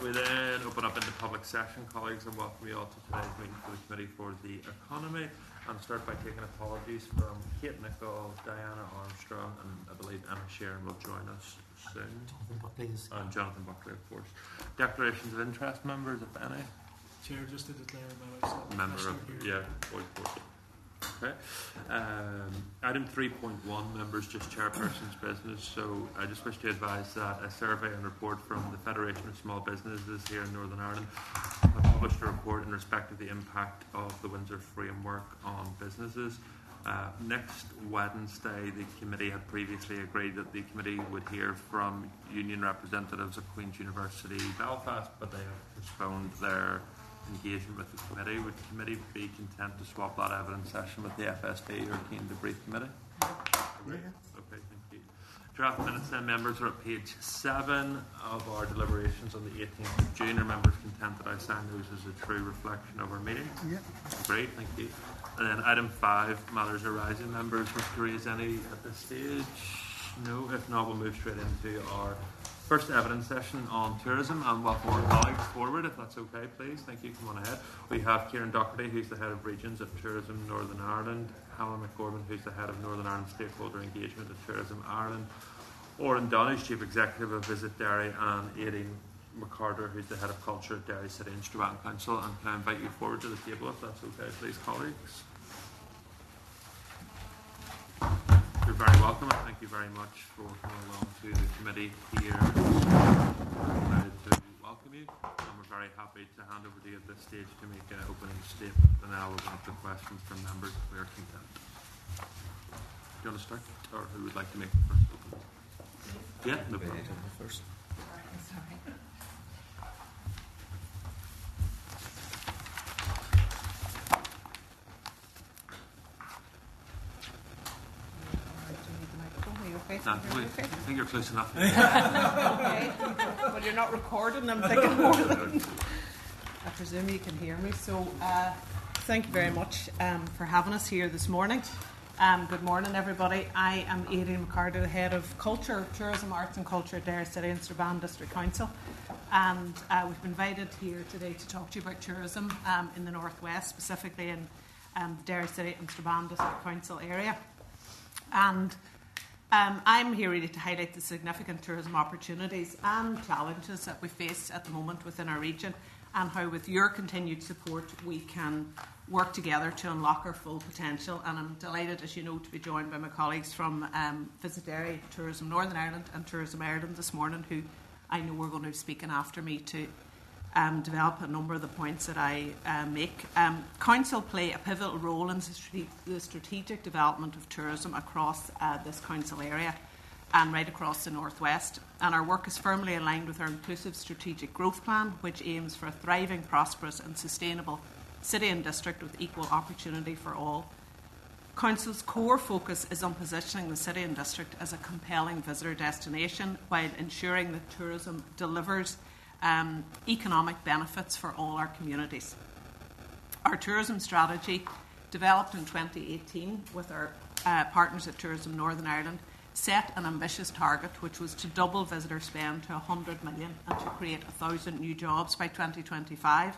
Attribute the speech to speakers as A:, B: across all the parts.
A: We then open up into public session, colleagues, and welcome you all to today's meeting for the Committee for the Economy. And start by taking apologies from Kate Nicholl, Diana Armstrong, and I believe Emma Ciaran will join us soon.
B: Jonathan Buckley is
A: and Jonathan Buckley, of course. Declarations of interest, members, if any.
C: Chair, just to declare myself
A: member of Foyle Port. Okay. Item 3.1, members, just chairperson's business. So I just wish to advise that a survey and report from the Federation of Small Businesses here in Northern Ireland have published a report in respect of the impact of the Windsor Framework on businesses. Next Wednesday, the committee had previously agreed that the committee would hear from union representatives of Queen's University Belfast, but they have postponed their engagement with the committee. Would the committee be content to swap that evidence session with the FSB or keen to brief committee?
B: Yeah.
A: Okay, thank you. Draft minutes then, members, are at page 7 of our deliberations on the 18th of June. Are members content that I sign those as a true reflection of our meeting?
B: Yeah.
A: Great, thank you. And then item 5, matters arising. Members wish to raise any at this stage? No. If not, we'll move straight into our first evidence session on tourism, and welcome our colleagues forward, if that's okay, please. Thank you. Come on ahead. We have Ciaran, who's the Head of Regions of Tourism Northern Ireland, Helen McGorman, who's the Head of Northern Ireland Stakeholder Engagement of Tourism Ireland, Orla, who's Chief Executive of Visit Derry, and Aeidin, McCarter, who's the Head of Culture at Derry City and Strabane Council. And can I invite you forward to the table, if that's okay, please, colleagues? You're very welcome, and thank you very much for coming along to the committee here. We're delighted to welcome you, and we're very happy to hand over to you at this stage to make an opening statement, and then I'll open up the questions from members if we are content. Do you want to start, or who would like to make the first opening? Yeah, no problem.
B: First.
D: Sorry.
A: I think you're close enough.
D: Okay. Well, you're not recording, I'm thinking more than I presume you can hear me. So thank you very much for having us here this morning. Good morning, everybody. I am Aeidin McCarter, the Head of Culture, Tourism, Arts and Culture at Derry City and Strabane District Council. And we've been invited here today to talk to you about tourism in the Northwest, specifically in the Derry City and Strabane District Council area. And I'm here really to highlight the significant tourism opportunities and challenges that we face at the moment within our region, and how with your continued support we can work together to unlock our full potential. And I'm delighted, as you know, to be joined by my colleagues from Visit Derry, Tourism Northern Ireland and Tourism Ireland this morning, who I know are going to be speaking after me to develop a number of the points that I make. Council play a pivotal role in the strategic development of tourism across this council area and right across the Northwest. And our work is firmly aligned with our inclusive strategic growth plan, which aims for a thriving, prosperous and sustainable city and district with equal opportunity for all. Council's core focus is on positioning the city and district as a compelling visitor destination while ensuring that tourism delivers economic benefits for all our communities. Our tourism strategy, developed in 2018 with our partners at Tourism Northern Ireland, set an ambitious target, which was to double visitor spend to 100 million and to create 1,000 new jobs by 2025.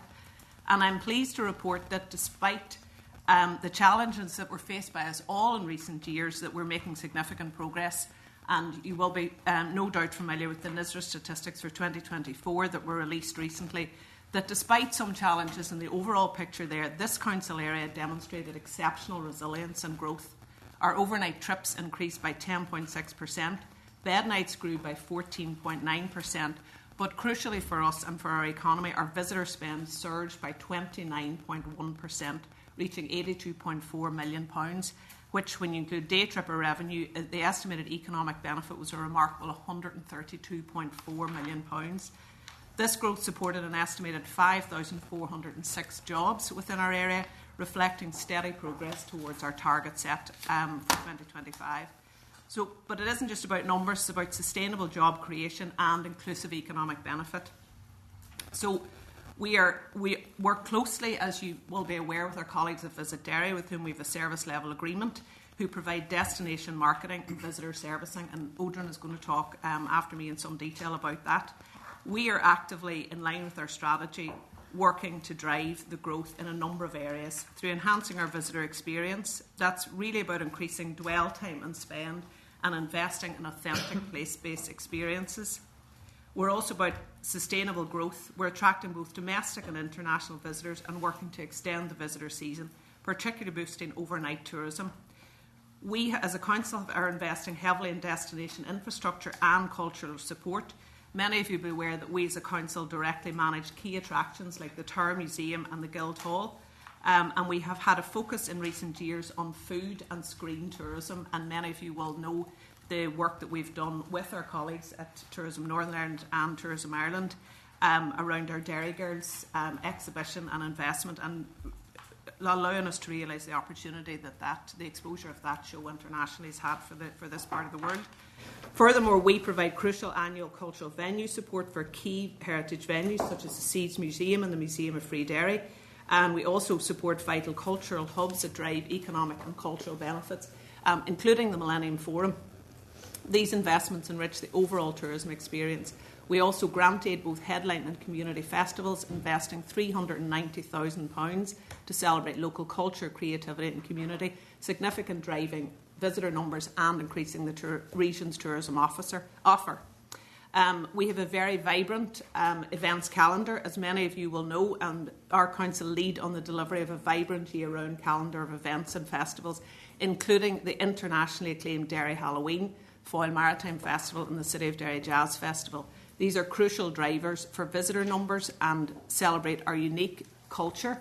D: And I'm pleased to report that despite the challenges that were faced by us all in recent years, that we're making significant progress. And you will be no doubt familiar with the NISRA statistics for 2024 that were released recently, that despite some challenges in the overall picture there, this council area demonstrated exceptional resilience and growth. Our overnight trips increased by 10.6%, bed nights grew by 14.9%, but crucially for us and for our economy, our visitor spend surged by 29.1%, reaching £82.4 million, which, when you include day tripper revenue, the estimated economic benefit was a remarkable £132.4 million. This growth supported an estimated 5,406 jobs within our area, reflecting steady progress towards our target set for 2025. But it isn't just about numbers, it's about sustainable job creation and inclusive economic benefit. So we work closely, as you will be aware, with our colleagues at Visit Derry, with whom we have a service level agreement, who provide destination marketing and visitor servicing, and Odhran is going to talk after me in some detail about that. We are actively, in line with our strategy, working to drive the growth in a number of areas through enhancing our visitor experience. That's really about increasing dwell time and spend and investing in authentic place-based experiences. We're also about sustainable growth. We're attracting both domestic and international visitors and working to extend the visitor season, particularly boosting overnight tourism. We, as a council, are investing heavily in destination infrastructure and cultural support. Many of you will be aware that we as a council directly manage key attractions like the Tower Museum and the Guildhall. And we have had a focus in recent years on food and screen tourism, and many of you will know the work that we've done with our colleagues at Tourism Northern Ireland and Tourism Ireland around our Dairy Girls exhibition and investment, and allowing us to realise the opportunity that the exposure of that show internationally has had for this part of the world. Furthermore, we provide crucial annual cultural venue support for key heritage venues such as the Seeds Museum and the Museum of Free Derry. And we also support vital cultural hubs that drive economic and cultural benefits, including the Millennium Forum. These investments enrich the overall tourism experience. We also grant aid both headline and community festivals, investing £390,000 to celebrate local culture, creativity and community, significant driving visitor numbers and increasing the region's tourism offer. We have a very vibrant events calendar, as many of you will know, and our council lead on the delivery of a vibrant year-round calendar of events and festivals, including the internationally acclaimed Derry Halloween, Foyle Maritime Festival and the City of Derry Jazz Festival. These are crucial drivers for visitor numbers and celebrate our unique culture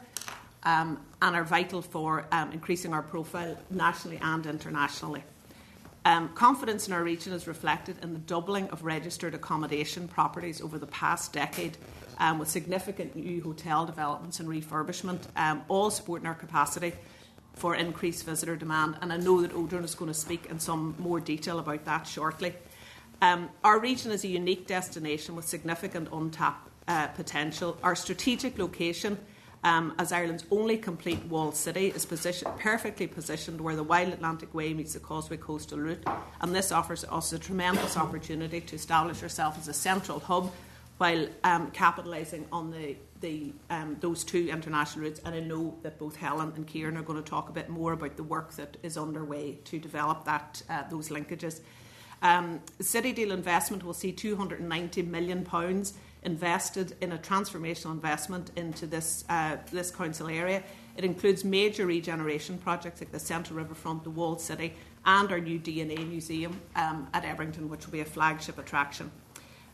D: and are vital for increasing our profile nationally and internationally. Confidence in our region is reflected in the doubling of registered accommodation properties over the past decade, with significant new hotel developments and refurbishment, all supporting our capacity for increased visitor demand. And I know that Odhran is going to speak in some more detail about that shortly. Our region is a unique destination with significant untapped potential. Our strategic location as Ireland's only complete walled city is perfectly positioned where the Wild Atlantic Way meets the Causeway coastal route, and this offers us a tremendous opportunity to establish ourselves as a central hub while capitalising on those two international routes. And I know that both Helen and Ciaran are going to talk a bit more about the work that is underway to develop those linkages. The City Deal investment will see £290 million invested in a transformational investment into this council area. It includes major regeneration projects like the Central Riverfront, the Walled City, and our new DNA museum at Ebrington, which will be a flagship attraction.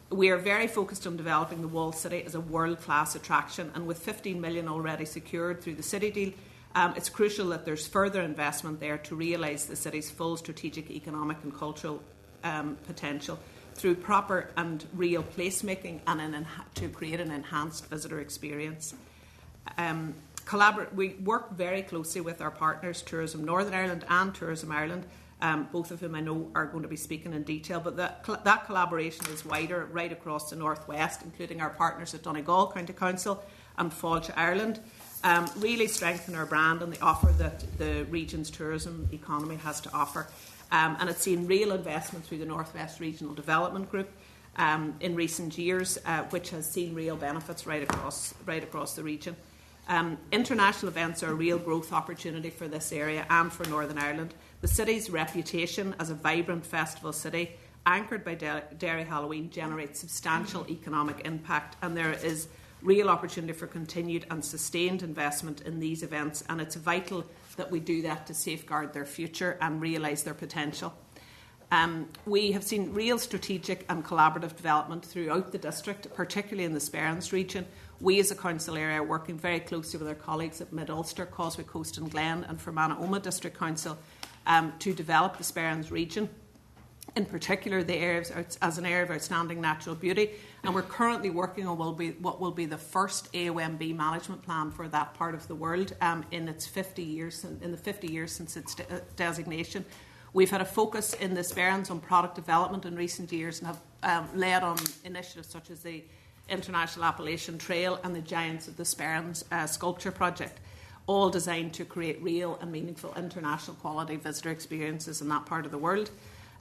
D: We are very focused on developing the Walled City as a world-class attraction, and with £15 million already secured through the City Deal, it's crucial that there's further investment there to realise the city's full strategic, economic and cultural potential through proper and real placemaking and to create an enhanced visitor experience. We work very closely with our partners, Tourism Northern Ireland and Tourism Ireland, both of whom I know are going to be speaking in detail, but that collaboration is wider right across the northwest, including our partners at Donegal County Council and Foyle Ireland, really strengthen our brand and the offer that the region's tourism economy has to offer. And it's seen real investment through the North West Regional Development Group in recent years, which has seen real benefits right across the region. International events are a real growth opportunity for this area and for Northern Ireland. The city's reputation as a vibrant festival city, anchored by Derry Halloween, generates substantial economic impact, and there is real opportunity for continued and sustained investment in these events, and it's vital that we do that to safeguard their future and realise their potential. We have seen real strategic and collaborative development throughout the district, particularly in the Sperrins region. We as a council area are working very closely with our colleagues at Mid-Ulster, Causeway Coast and Glen and Fermanagh Omagh District Council to develop the Sperrins region, in particular the areas as an area of outstanding natural beauty, and we're currently working on what will be the first AOMB management plan for that part of the world in the 50 years since its designation. We've had a focus in the Sperrins on product development in recent years and have led on initiatives such as the International Appalachian Trail and the Giants of the Sperrins sculpture project, all designed to create real and meaningful international quality visitor experiences in that part of the world.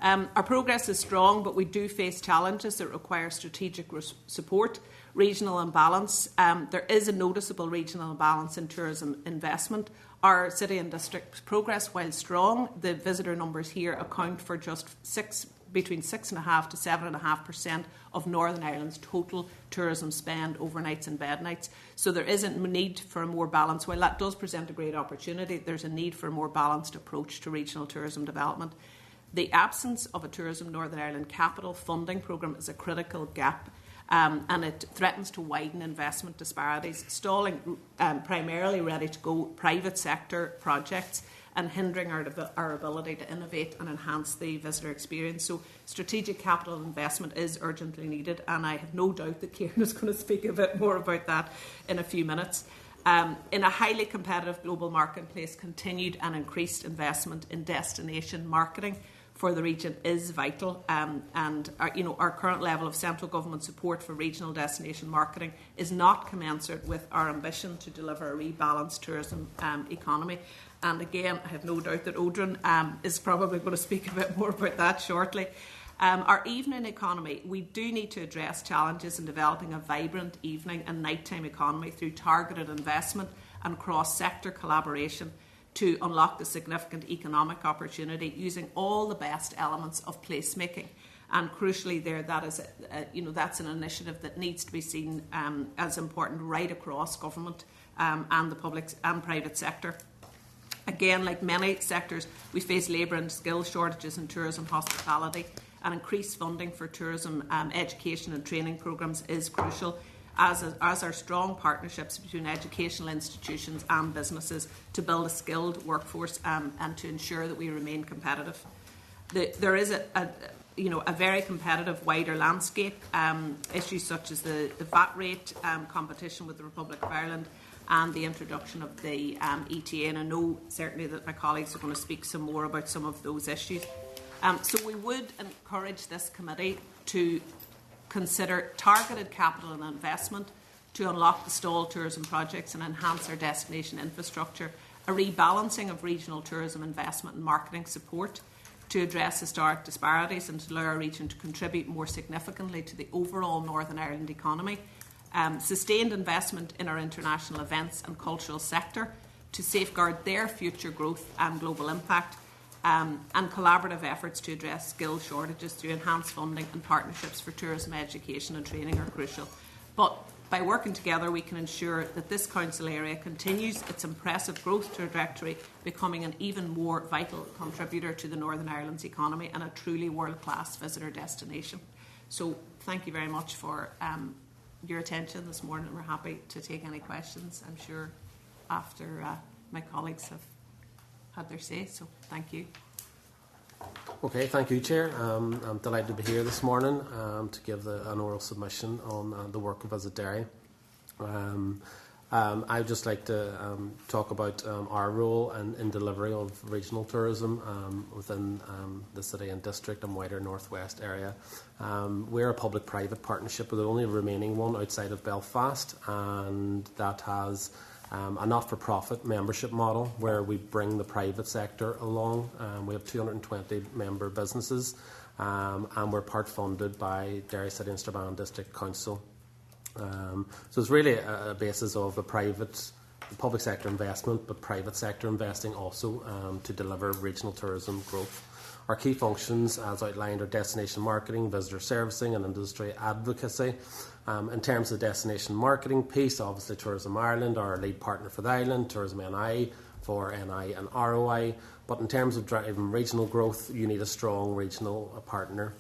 D: Our progress is strong, but we do face challenges that require strategic support, regional imbalance. There is a noticeable regional imbalance in tourism investment. Our city and district progress, while strong, the visitor numbers here account for just between 6.5% to 7.5% of Northern Ireland's total tourism spend, overnights and bed nights. So there is a need for a more balanced, while that does present a great opportunity, there's a need for a more balanced approach to regional tourism development. The absence of a Tourism Northern Ireland capital funding programme is a critical gap, and it threatens to widen investment disparities, stalling primarily ready-to-go private sector projects and hindering our ability to innovate and enhance the visitor experience. So strategic capital investment is urgently needed, and I have no doubt that Ciaran is going to speak a bit more about that in a few minutes. In a highly competitive global marketplace, continued and increased investment in destination marketing for the region is vital, and our current level of central government support for regional destination marketing is not commensurate with our ambition to deliver a rebalanced tourism economy. And again, I have no doubt that Odhran is probably going to speak a bit more about that shortly. Our evening economy, we do need to address challenges in developing a vibrant evening and nighttime economy through targeted investment and cross-sector collaboration to unlock the significant economic opportunity using all the best elements of placemaking. And crucially that's an initiative that needs to be seen as important right across government and the public and private sector. Again, like many sectors, we face labour and skill shortages in tourism hospitality, and increased funding for tourism education and training programmes is crucial, as are strong partnerships between educational institutions and businesses to build a skilled workforce and to ensure that we remain competitive. There is a very competitive wider landscape, issues such as the VAT rate competition with the Republic of Ireland and the introduction of the ETA, and I know certainly that my colleagues are going to speak some more about some of those issues. So we would encourage this committee to consider targeted capital and investment to unlock the stalled tourism projects and enhance our destination infrastructure, a rebalancing of regional tourism investment and marketing support to address historic disparities and to allow our region to contribute more significantly to the overall Northern Ireland economy, sustained investment in our international events and cultural sector to safeguard their future growth and global impact, and collaborative efforts to address skill shortages through enhanced funding and partnerships for tourism education and training are crucial. But by working together, we can ensure that this council area continues its impressive growth trajectory, becoming an even more vital contributor to the Northern Ireland's economy and a truly world-class visitor destination. So thank you very much for your attention this morning. We're happy to take any questions, I'm sure, after my colleagues have had their say. So thank you.
B: Okay, thank you, Chair. I'm delighted to be here this morning to give an oral submission on the work of Visit Derry. I'd just like to talk about our role in delivery of regional tourism within the city and district and wider northwest area. We're a public-private partnership, with the only remaining one outside of Belfast, and that has a not-for-profit membership model where we bring the private sector along. We have 220 member businesses, and we're part funded by Derry City and Strabane District Council. So it's really a basis of a public sector investment, but private sector investing also to deliver regional tourism growth. Our key functions, as outlined, are destination marketing, visitor servicing and industry advocacy. In terms of the destination marketing piece, obviously Tourism Ireland are our lead partner for the island, Tourism NI for NI and ROI. But in terms of driving regional growth, you need a strong regional partner.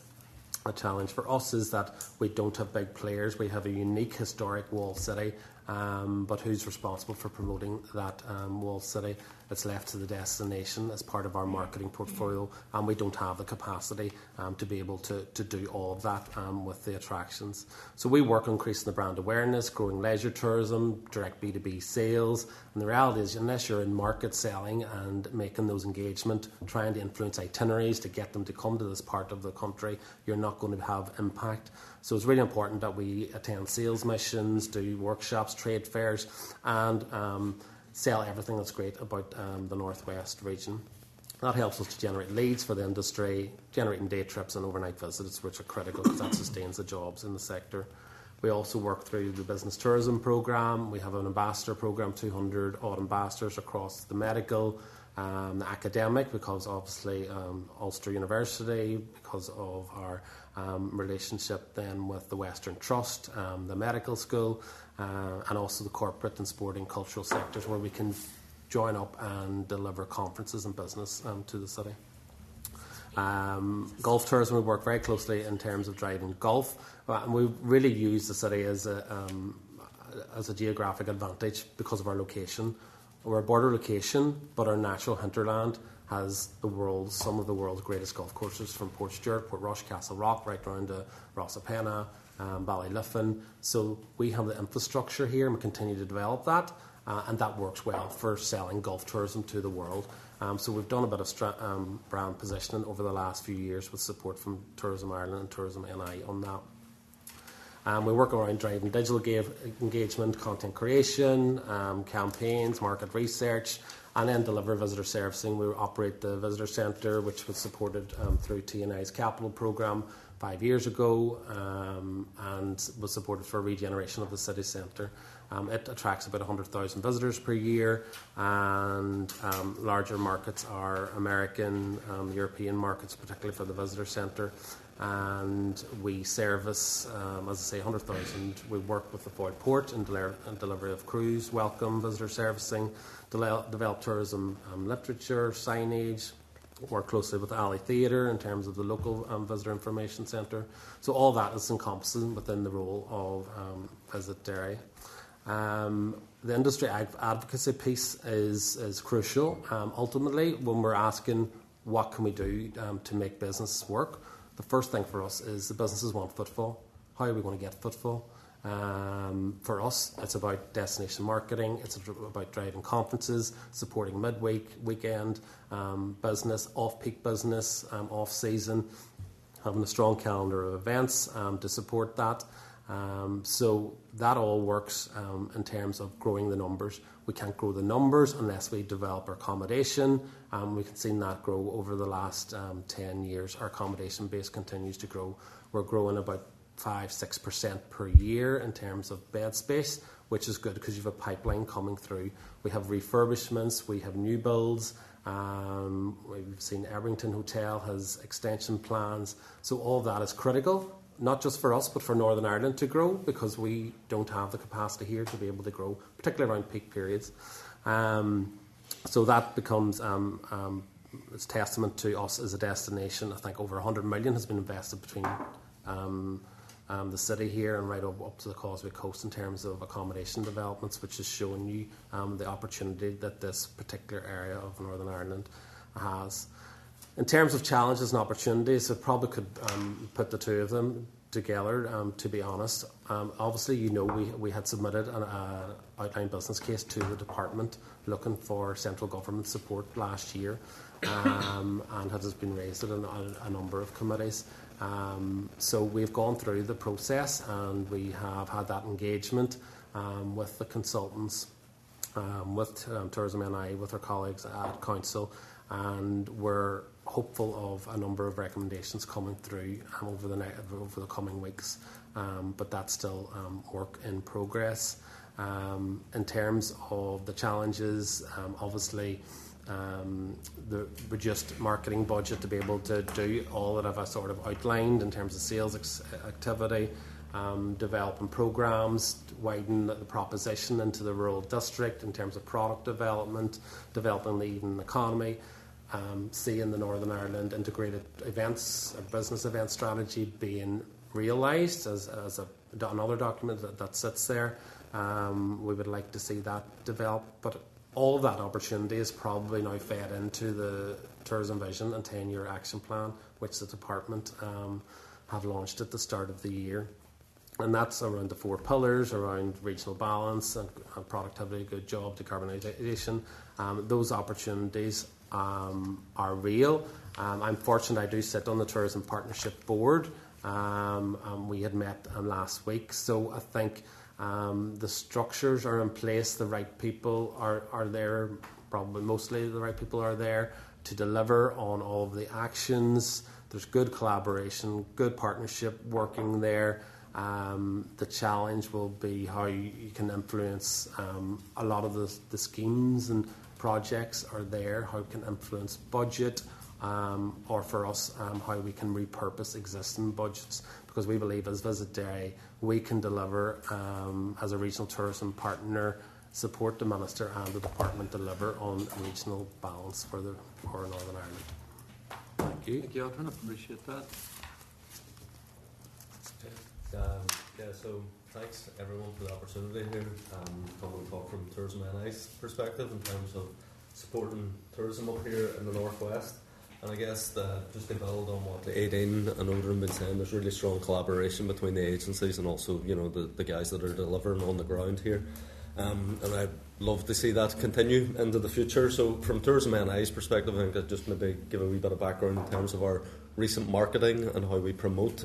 B: A challenge for us is that we don't have big players. We have a unique historic walled city, but who's responsible for promoting that walled city? It's left to the destination as part of our marketing portfolio, and we don't have the capacity to be able to do all of that with the attractions. So we work on increasing the brand awareness, growing leisure tourism, direct B2B sales, and the reality is unless you're in market selling and making those engagement, trying to influence itineraries to get them to come to this part of the country, you're not going to have impact. So it's really important that we attend sales missions, do workshops, trade fairs, and sell everything that's great about the Northwest region. That helps us to generate leads for the industry, generating day trips and overnight visits, which are critical because that sustains the jobs in the sector. We also work through the business tourism programme. We have an ambassador programme, 200 odd ambassadors across the medical, the academic, because obviously Ulster University, because of our relationship then with the Western Trust, the medical school, and also the corporate and sporting cultural sectors where we can join up and deliver conferences and business to the city. Golf tourism, we work very closely in terms of driving golf, and we really use the city as a geographic advantage because of our location. We're a border location, but our natural hinterland has some of the world's greatest golf courses, from Port Stewart, Port Rush, Castle Rock, right down to Rossapena, Ballyliffin. So we have the infrastructure here, and we continue to develop that. And that works well for selling golf tourism to the world. So we've done a bit of brand positioning over the last few years with support from Tourism Ireland and Tourism NI on that. We work around driving digital engagement, content creation, campaigns, market research, and then deliver visitor servicing. We operate the visitor centre, which was supported through TNI's capital programme 5 years ago, and was supported for regeneration of the city centre. It attracts about 100,000 visitors per year, and larger markets are American, European markets, particularly for the visitor centre. And we service, as I say, 100,000. We work with the Foyle Port in delivery of cruise, welcome, visitor servicing, develop tourism literature, signage, work closely with the Alley Theatre in terms of the local visitor information centre. So all that is encompassing within the role of Visit Derry. The industry advocacy piece is crucial. Ultimately, when we're asking what can we do to make business work, the first thing for us is the businesses want footfall. How are we going to get footfall? For us, it's about destination marketing. It's about driving conferences, supporting midweek, weekend business, off-peak business, off-season, having a strong calendar of events to support that. So that all works in terms of growing the numbers. We can't grow the numbers unless we develop our accommodation. We've seen that grow over the last 10 years. Our accommodation base continues to grow. We're growing about 5-6% per year in terms of bed space, which is good because you have a pipeline coming through. We have refurbishments, we have new builds. We've seen Ebrington Hotel has extension plans. So all that is critical, not just for us, but for Northern Ireland to grow, because we don't have the capacity here to be able to grow, particularly around peak periods. So that becomes it's testament to us as a destination. I think over 100 million has been invested between the city here and right up to the Causeway Coast in terms of accommodation developments, which is showing you the opportunity that this particular area of Northern Ireland has. In terms of challenges and opportunities, I probably could put the two of them together, to be honest. Obviously, we had submitted an outline business case to the department looking for central government support last year, and has been raised at a number of committees. So we've gone through the process, and we have had that engagement with the consultants, with Tourism NI, with our colleagues at Council, and we're hopeful of a number of recommendations coming through over the coming weeks, but that's still work in progress. In terms of the challenges, obviously the reduced marketing budget to be able to do all that I've sort of outlined in terms of sales activity, developing programmes, widen the proposition into the rural district in terms of product development, developing the Aeidin economy, seeing the Northern Ireland integrated events, a business event strategy being realised as another document that sits there. We would like to see that develop, but all of that opportunity is probably now fed into the Tourism Vision and 10-year action plan, which the department have launched at the start of the year. And that's around the 4 pillars, around regional balance and productivity, good job, decarbonisation. Those opportunities are real. I'm fortunate I do sit on the Tourism Partnership Board. We had met last week, so I think the structures are in place, the right people are there, probably mostly the right people are there to deliver on all of the actions. There's good collaboration, good partnership working there. The challenge will be how you can influence a lot of the schemes and projects are there, how you can influence budget, or for us, how we can repurpose existing budgets, because we believe as Visit Derry we can deliver as a regional tourism partner, support the Minister and the Department deliver on regional balance for Northern Ireland. Thank you.
A: Thank you, Odhran. Appreciate that.
E: So thanks everyone for the opportunity here. Come and talk from Tourism NI's perspective in terms of supporting tourism up here in the northwest. And I guess just to build on what Aeidin and Odhran have been saying, there's really strong collaboration between the agencies and also the guys that are delivering on the ground here. And I'd love to see that continue into the future. So from Tourism NI's perspective, I think I'd just maybe give a wee bit of background in terms of our recent marketing and how we promote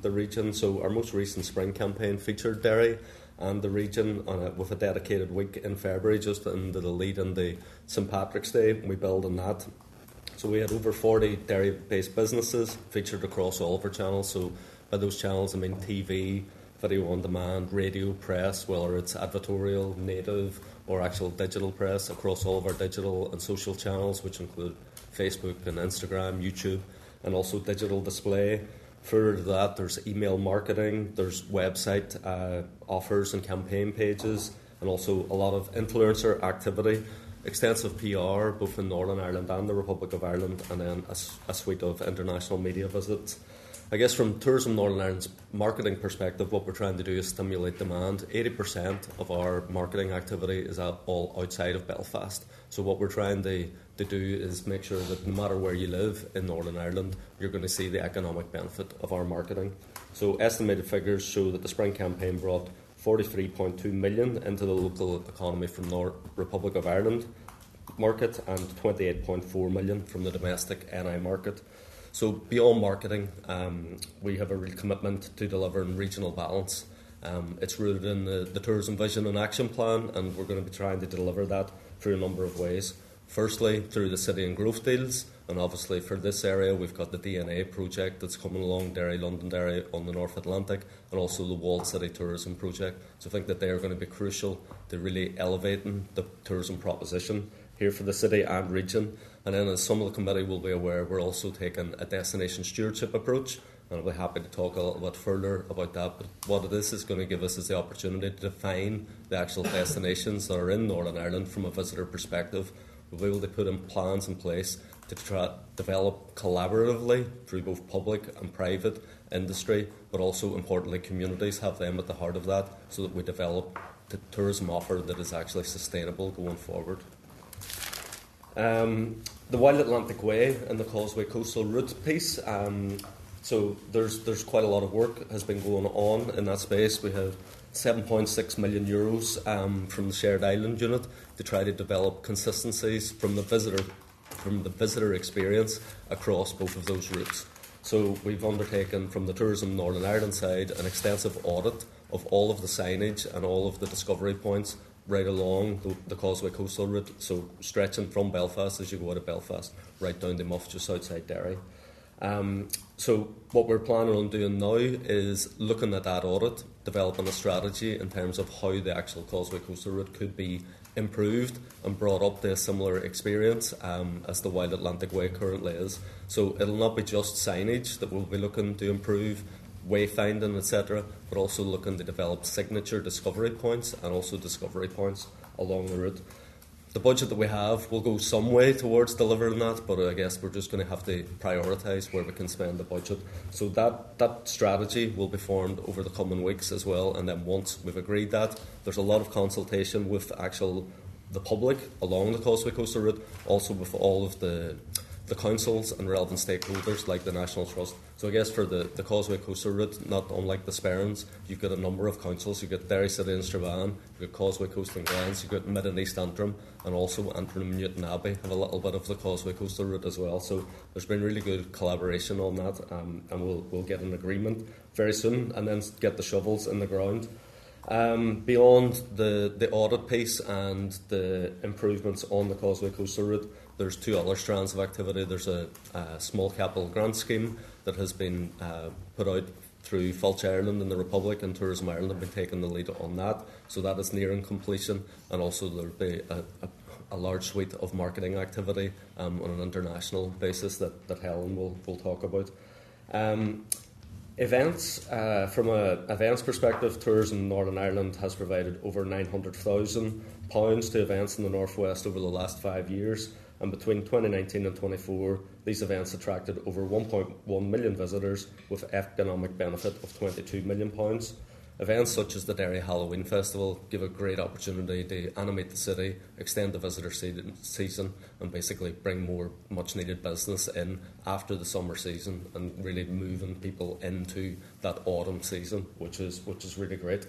E: the region. So our most recent spring campaign featured Derry and the region with a dedicated week in February, just into the lead in the St Patrick's Day. We build on that. So we had over 40 Derry-based businesses featured across all of our channels. So by those channels, I mean TV, video on demand, radio, press, whether it's advertorial, native, or actual digital press across all of our digital and social channels, which include Facebook and Instagram, YouTube, and also digital display. Further to that, there's email marketing, there's website offers and campaign pages, and also a lot of influencer activity. Extensive PR, both in Northern Ireland and the Republic of Ireland, and then a suite of international media visits. I guess from Tourism Northern Ireland's marketing perspective, what we're trying to do is stimulate demand. 80% of our marketing activity is all outside of Belfast. So what we're trying to do is make sure that no matter where you live in Northern Ireland, you're going to see the economic benefit of our marketing. So estimated figures show that the spring campaign brought 43.2 million into the local economy from the Republic of Ireland market and 28.4 million from the domestic NI market. So beyond marketing, we have a real commitment to delivering regional balance. It's rooted in the Tourism Vision and Action Plan, and we're going to be trying to deliver that through a number of ways. Firstly, through the city and growth deals, and obviously for this area we've got the DNA project that's coming along, Derry, Londonderry on the North Atlantic, and also the Walled City Tourism project. So I think that they are going to be crucial to really elevating the tourism proposition here for the city and region. And then, as some of the committee will be aware, we're also taking a destination stewardship approach, and I'll be happy to talk a little bit further about that. But what this is going to give us is the opportunity to define the actual destinations that are in Northern Ireland from a visitor perspective. We'll be able to put in plans in place to try to develop collaboratively through both public and private industry, but also importantly communities, have them at the heart of that, so that we develop the tourism offer that is actually sustainable going forward. The Wild Atlantic Way and the Causeway Coastal Route piece. So there's quite a lot of work has been going on in that space. We have 7.6 million euros from the Shared Island Unit to try to develop consistencies from the visitor experience across both of those routes. So we've undertaken from the Tourism Northern Ireland side an extensive audit of all of the signage and all of the discovery points right along the Causeway Coastal Route, so stretching from Belfast as you go out of Belfast right down to Muff just outside Derry. So what we're planning on doing now is looking at that audit, developing a strategy in terms of how the actual Causeway Coastal Route could be improved and brought up to a similar experience as the Wild Atlantic Way currently is. So it'll not be just signage that we'll be looking to improve, wayfinding, etc., but also looking to develop signature discovery points and also discovery points along the route. The budget that we have will go some way towards delivering that, but I guess we're just going to have to prioritise where we can spend the budget. So that strategy will be formed over the coming weeks as well, and then once we've agreed that, there's a lot of consultation with the public along the Causeway Coastal Route, also with all of the councils and relevant stakeholders like the National Trust. So I guess for the Causeway Coastal Route, not unlike the Sperrins, you've got a number of councils. You've got Derry City and Strabane, you've got Causeway Coast and Glens, you've got Mid and East Antrim, and also Antrim and Newton Abbey have a little bit of the Causeway Coastal Route as well. So there's been really good collaboration on that, and we'll get an agreement very soon and then get the shovels in the ground. Beyond the audit piece and the improvements on the Causeway Coastal Route, there's two other strands of activity. There's a small capital grant scheme that has been put out through Fulch Ireland and the Republic, and Tourism Ireland have been taking the lead on that. So that is nearing completion, and also there will be a large suite of marketing activity on an international basis that Helen will talk about. Events, from an events perspective, Tourism in Northern Ireland has provided over £900,000 to events in the North West over the last 5 years, and between 2019 and 24 these events attracted over 1.1 million visitors with economic benefit of £22 million. Events such as the Derry Halloween Festival give a great opportunity to animate the city, extend the visitor season, and basically bring more much needed business in after the summer season, and really moving people into that autumn season, which is really great.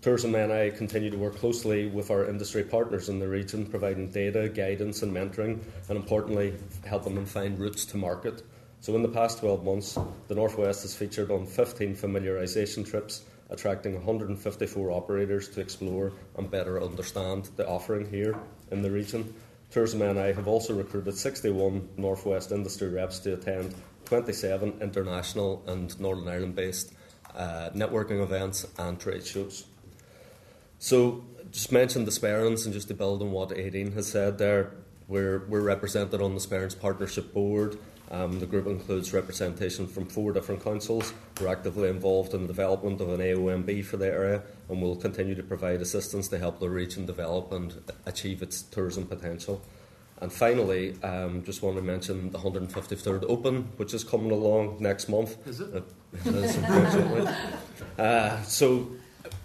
E: Tourism NI continue to work closely with our industry partners in the region, providing data, guidance and mentoring, and importantly helping them find routes to market. So in the past 12 months, the North West has featured on 15 familiarisation trips, attracting 154 operators to explore and better understand the offering here in the region. Tourism NI have also recruited 61 North West industry reps to attend 27 international and Northern Ireland based networking events and trade shows. So just mention the Sperrins, and just to build on what Aeidin has said there, we're represented on the Sperrins Partnership Board. The group includes representation from 4 different councils. We're actively involved in the development of an AOMB for the area, and will continue to provide assistance to help the region develop and achieve its tourism potential. And finally, just want to mention the 153rd Open, which is coming along next month.
A: Is it?
E: It is, unfortunately. So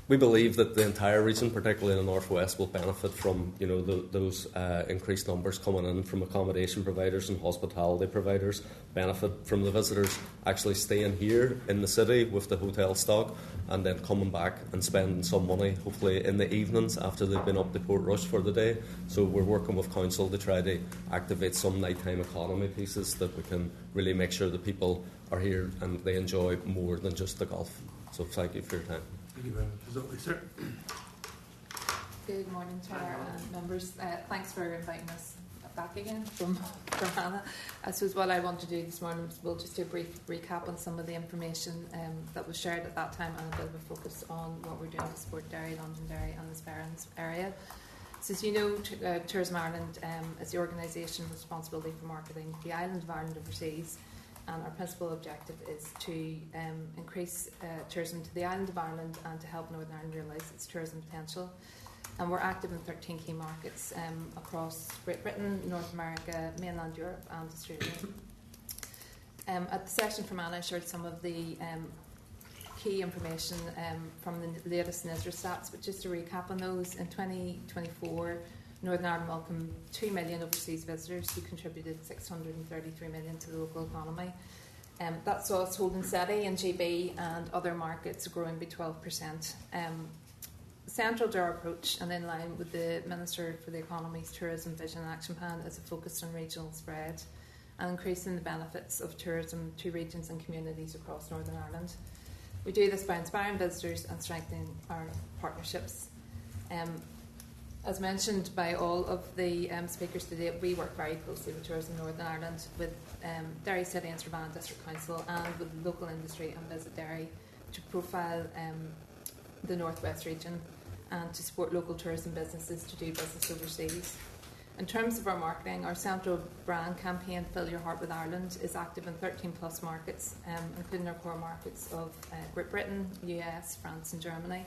E: we believe that the entire region, particularly in the North West, will benefit from those increased numbers coming in from accommodation providers and hospitality providers, benefit from the visitors actually staying here in the city with the hotel stock, and then coming back and spending some money, hopefully in the evenings after they've been up to Portrush for the day. So we're working with council to try to activate some nighttime economy pieces that we can really make sure that people are here and they enjoy more than just the golf. So thank you for your time.
A: Thank you very much. Is that okay, sir?
F: Good morning, Chair and members. Thanks for inviting us back again from Hannah. I suppose what I want to do this morning is we'll just do a brief recap on some of the information that was shared at that time, and a bit of a focus on what we're doing to support Derry, Londonderry and the Sperrins area. So as you know, Tourism Ireland is the organisation with responsibility for marketing the island of Ireland overseas. And our principal objective is to increase tourism to the island of Ireland and to help Northern Ireland realise its tourism potential. And we're active in 13 key markets across Great Britain, North America, mainland Europe and Australia. At the session from Anna, I shared some of the key information from the latest NISRA stats, but just to recap on those, in 2024 Northern Ireland welcomed 2 million overseas visitors who contributed 633 million to the local economy. That saw us holding steady in GB and other markets growing by 12%. Central to our approach and in line with the Minister for the Economy's Tourism Vision and Action Plan is a focus on regional spread and increasing the benefits of tourism to regions and communities across Northern Ireland. We do this by inspiring visitors and strengthening our partnerships. As mentioned by all of the speakers today, we work very closely with Tourism Northern Ireland, with Derry City and Strabane District Council, and with local industry and Visit Derry to profile the North West region and to support local tourism businesses to do business overseas. In terms of our marketing, our central brand campaign, Fill Your Heart with Ireland, is active in 13 plus markets, including our core markets of Great Britain, US, France and Germany.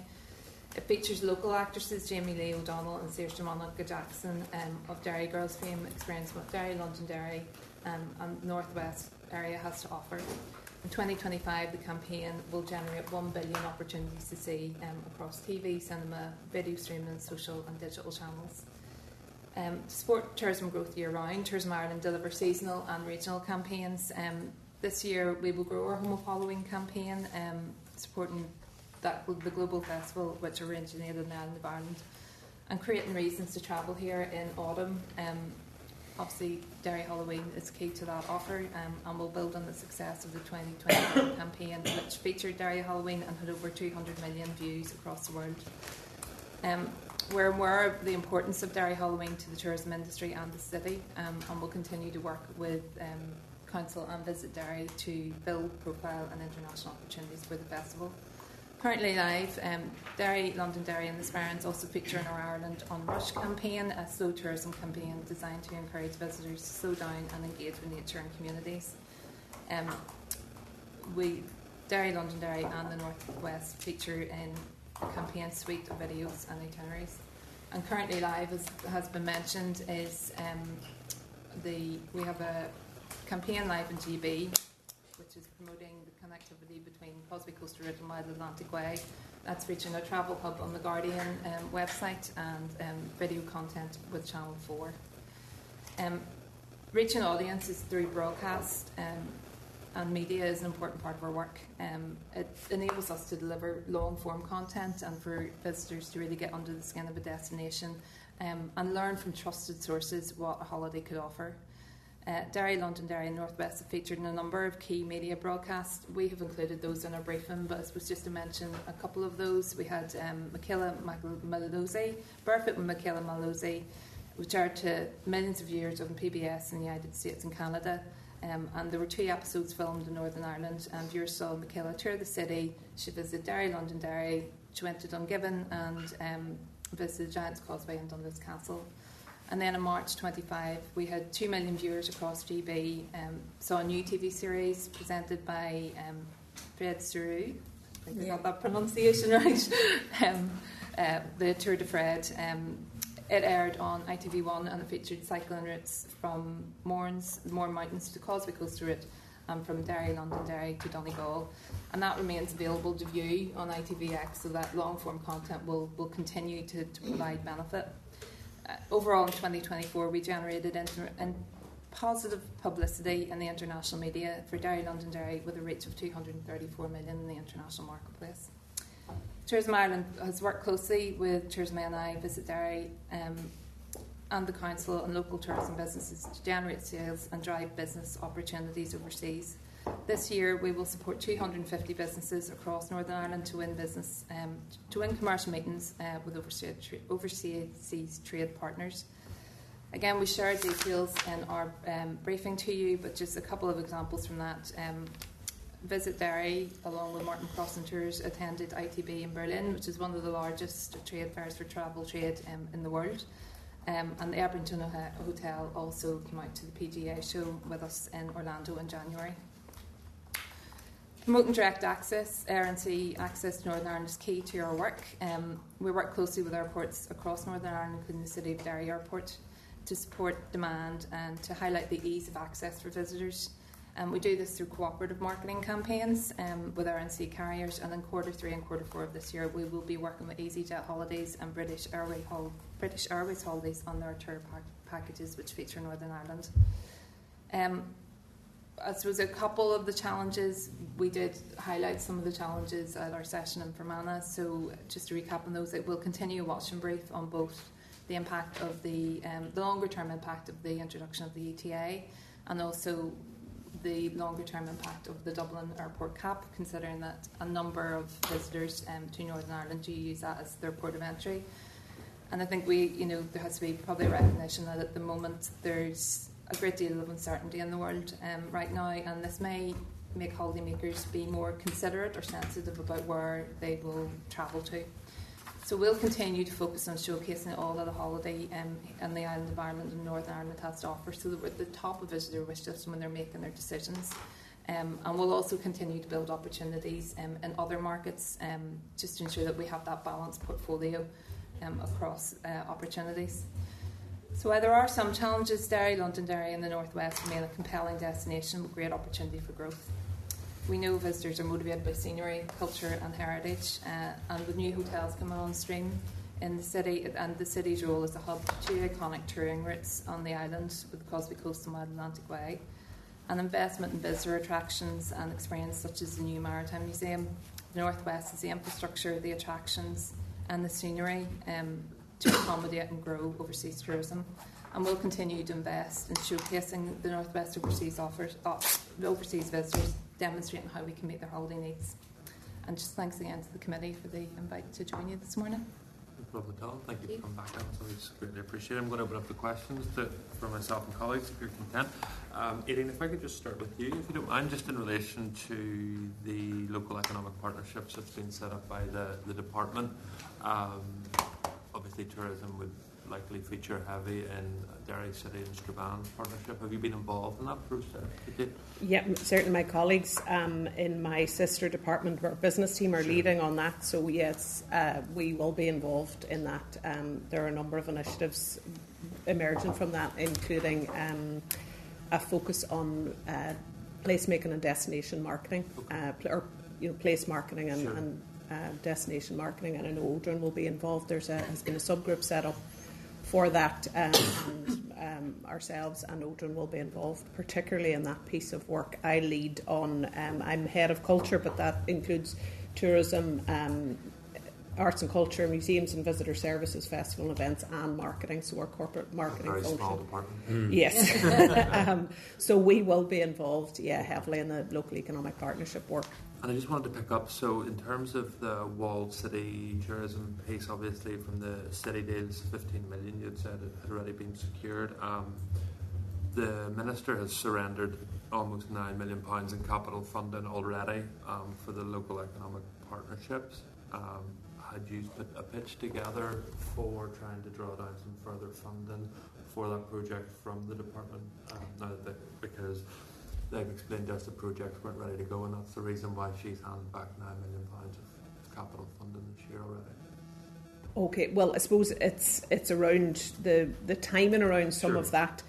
F: It features local actresses Jamie Lee O'Donnell and Saoirse Monica Jackson of Derry Girls fame, experience what Derry, Londonderry and North West area has to offer. In 2025, the campaign will generate 1 billion opportunities to see across TV, cinema, video streaming, social and digital channels. To support tourism growth year-round, Tourism Ireland delivers seasonal and regional campaigns. This year we will grow our Home of Halloween campaign, supporting the global festival which originated in the island of Ireland, and creating reasons to travel here in autumn. Obviously Derry Halloween is key to that offer, and will build on the success of the 2021 campaign, which featured Derry Halloween and had over 200 million views across the world. we're aware of the importance of Derry Halloween to the tourism industry and the city, and we'll continue to work with Council and Visit Derry to build profile and international opportunities for the festival. Currently live, Derry, Londonderry and the Sparrans also feature in our Ireland on Rush campaign, a slow tourism campaign designed to encourage visitors to slow down and engage with nature and communities. Derry, Londonderry and the North West feature in a campaign suite of videos and itineraries. And currently live, as has been mentioned, is we have a campaign live in GB, which is promoting the connectivity between Causeway Coast Route and Wild Atlantic Way. That's featuring a travel hub on the Guardian website and video content with Channel 4. Reaching audiences through broadcast and media is an important part of our work. It enables us to deliver long-form content and for visitors to really get under the skin of a destination and learn from trusted sources what a holiday could offer. Derry, Londonderry and North West have featured in a number of key media broadcasts. We have included those in our briefing, but I suppose just to mention a couple of those, we had Michaela Malozzi, Barefoot with Michaela Malozzi, which aired to millions of viewers on PBS in the United States and Canada. And there were 2 episodes filmed in Northern Ireland, and viewers saw Michaela tour the city. She visited Derry, Londonderry, she went to Dungiven and visited Giant's Causeway and Dundas Castle. And then in March 25, we had 2 million viewers across GB, saw a new TV series presented by Fred Suru, I think I got that pronunciation right, the Tour de Fred. It aired on ITV1 and it featured cycling routes from Mourne Mountains to Causeway Coast Route and from Derry, Londonderry to Donegal. And that remains available to view on ITVX, so that long-form content will continue to provide benefit. Overall in 2024 we generated positive publicity in the international media for Derry Londonderry with a reach of 234 million in the international marketplace. Tourism Ireland has worked closely with Tourism NI, Visit Derry and the Council and local tourism businesses to generate sales and drive business opportunities overseas. This year we will support 250 businesses across Northern Ireland to win commercial meetings with overseas trade partners. Again, we shared details in our briefing to you, but just a couple of examples from that. Visit Derry, along with Martin Cross and Tours, attended ITB in Berlin, which is one of the largest trade fairs for travel trade in the world. And the Ebrington Hotel also came out to the PGA show with us in Orlando in January. Promoting direct access, air and sea access to Northern Ireland is key to our work. We work closely with airports across Northern Ireland, including the City of Derry Airport, to support demand and to highlight the ease of access for visitors. We do this through cooperative marketing campaigns with air and sea carriers, and in Q3 and Q4 of this year we will be working with EasyJet Holidays and British Airways Holidays on their tour packages which feature Northern Ireland. I suppose a couple of the challenges, we did highlight some of the challenges at our session in Fermanagh, so just to recap on those, it will continue a watch and brief on both the impact of the longer term impact of the introduction of the ETA and also the longer term impact of the Dublin airport cap, considering that a number of visitors to Northern Ireland do use that as their port of entry. And I think there has to be probably a recognition that at the moment there's a great deal of uncertainty in the world right now, and this may make holidaymakers be more considerate or sensitive about where they will travel to. So we'll continue to focus on showcasing all that a holiday in the island of Ireland and Northern Ireland has to offer, so that we're at the top of visitor wish list when they're making their decisions. And we'll also continue to build opportunities in other markets just to ensure that we have that balanced portfolio across opportunities. So while there are some challenges, Derry, Londonderry and the North West remain a compelling destination with great opportunity for growth. We know visitors are motivated by scenery, culture and heritage, and with new hotels coming on stream in the city and the city's role as a hub for 2 iconic touring routes on the island with the Causeway Coast and Wild Atlantic Way, and investment in visitor attractions and experience such as the new Maritime Museum. The North West is the infrastructure, the attractions and the scenery to accommodate and grow overseas tourism, and we'll continue to invest in showcasing the North West overseas visitors, demonstrating how we can meet their holiday needs. And just thanks again to the committee for the invite to join you this morning.
A: problem at all. Thank you for coming back. That's always greatly appreciated. I'm going to open up the questions for myself and colleagues, if you're content. Aeidin, if I could just start with you, if you don't mind, just in relation to the local economic partnerships that's been set up by the department. Obviously, tourism would likely feature heavy in Derry City and Strabane partnership. Have you been involved in that process?
D: Yeah, certainly my colleagues in my sister department, our business team, are leading on that. So yes, we will be involved in that. There are a number of initiatives emerging from that, including a focus on placemaking and destination marketing, place marketing and destination marketing. And I know Odhran will be involved. Has been a subgroup set up for that, and ourselves and Odhran will be involved, particularly in that piece of work. I lead on, I'm head of culture, but that includes tourism, arts and culture, museums and visitor services, festival and events, and marketing. So our corporate marketing
A: very
D: function.
A: Small department.
D: Yes. So we will be involved, heavily in the local economic partnership work.
A: And I just wanted to pick up, so in terms of the walled city tourism piece, obviously from the city deals, 15 million you had said it had already been secured. The Minister has surrendered almost £9 million in capital funding already for the local economic partnerships. Had you put a pitch together for trying to draw down some further funding for that project from the department? Because they've explained to us the projects weren't ready to go, and that's the reason why she's handed back £9 million of capital funding this year already. Okay,
D: well, I suppose it's around the timing around some of that.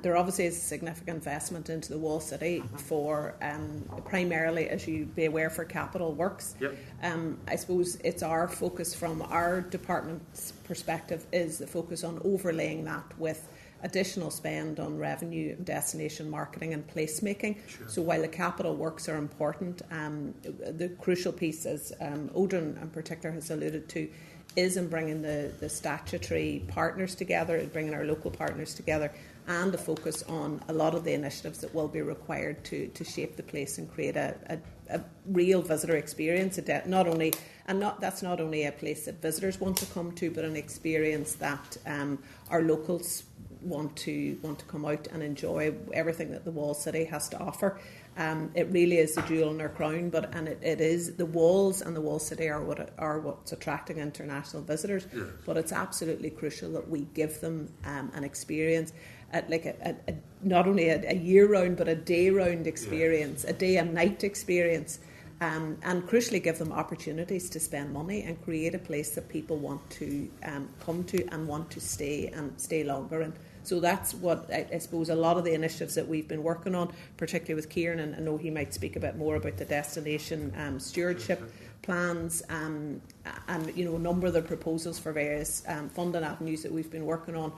D: There obviously is a significant investment into the wall city for primarily, as you be aware, for capital works.
A: Yep.
D: I suppose it's our focus from our department's perspective is the focus on overlaying that with additional spend on revenue, destination marketing and placemaking.
A: Sure.
D: So while the capital works are important, the crucial piece, as Odhran in particular has alluded to, is in bringing the statutory partners together, bringing our local partners together, and the focus on a lot of the initiatives that will be required to shape the place and create a real visitor experience. That's not only a place that visitors want to come to, but an experience that our locals want to come out and enjoy everything that the wall city has to offer. It really is the jewel in our crown, it is the walls and the wall city are what's attracting international visitors.
A: Yes.
D: But it's absolutely crucial that we give them an experience, not only a year round but a day round experience, a day and night experience. And crucially give them opportunities to spend money and create a place that people want to come to and want to stay longer in. So that's what I suppose a lot of the initiatives that we've been working on, particularly with Ciaran, and I know he might speak a bit more about the destination stewardship plans and a number of the proposals for various funding avenues that we've been working on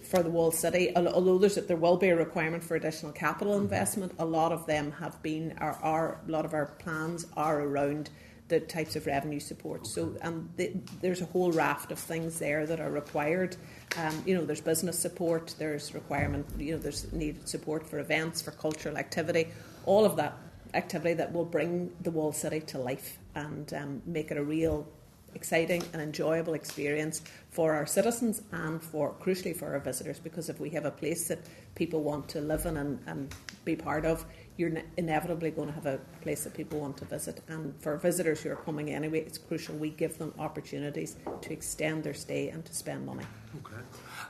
D: for the walled city. Although there will be a requirement for additional capital investment, a lot of them have been, a lot of our plans are around the types of revenue support. So there's a whole raft of things there that are required. There's business support, there's requirement, there's needed support for events, for cultural activity, all of that activity that will bring the walled city to life and make it a real exciting and enjoyable experience for our citizens and crucially for our visitors, because if we have a place that people want to live in and be part of, you're inevitably going to have a place that people want to visit. And for visitors who are coming anyway, it's crucial we give them opportunities to extend their stay and to spend money. Okay.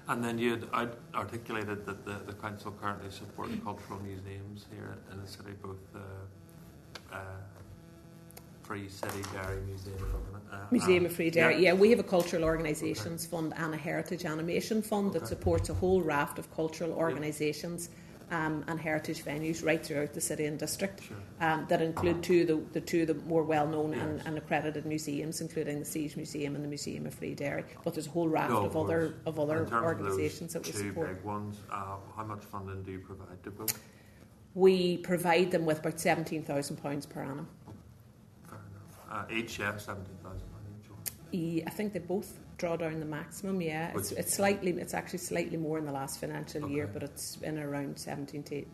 A: And then you had articulated that the council currently supports cultural museums here in the city, both Free City Derry Museum
D: of Free Derry. Yeah, we have a cultural organisations fund and a heritage animation fund that supports a whole raft of cultural organisations and heritage venues right throughout the city and district.
A: Sure.
D: That include the two of the more well-known and accredited museums, including the Siege Museum and the Museum of Free Derry. But there's a whole raft of other organisations that we support.
A: Two big ones. How much funding do you provide to both?
D: We provide them with about £17,000 per annum.
A: Fair enough. Each year, £17,000 each.
D: I think they both draw down the maximum. Yeah, it's actually slightly more in the last financial year, but it's in around £17,000 to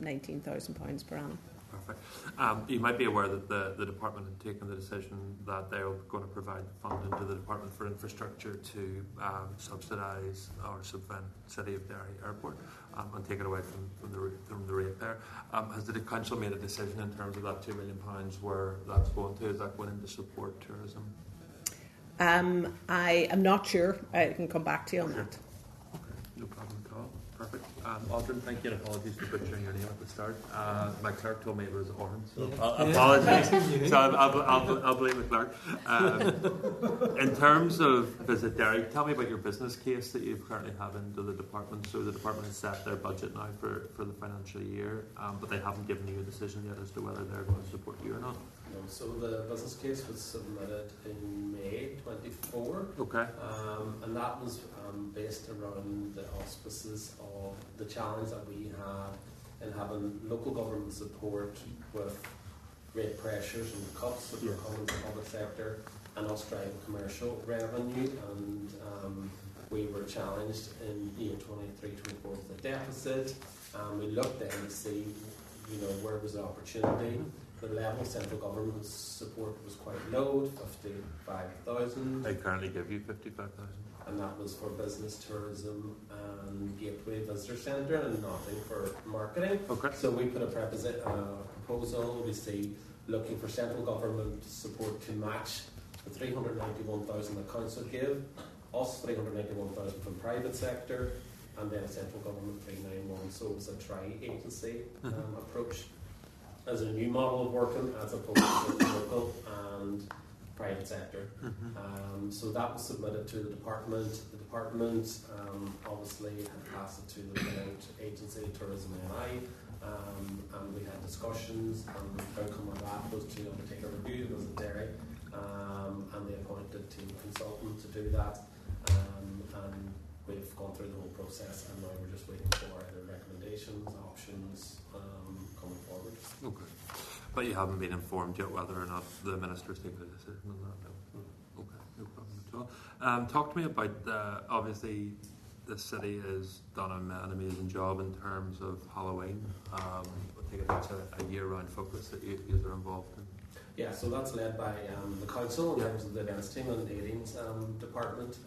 D: £19,000 per annum.
A: Perfect. You might be aware that the department had taken the decision that they're going to provide funding to the Department for Infrastructure to subsidise or subvent City of Derry Airport and take it away from the ratepayer. Has the council made a decision in terms of that £2 million where that's going to? Is that going in to support tourism?
D: I am not sure. I can come back to you on that.
A: Okay, no problem at all. Perfect. Odhran, thank you, and apologies for butchering your name at the start. My clerk told me it was Orla, so apologies. So I'll blame the clerk. In terms of Visit Derry, tell me about your business case that you currently have into the department. So the department has set their budget now for the financial year, but they haven't given you a decision yet as to whether they're going to support you or not.
B: No, so the business case was submitted in May 24.
A: Okay.
B: And that was based around the auspices of the challenge that we had in having local government support with rate pressures and cuts that were coming to the public sector and us driving commercial revenue. And we were challenged in year 23-24 with the deficit. We looked then to see, where was the opportunity. The level of central government support was quite low, 55,000.
A: They currently give you 55,000.
B: And that was for business, tourism and gateway visitor centre and nothing for marketing.
A: Okay.
B: So we put a proposal, obviously looking for central government support to match the 391,000 the council give, us 391,000 from private sector, and then central government 391. So it was a tri-agency approach as a new model of working as opposed to local and private sector. So that was submitted to the department. The department obviously had passed it to the Finance Agency, Tourism NI, and we had discussions, and the outcome of that was to undertake a review of Visit Derry, and they appointed a team consultant to do that, and we've gone through the whole process, and now we're just waiting for either recommendations, options coming forward.
A: Okay. But you haven't been informed yet whether or not the minister's taken a decision on that? No. Okay, no problem at all. Talk to me about, obviously, the city has done an amazing job in terms of Halloween. I think it's a year-round focus that you are involved in.
B: Yeah, so that's led by the council in terms of the events team and Aeidin's department.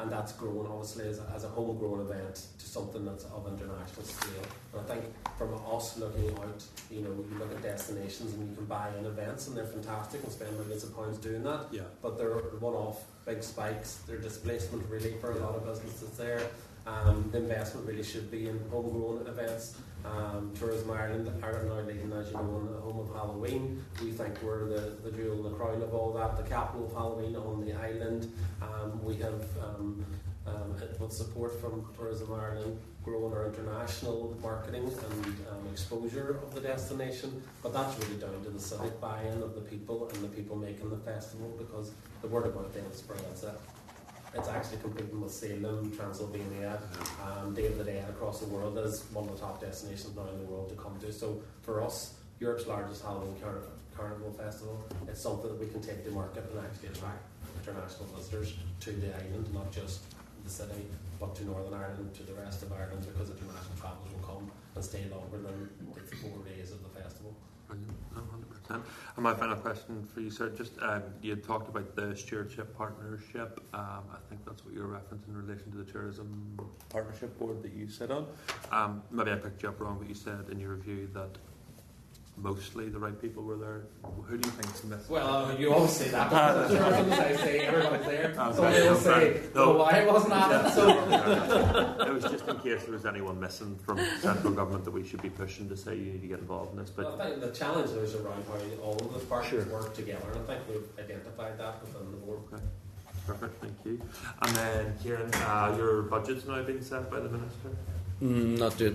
B: And that's grown, obviously, as a homegrown event to something that's of international scale. And I think from us looking out, you look at destinations and you can buy in events and they're fantastic and spend millions of pounds doing that. Yeah. But they're one-off big spikes. They're displacement really for a lot of businesses there. The investment really should be in homegrown events. Tourism Ireland are now leading, as you know, in the home of Halloween. We think we're the jewel in the crown of all that, the capital of Halloween on the island. We have, with support from Tourism Ireland, grown our international marketing and exposure of the destination. But that's really down to the civic buy-in of the people and the people making the festival, because the word about then spreads it. It's actually competing with Salem, Transylvania, Day of the Dead across the world as one of the top destinations now in the world to come to. So for us, Europe's largest Halloween carnival festival, it's something that we can take to market and actually attract international visitors to the island, not just the city, but to Northern Ireland, to the rest of Ireland, because international travellers will come and stay longer than the 4 days of the festival.
A: Brilliant. 100%. And my final question for you, sir, just you had talked about the stewardship partnership. I think that's what you were referencing in relation to the tourism partnership board that you sit on. Maybe I picked you up wrong, but you said in your review that mostly the right people were there. Who do you think's missing?
B: Well, you always say that. I say everybody's there. Somebody will say, why wasn't that? So
A: it was just in case there was anyone missing from central government that we should be pushing to say you need to get involved in this. But
B: I think the challenge is around how all of the partners work together, and I think we've identified that within the board.
A: Okay. Perfect, thank you. And then, Ciaran, your budget's now being set by the Minister?
E: Not yet.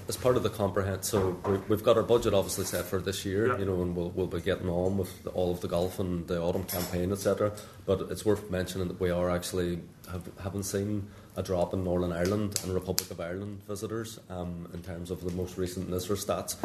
E: As part of the comprehensive, so we've got our budget obviously set for this year, and we'll be getting on with all of the golf and the autumn campaign, etc. But it's worth mentioning that we are actually haven't seen a drop in Northern Ireland and Republic of Ireland visitors in terms of the most recent NISR stats.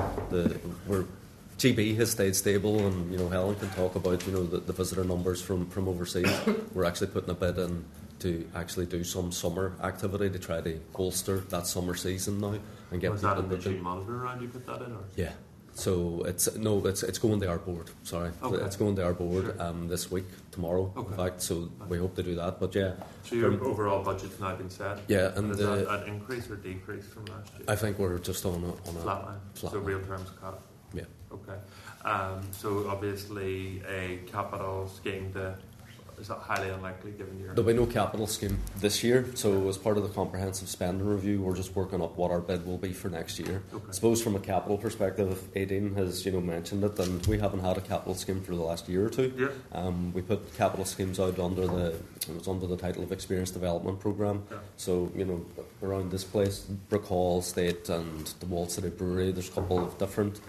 E: GB has stayed stable, and Helen can talk about the visitor numbers from overseas. We're actually putting a bid in to actually do some summer activity to try to bolster that summer season now and get.
A: Was that in the June monitor round you put that in, or?
E: Yeah. So it's going to our board. Sorry,
A: Okay.
E: it's going to our board this week, tomorrow.
A: Okay.
E: In fact, so we hope to do that. But yeah,
A: So your overall budget's now been set?
E: yeah, and
A: Is that an increase or decrease from last year?
E: I think we're just on a
A: Flat line.
E: flat
A: So
E: line.
A: real terms cut.
E: Yeah.
A: Okay. So obviously a capital scheme is that highly unlikely given your...
E: There'll be no capital scheme this year, so as part of the comprehensive spending review, we're just working up what our bid will be for next year.
A: Okay.
E: I suppose from a capital perspective, Aeidin has mentioned it, and we haven't had a capital scheme for the last year or two.
A: Yeah.
E: We put capital schemes out under the title of Experience Development Programme.
A: Yeah.
E: So around this place, Brookhall State and the Walled City Brewery, there's a couple of different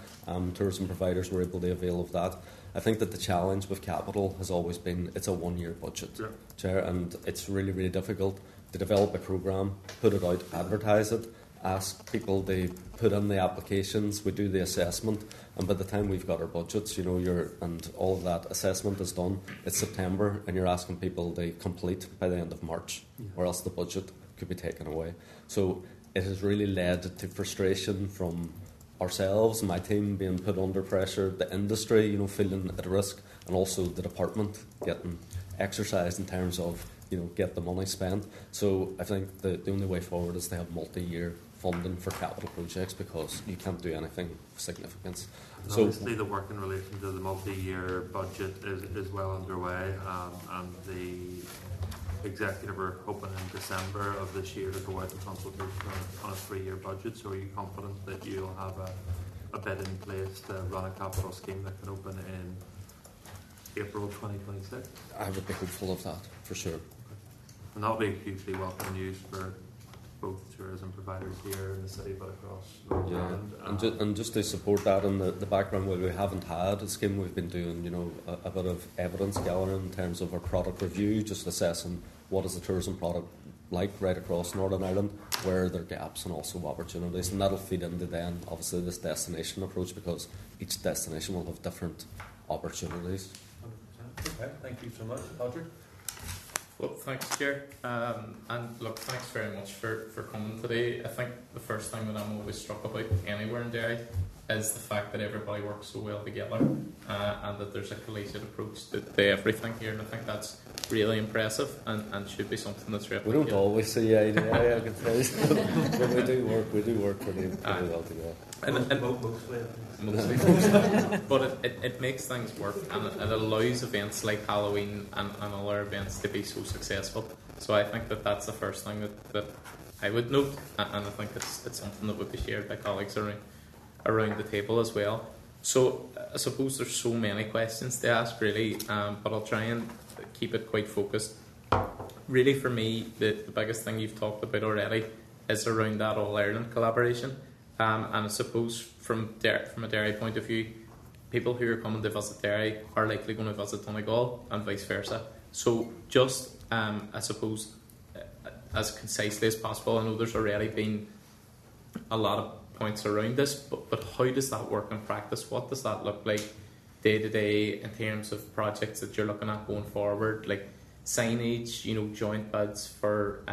E: tourism providers were able to avail of that. I think that the challenge with capital has always been it's a 1 year budget,
A: Yeah.
E: Chair, and it's really, really difficult to develop a programme, put it out, advertise it, ask people to put in the applications, we do the assessment, and by the time we've got our budgets, and all of that assessment is done, it's September, and you're asking people to complete by the end of March, or else the budget could be taken away. So it has really led to frustration from ourselves, my team being put under pressure, the industry, feeling at risk, and also the department getting exercised in terms of, get the money spent. So I think the only way forward is to have multi-year funding for capital projects because you can't do anything of significance.
A: And
E: So
A: obviously the work in relation to the multi-year budget is well underway, and the executive are hoping in December of this year to go out in consultation on a 3-year budget. So are you confident that you'll have a bid in place to run a capital scheme that can open in April 2026?
E: I would be hopeful of that, for sure.
A: And that'll be hugely welcome news for both tourism providers here in the city but across Northern
E: Yeah,
A: Ireland.
E: and just to support that in the background, where we haven't had a scheme, we've been doing a bit of evidence gathering in terms of our product review, just assessing what is the tourism product like right across Northern Ireland, where are there gaps and also opportunities, and that'll feed into then obviously this destination approach because each destination will have different opportunities.
A: 100%. Okay, thank you so much, Patrick.
G: Well, thanks, Chair. And look, thanks very much for coming today. I think the first thing that I'm always struck about anywhere in Derry is the fact that everybody works so well together and that there's a collegiate approach to everything here. And I think that's really impressive and should be something that's replicated.
E: We don't always see eye to eye, I can tell you, but we do work pretty well together.
A: Mostly.
G: But it makes things work, and it allows events like Halloween and other events to be so successful. So I think that's the first thing that I would note, and I think it's something that would be shared by colleagues around the table as well. So I suppose there's so many questions to ask really, but I'll try and keep it quite focused. Really for me, the biggest thing you've talked about already is around that All-Ireland collaboration. And I suppose from a Derry point of view, people who are coming to visit Derry are likely going to visit Donegal and vice versa. So just, I suppose, as concisely as possible, I know there's already been a lot of points around this, but how does that work in practice? What does that look like day to day in terms of projects that you're looking at going forward, like signage, joint bids for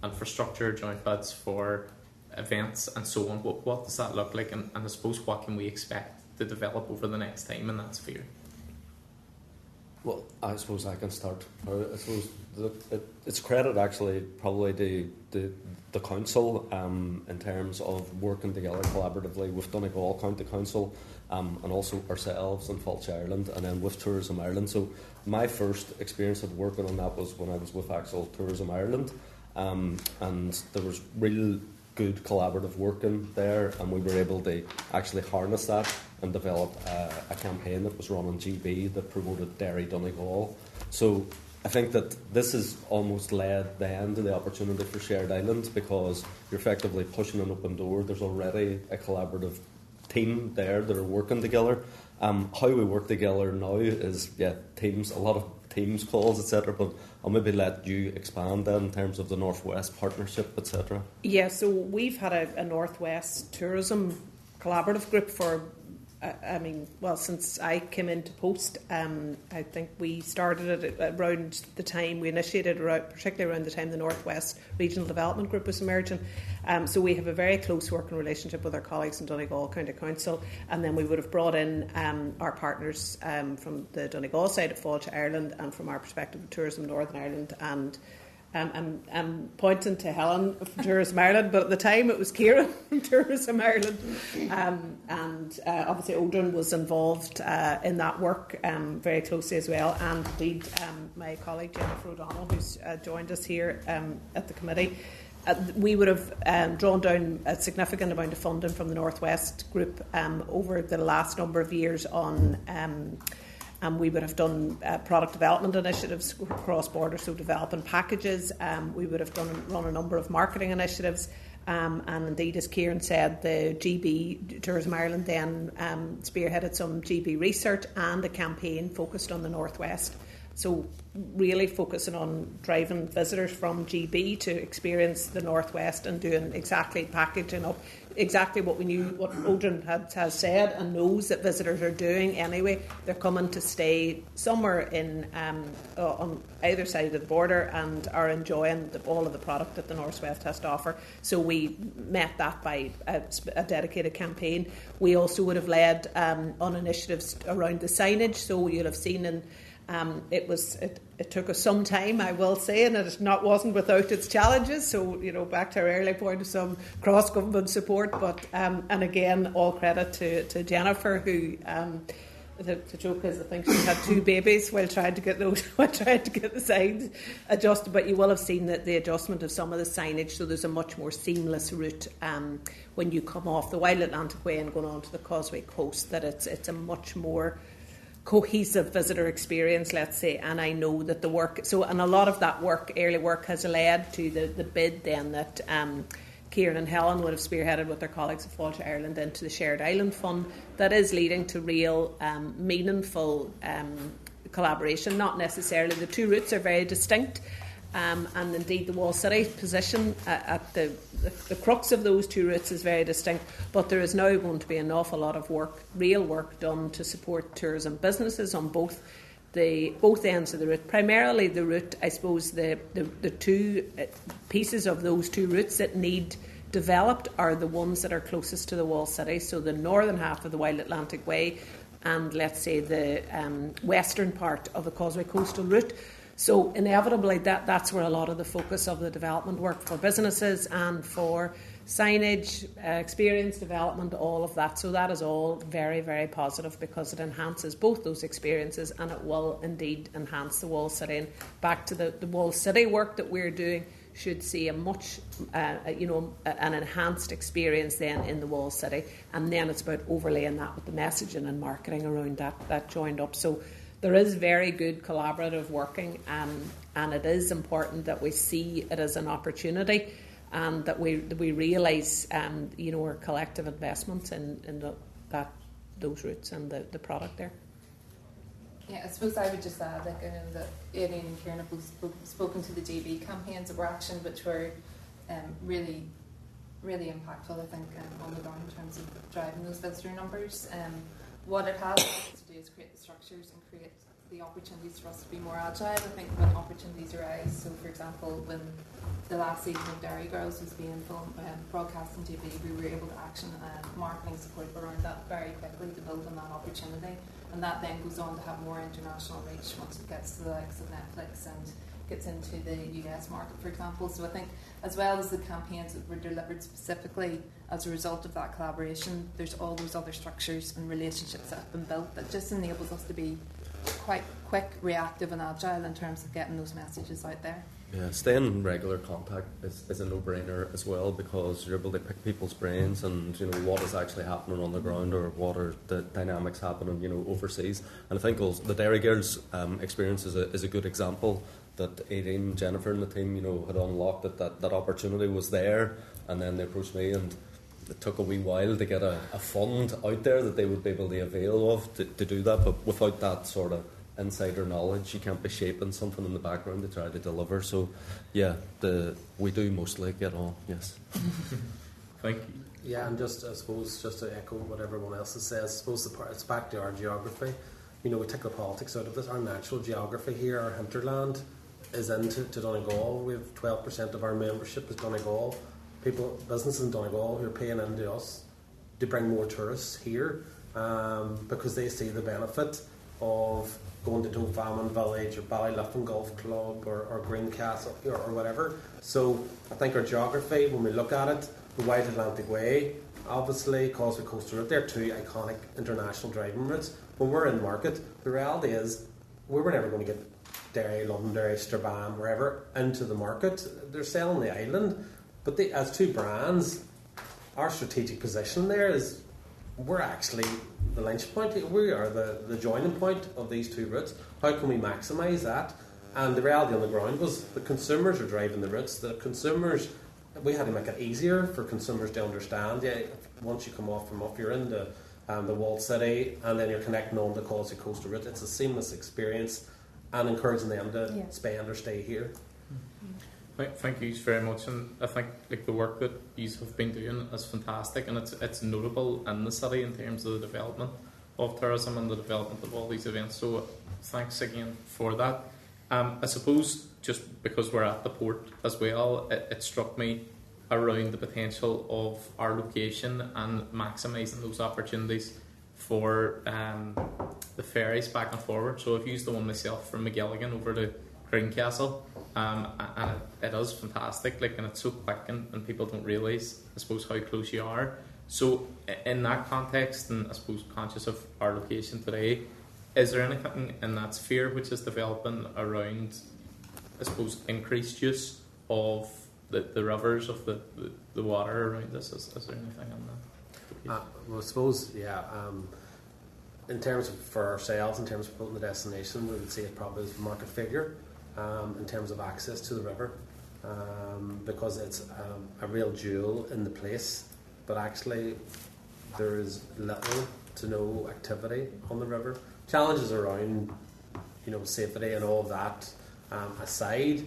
G: infrastructure, joint bids for events and so on? What does that look like, and I suppose what can we expect to develop over the next time in that sphere?
E: Well, I suppose I can start. I suppose it's credit actually probably to the council in terms of working together collaboratively with Donegal County Council and also ourselves and Foyle Ireland, and then with Tourism Ireland. So my first experience of working on that was when I was with actual Tourism Ireland, and there was real good collaborative working there, and we were able to actually harness that and develop a campaign that was run on GB that promoted Derry Donegal. So I think that this has almost led then to the opportunity for shared islands, because you're effectively pushing an open door. There's already a collaborative team there that are working together. How we work together now is teams, a lot of Teams calls, etc. But I'll maybe let you expand that in terms of the Northwest partnership, etc.
D: Yeah, so we've had a Northwest tourism collaborative group for since I came into post, I think we started it around the time we initiated, particularly around the time the North West Regional Development Group was emerging. So we have a very close working relationship with our colleagues in Donegal County Council, and then we would have brought in our partners from the Donegal side of Foyle Ireland, and from our perspective of Tourism Northern Ireland, and I'm pointing to Helen from Tourism Ireland, but at the time it was Ciaran from Tourism Ireland, and obviously Odhran was involved in that work very closely as well, and indeed my colleague Jennifer O'Donnell, who's joined us here at the committee. We would have drawn down a significant amount of funding from the North West Group over the last number of years on. We would have done product development initiatives cross-border, so developing packages. We would have run a number of marketing initiatives. And indeed, as Ciaran said, the GB, Tourism Ireland, then spearheaded some GB research and a campaign focused on the North West. So really focusing on driving visitors from GB to experience the North West, and doing packaging up exactly what we knew, what Odhran has said and knows that visitors are doing anyway. They're coming to stay somewhere in on either side of the border and are enjoying all of the product that the North West has to offer. So we met that by a dedicated campaign. We also would have led on initiatives around the signage. So you'll have seen in it took us some time, I will say, and it wasn't without its challenges. So, back to our earlier point of some cross-government support, but and again, all credit to Jennifer, who the joke is I think she had 2 babies while trying to get the signs adjusted. But you will have seen that the adjustment of some of the signage, so there's a much more seamless route when you come off the Wild Atlantic Way and going on to the Causeway Coast. That it's a much more cohesive visitor experience, let's say, and I know that the work, and a lot of that work, early work, has led to the bid then that Ciaran and Helen would have spearheaded with their colleagues at Foyle Ireland into the Shared Island Fund, that is leading to real meaningful collaboration. Not necessarily, the 2 routes are very distinct, and indeed the Wall City position at the crux of those 2 routes is very distinct, but there is now going to be an awful lot of work, real work done to support tourism businesses on both ends of the route. Primarily the route, I suppose, the 2 pieces of those 2 routes that need developed are the ones that are closest to the Wall City, so the northern half of the Wild Atlantic Way and, let's say, the western part of the Causeway Coastal route. So inevitably that's where a lot of the focus of the development work for businesses and for signage, experience development, all of that. So that is all very, very positive, because it enhances both those experiences, and it will indeed enhance the Wall City. And back to the Wall City work that we're doing should see a much, an enhanced experience then in the Wall City. And then it's about overlaying that with the messaging and marketing around that joined up. So there is very good collaborative working, and it is important that we see it as an opportunity, and that we realise our collective investments in those routes and the product there.
F: Yeah, I suppose I would just add that Aeidin and Ciaran have spoken to the GB campaigns that were actioned, which were really, really impactful, I think, on the ground in terms of driving those visitor numbers. What it has to do is create the structures and create the opportunities for us to be more agile. I think when opportunities arise, so for example, when the last season of Derry Girls was being broadcast on TV, we were able to action marketing support around that very quickly to build on that opportunity, and that then goes on to have more international reach once it gets to the likes of Netflix and gets into the US market, for example. So I think, as well as the campaigns that were delivered specifically as a result of that collaboration, there's all those other structures and relationships that have been built that just enables us to be quite quick, reactive and agile in terms of getting those messages out there.
E: Yeah, staying in regular contact is a no-brainer as well, because you're able to pick people's brains and what is actually happening on the ground, or what are the dynamics happening overseas. And I think also the Derry Girls experience is a good example that Aeidin, Jennifer and the team had unlocked, that opportunity was there, and then they approached me, and it took a wee while to get a fund out there that they would be able to avail of to do that. But without that sort of insider knowledge, you can't be shaping something in the background to try to deliver. So yeah, we do mostly get on. Yes.
G: Thank
B: Yeah, and just I suppose just to echo what everyone else has said, I suppose it's back to our geography. We take the politics out of this. Our natural geography here, our hinterland, is into Donegal. We have 12% of our membership is Donegal. Businesses in Donegal who are paying into us to bring more tourists here because they see the benefit of going to Dunfermline Village or Ballyliffin Golf Club or Greencastle or whatever. So I think our geography, when we look at it, the Wide Atlantic Way, obviously, Causeway Coastal Route, they're two iconic international driving routes. When we're in market, the reality is we were never going to get Derry, Londonderry, Strabane, wherever, into the market. They're selling the island. But as two brands, our strategic position there is we're actually the lynch point. We are the joining point of these two routes. How can we maximise that? And the reality on the ground was the consumers are driving the routes. The consumers, we had to make it easier for consumers to understand. Yeah, once you come off from up, you're in the walled city, and then you're connecting on the Causeway Coastal Route. It's a seamless experience, and encouraging them to spend or stay here.
G: Thank you very much, and I think the work that you have been doing is fantastic, and it's notable in the city in terms of the development of tourism and the development of all these events. So thanks again for that. I suppose just because we're at the port as well, it struck me around the potential of our location and maximising those opportunities for the ferries back and forward. So I've used the one myself from McGilligan over to Greencastle, and it is fantastic, and it's so quick, and people don't realise, I suppose, how close you are. So in that context, and I suppose conscious of our location today, is there anything in that sphere which is developing around, I suppose, increased use of the rivers, of the water around this? Is there anything on that?
B: Well, I suppose, in terms of, for ourselves, in terms of building the destination, we would see it probably as market figure in terms of access to the river, because it's a real jewel in the place, but actually there is little to no activity on the river. Challenges around, safety and all of that aside,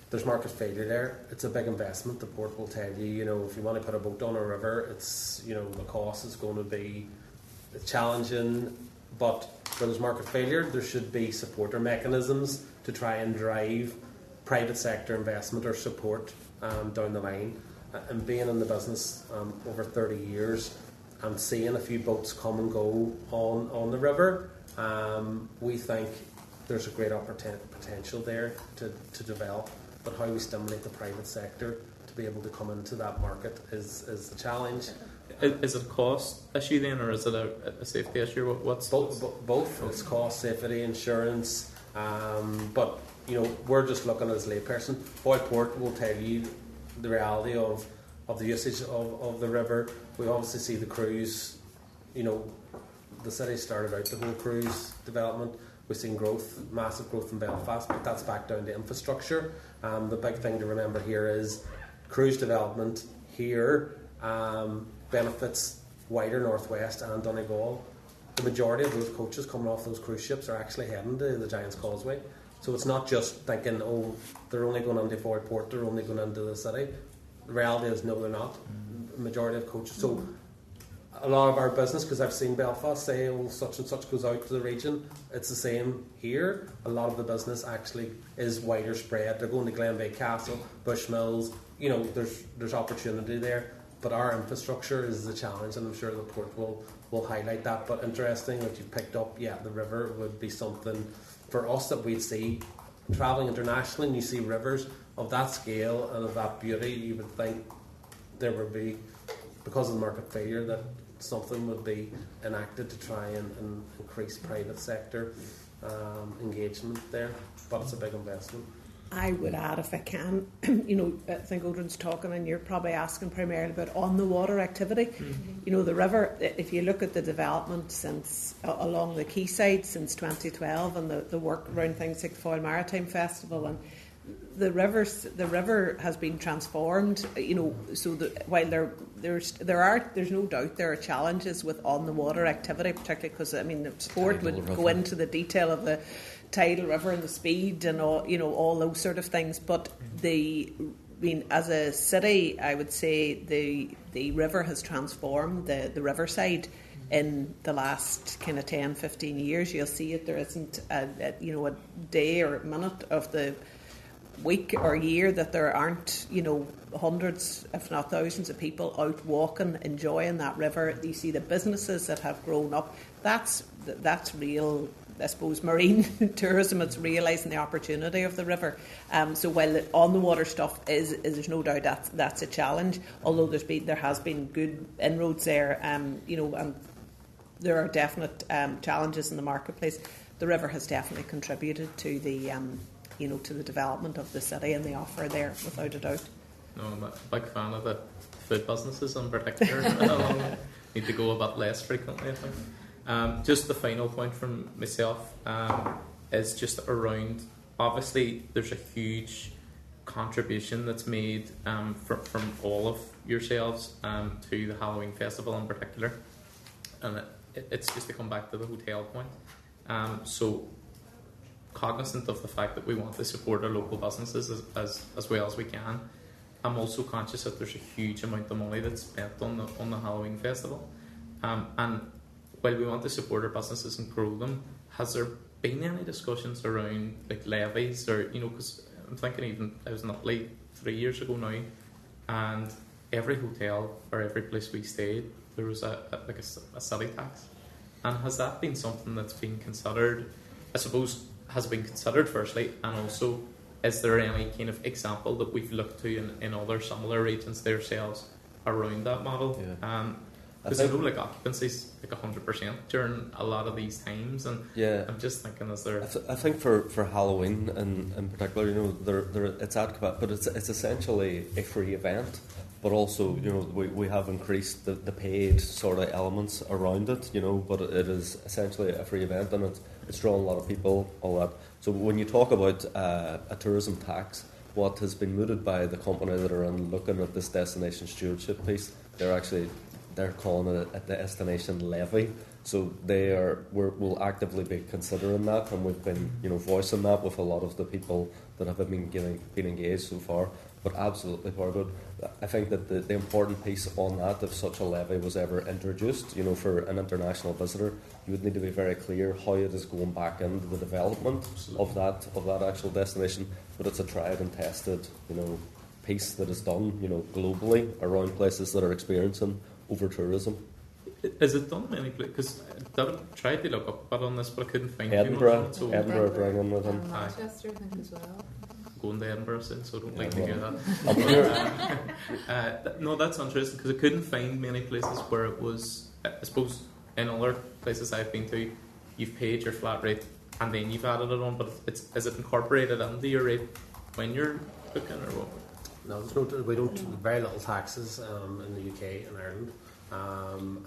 B: there's market failure there. It's a big investment. The port will tell you, if you want to put a boat on a river, it's, the cost is going to be challenging, but where there's market failure, there should be supporter mechanisms to try and drive private sector investment or support down the line. And being in the business over 30 years and seeing a few boats come and go on the river, we think there's a great potential there to develop. But how we stimulate the private sector to be able to come into that market is the challenge.
G: Is it a cost issue then, or is it a safety issue? What's
B: both? It's cost, safety, insurance. But we're just looking as a layperson. Foyle Port will tell you the reality of the usage of the river. We obviously see the cruise. The city started out the whole cruise development. We've seen growth, massive growth in Belfast, but that's back down to infrastructure. The big thing to remember here is cruise development here benefits wider Northwest and Donegal. The majority of those coaches coming off those cruise ships are actually heading to the Giant's Causeway. So it's not just thinking, they're only going into Foyle Port, they're only going into the city. The reality is, no, they're not. The majority of coaches. So a lot of our business, because I've seen Belfast say, such and such goes out to the region, it's the same here. A lot of the business actually is wider spread. They're going to Glenveigh Castle, Bushmills, there's opportunity there. But our infrastructure is the challenge, and I'm sure the port will highlight that. But interesting that you picked up, the river would be something for us that we'd see travelling internationally, and you see rivers of that scale and of that beauty, you would think there would be, because of the market failure, that something would be enacted to try and increase private sector engagement there. But it's a big investment.
D: I would add, if I can, I think Odhran's talking, and you're probably asking primarily about on the water activity. Mm-hmm. The river, if you look at the development since along the quayside since 2012, and the work around things like the Foyle Maritime Festival, and the river has been transformed. So that while there's no doubt there are challenges with on the water activity, particularly because the sport would go into the detail of the tidal river and the speed and all those sort of things. But the mean, as a city, I would say the river has transformed the riverside in the last kind of 10, 15 years. You'll see it. There isn't a day or a minute of the week or year that there aren't, hundreds, if not thousands of people out walking, enjoying that river. You see the businesses that have grown up. That's real, I suppose, marine tourism. It's realising the opportunity of the river. So while the on the water stuff is there's no doubt that's a challenge. Although there has been good inroads there, and there are definite challenges in the marketplace. The river has definitely contributed to the to the development of the city and the offer there, without a doubt.
G: No, I'm a big fan of the food businesses in particular. Need to go a bit less frequently, I think. Just the final point from myself is just around, obviously there's a huge contribution that's made from all of yourselves to the Halloween Festival in particular, and it's just to come back to the hotel point. So cognizant of the fact that we want to support our local businesses as well as we can, I'm also conscious that there's a huge amount of money that's spent on the Halloween Festival, and while we want to support our businesses and grow them, has there been any discussions around like levies, or because I'm thinking even I was in Italy 3 years ago now, and every hotel or every place we stayed there was a city tax, and has that been something that's been considered? I suppose, has been considered firstly, and also is there any kind of example that we've looked to in other similar regions themselves around that model? Because I know like occupancy is like 100% during a lot of these times, and I'm just thinking, is there?
E: I think for Halloween in particular, there it's at but it's essentially a free event, but also we have increased the paid sort of elements around it, but it is essentially a free event, and it's drawing a lot of people, all that. So when you talk about a tourism tax, what has been mooted by the company that are looking at this destination stewardship piece, they're calling it a destination levy. So we'll actively be considering that, and we've been voicing that with a lot of the people that have been engaged so far. But absolutely for good. I think that the important piece on that, if such a levy was ever introduced, for an international visitor, you would need to be very clear how it is going back into the development of that actual destination. But it's a tried and tested, piece that is done, globally around places that are experiencing over tourism.
G: Is it done many places? Because I tried to look up a bit on this, but I couldn't find
E: Edinburgh,
G: too much.
E: Edinburgh bringing with them.
F: Manchester, I think, as well.
G: Going to Edinburgh soon, so I don't like to hear that. No, that's interesting, because I couldn't find many places where it was. I suppose in other places I've been to, you've paid your flat rate and then you've added it on, but is it incorporated into your rate when you're booking, or what?
B: No, we don't. Very little taxes in the UK and Ireland,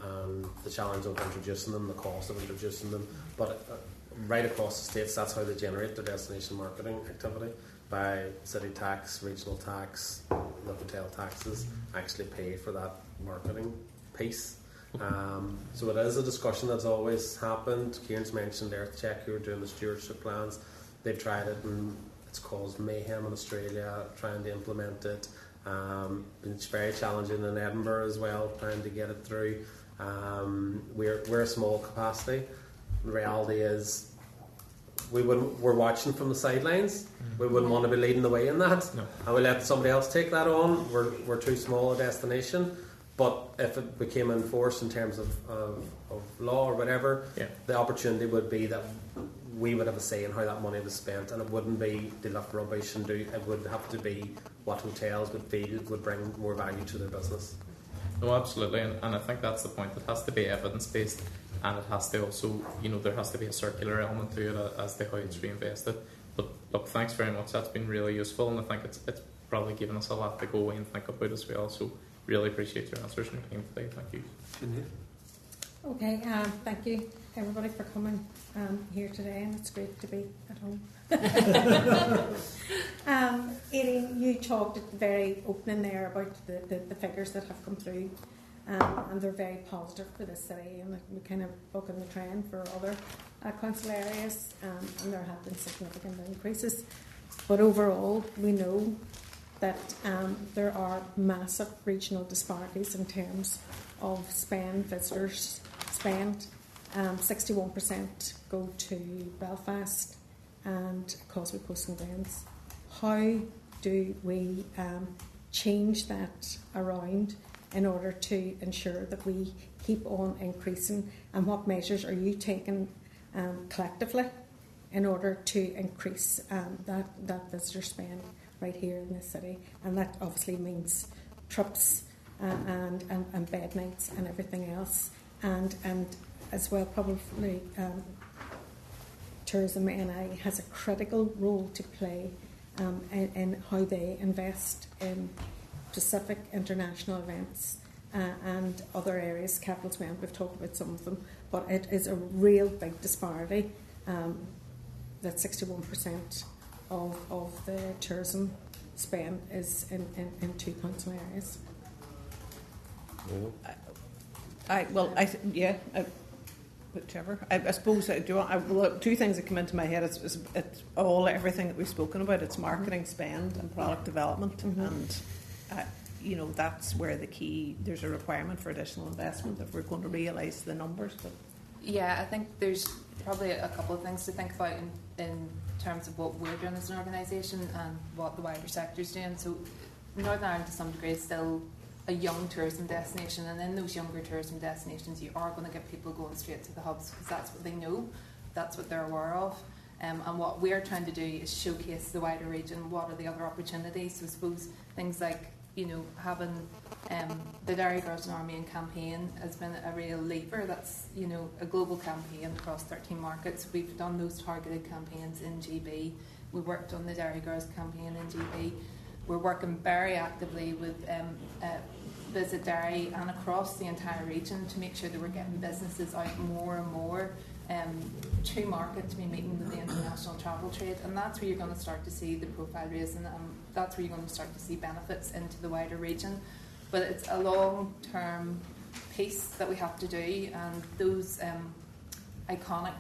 B: and the challenge of introducing them, the cost of introducing them, but right across the states, that's how they generate their destination marketing activity, by city tax, regional tax, the hotel taxes actually pay for that marketing piece. So it is a discussion that's always happened. Ciaran's mentioned EarthCheck, who are doing the stewardship plans. They've tried it, and it's caused mayhem in Australia trying to implement it. It's very challenging in Edinburgh as well, trying to get it through. We're a small capacity. The reality is we're watching from the sidelines. We wouldn't want to be leading the way in that.
G: No.
B: And we let somebody else take that on. We're too small a destination. But if it became enforced in terms of law or whatever, the opportunity would be that we would have a say in how that money was spent, and it wouldn't be they left rubbish and do. It would have to be what hotels would feel would bring more value to their business.
G: No, absolutely, and I think that's the point. It has to be evidence based, and it has to also, there has to be a circular element to it as to how it's reinvested. But look, thanks very much. That's been really useful, and I think it's probably given us a lot to go away and think about as well. So really appreciate your answers and your time today. Thank you.
H: Okay, thank you everybody for coming here today, and it's great to be at home. Aeidin, you talked at the very opening there about the figures that have come through, and they're very positive for this city, and we kind of bucking the trend for other council areas, and there have been significant increases. But overall, we know that there are massive regional disparities in terms of visitors spend. 61% go to Belfast and Causeway Coast and Glens. How do we change that around in order to ensure that we keep on increasing, and what measures are you taking collectively in order to increase that visitor spend right here in the city? And that obviously means trips and bed nights and everything else, and as well probably Tourism NI has a critical role to play in how they invest in specific international events and other areas, capital spend. We've talked about some of them, but it is a real big disparity that 61% of the tourism spend is in two council areas.
D: Whichever. I suppose two things that come into my head. It's everything that we've spoken about. It's marketing spend and product development, and that's where the key. There's a requirement for additional investment if we're going to realise the numbers. But
F: yeah, I think there's probably a couple of things to think about in terms of what we're doing as an organisation and what the wider sector's doing. So Northern Ireland to some degree is still a young tourism destination, and in those younger tourism destinations you are going to get people going straight to the hubs because that's what they know, that's what they're aware of, and what we're trying to do is showcase the wider region. What are the other opportunities? So I suppose things like having the Derry Girls and Army campaign has been a real lever. That's a global campaign across 13 markets. We've done those targeted campaigns in GB. We worked on the Derry Girls campaign in GB. We're working very actively with Visit Derry and across the entire region to make sure that we're getting businesses out more and more to market, to be meeting with the international travel trade, and that's where you're going to start to see the profile raising, and that's where you're going to start to see benefits into the wider region. But it's a long-term piece that we have to do, and those iconic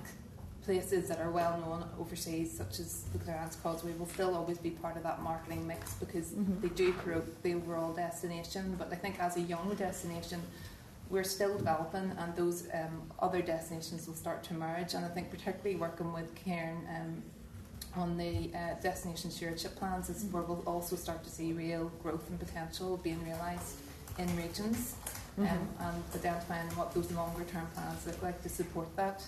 F: places that are well known overseas, such as the Clarence Causeway, will still always be part of that marketing mix because they do promote the overall destination. But I think as a young destination, we're still developing, and those other destinations will start to emerge. And I think particularly working with Ciaran on the destination stewardship plans is where we'll also start to see real growth and potential being realised in regions, and identifying what those longer term plans look like to support that.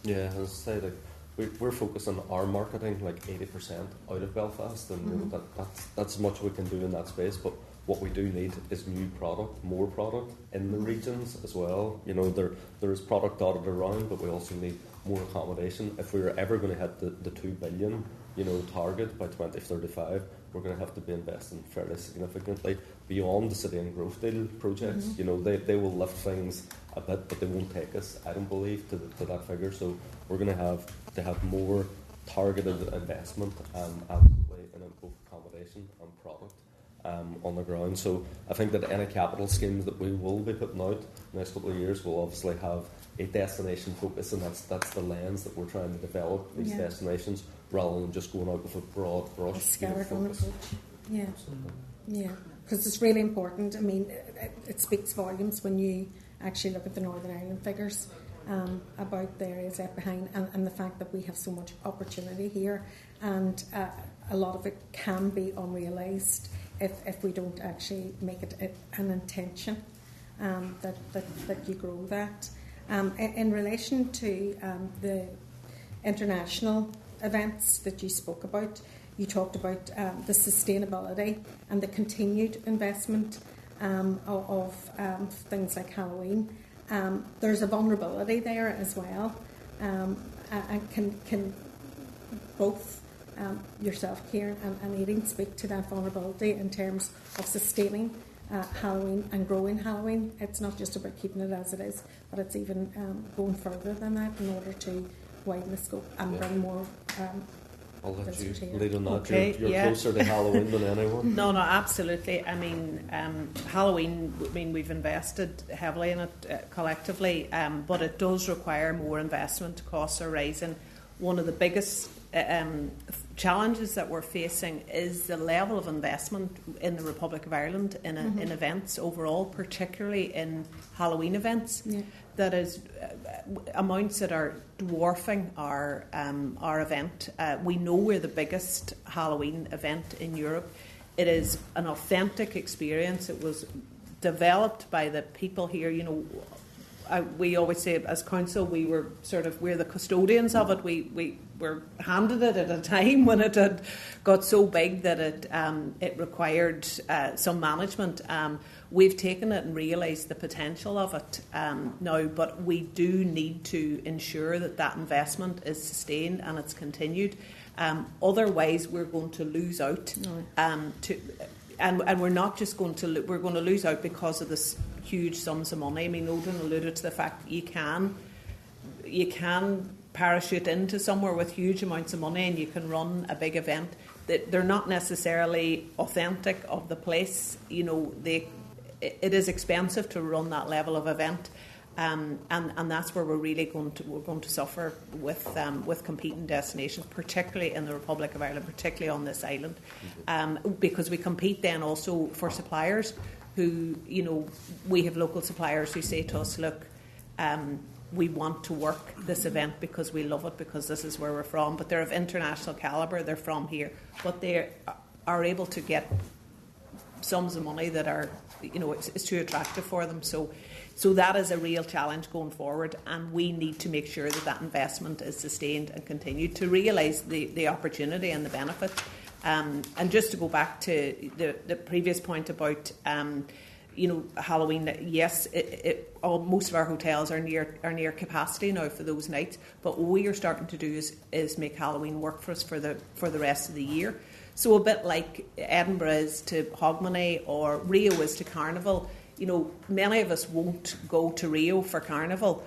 E: Yeah, as I say, we're focused on our marketing, 80% out of Belfast, and that's as much we can do in that space. But what we do need is new product, more product in the regions as well. There is product dotted around, but we also need more accommodation. If we were ever going to hit the 2 billion, target by 2035, we're going to have to be investing fairly significantly beyond the City and Growth Deal projects. They will lift things a bit, but they won't take us, I don't believe, to that figure. So we're going to have more targeted investment, absolutely, in both accommodation and product on the ground. So I think that any capital schemes that we will be putting out in the next couple of years will obviously have a destination focus, and that's the lens that we're trying to develop these destinations, rather than just going out with a broad brush focus.
H: Yeah, because it's really important. I mean, it speaks volumes when you actually look at the Northern Ireland figures about the areas left behind, and the fact that we have so much opportunity here, and a lot of it can be unrealised if we don't actually make it an intention that you grow that. In relation to the international events that you spoke about, you talked about the sustainability and the continued investment of things like Halloween. There's a vulnerability there as well, and can both yourself, Ciaran, and Aeidin speak to that vulnerability in terms of sustaining Halloween and growing Halloween. It's not just about keeping it as it is, but it's even going further than that in order to widen the scope and bring more
E: I'll let you
H: visitors here.
E: lead on that.
D: Okay,
E: You're closer to Halloween than anyone.
D: No, absolutely. I mean, Halloween, we've invested heavily in it collectively, but it does require more investment. Costs are rising. One of the biggest challenges that we're facing is the level of investment in the Republic of Ireland in events overall, particularly in Halloween events.
H: Yeah.
D: That is amounts that are dwarfing our event. We know we're the biggest Halloween event in Europe. It is an authentic experience. It was developed by the people here. You know, we always say as council we're the custodians of it. We were handed it at a time when it had got so big that it required some management. We've taken it and realised the potential of it now, but we do need to ensure that investment is sustained and it's continued. Otherwise, we're going to lose out. And we're not just going to we're going to lose out because of this huge sums of money. I mean, Odhran alluded to the fact that you can parachute into somewhere with huge amounts of money and you can run a big event. That they're not necessarily authentic of the place. You know, it is expensive to run that level of event, and that's where we're really going to suffer with competing destinations, particularly in the Republic of Ireland, particularly on this island, because we compete then also for suppliers who, you know, we have local suppliers who say to us, look, we want to work this event because we love it, because this is where we're from, but they're of international calibre, they're from here, but they are able to get sums of money that are, you know, it's too attractive for them. So that is a real challenge going forward, and we need to make sure that investment is sustained and continued to realise the opportunity and the benefit. And just to go back to the previous point about you know, Halloween, yes, most of our hotels are near capacity now for those nights, but what we are starting to do is make Halloween work for us for the rest of the year. So a bit like Edinburgh is to Hogmanay or Rio is to Carnival, you know, many of us won't go to Rio for Carnival,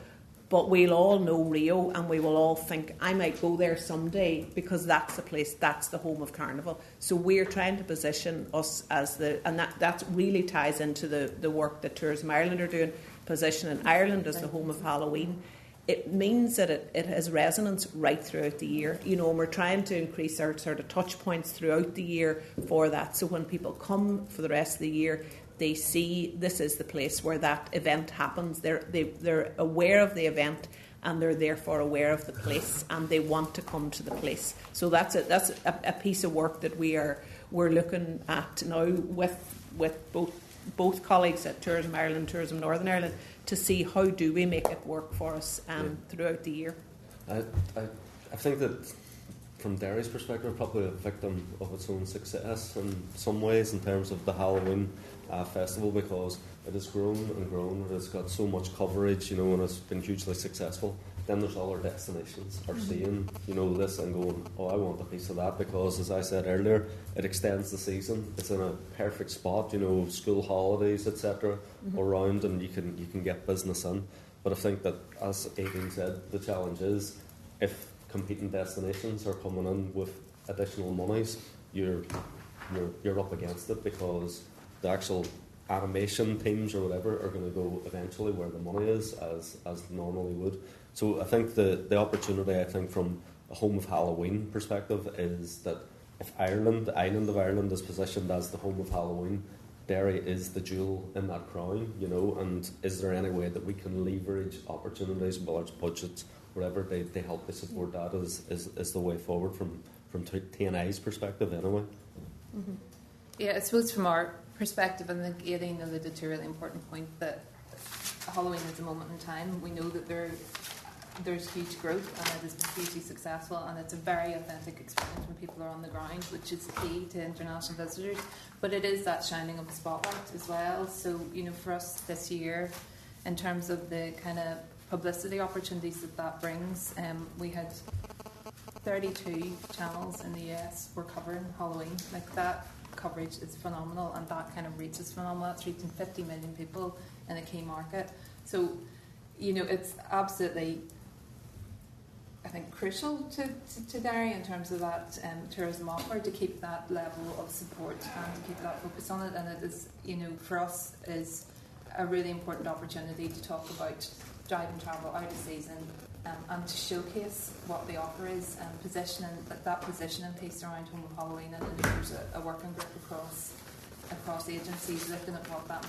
D: but we'll all know Rio and we will all think, I might go there someday because that's the place, that's the home of Carnival. So we're trying to position us as and that really ties into the work that Tourism Ireland are doing, positioning Ireland as the home of Halloween. It means that it has resonance right throughout the year, you know, and we're trying to increase our sort of touch points throughout the year for that. So when people come for the rest of the year, they see this is the place where that event happens. They're aware of the event and they're therefore aware of the place and they want to come to the place. So that's a piece of work that we're looking at now with both colleagues at Tourism Ireland, Tourism Northern Ireland, to see how do we make it work for us throughout the year.
E: I think that from Derry's perspective, we're probably a victim of its own success in some ways in terms of the Halloween festival, because it has grown and grown. It's got so much coverage, you know, and it's been hugely successful. Then there's other destinations are seeing, you know, this and going, oh, I want a piece of that, because, as I said earlier, it extends the season. It's in a perfect spot, you know, school holidays, etc. around, and you can get business in. But I think that, as Aeidin said, the challenge is if competing destinations are coming in with additional monies, you're up against it, because the actual animation teams or whatever are going to go eventually where the money is, as normally would. So I think the opportunity, I think, from a home of Halloween perspective is that if Ireland, the island of Ireland, is positioned as the home of Halloween, Derry is the jewel in that crown, you know, and is there any way that we can leverage opportunities, whether it's budgets, whatever, they help to support that is the way forward from TNI's perspective anyway.
F: Mm-hmm. Yeah, I suppose from our perspective, and I think Aeidin alluded to a really important point, that Halloween is a moment in time. We know that there's huge growth and it has been hugely successful, and it's a very authentic experience when people are on the ground, which is key to international visitors. But it is that shining of the spotlight as well. So, you know, for us this year, in terms of the kind of publicity opportunities that brings, we had 32 channels in the US were covering Halloween. Like, that coverage is phenomenal, and that kind of reach is phenomenal. It's reaching 50 million people in a key market. So, you know, it's absolutely, I think, crucial to Derry in terms of that tourism offer, to keep that level of support and to keep that focus on it. And it is, you know, for us is a really important opportunity to talk about driving travel out of season, and to showcase what the offer is, and that positioning piece around home of Halloween, and there's a working group across agencies looking at what that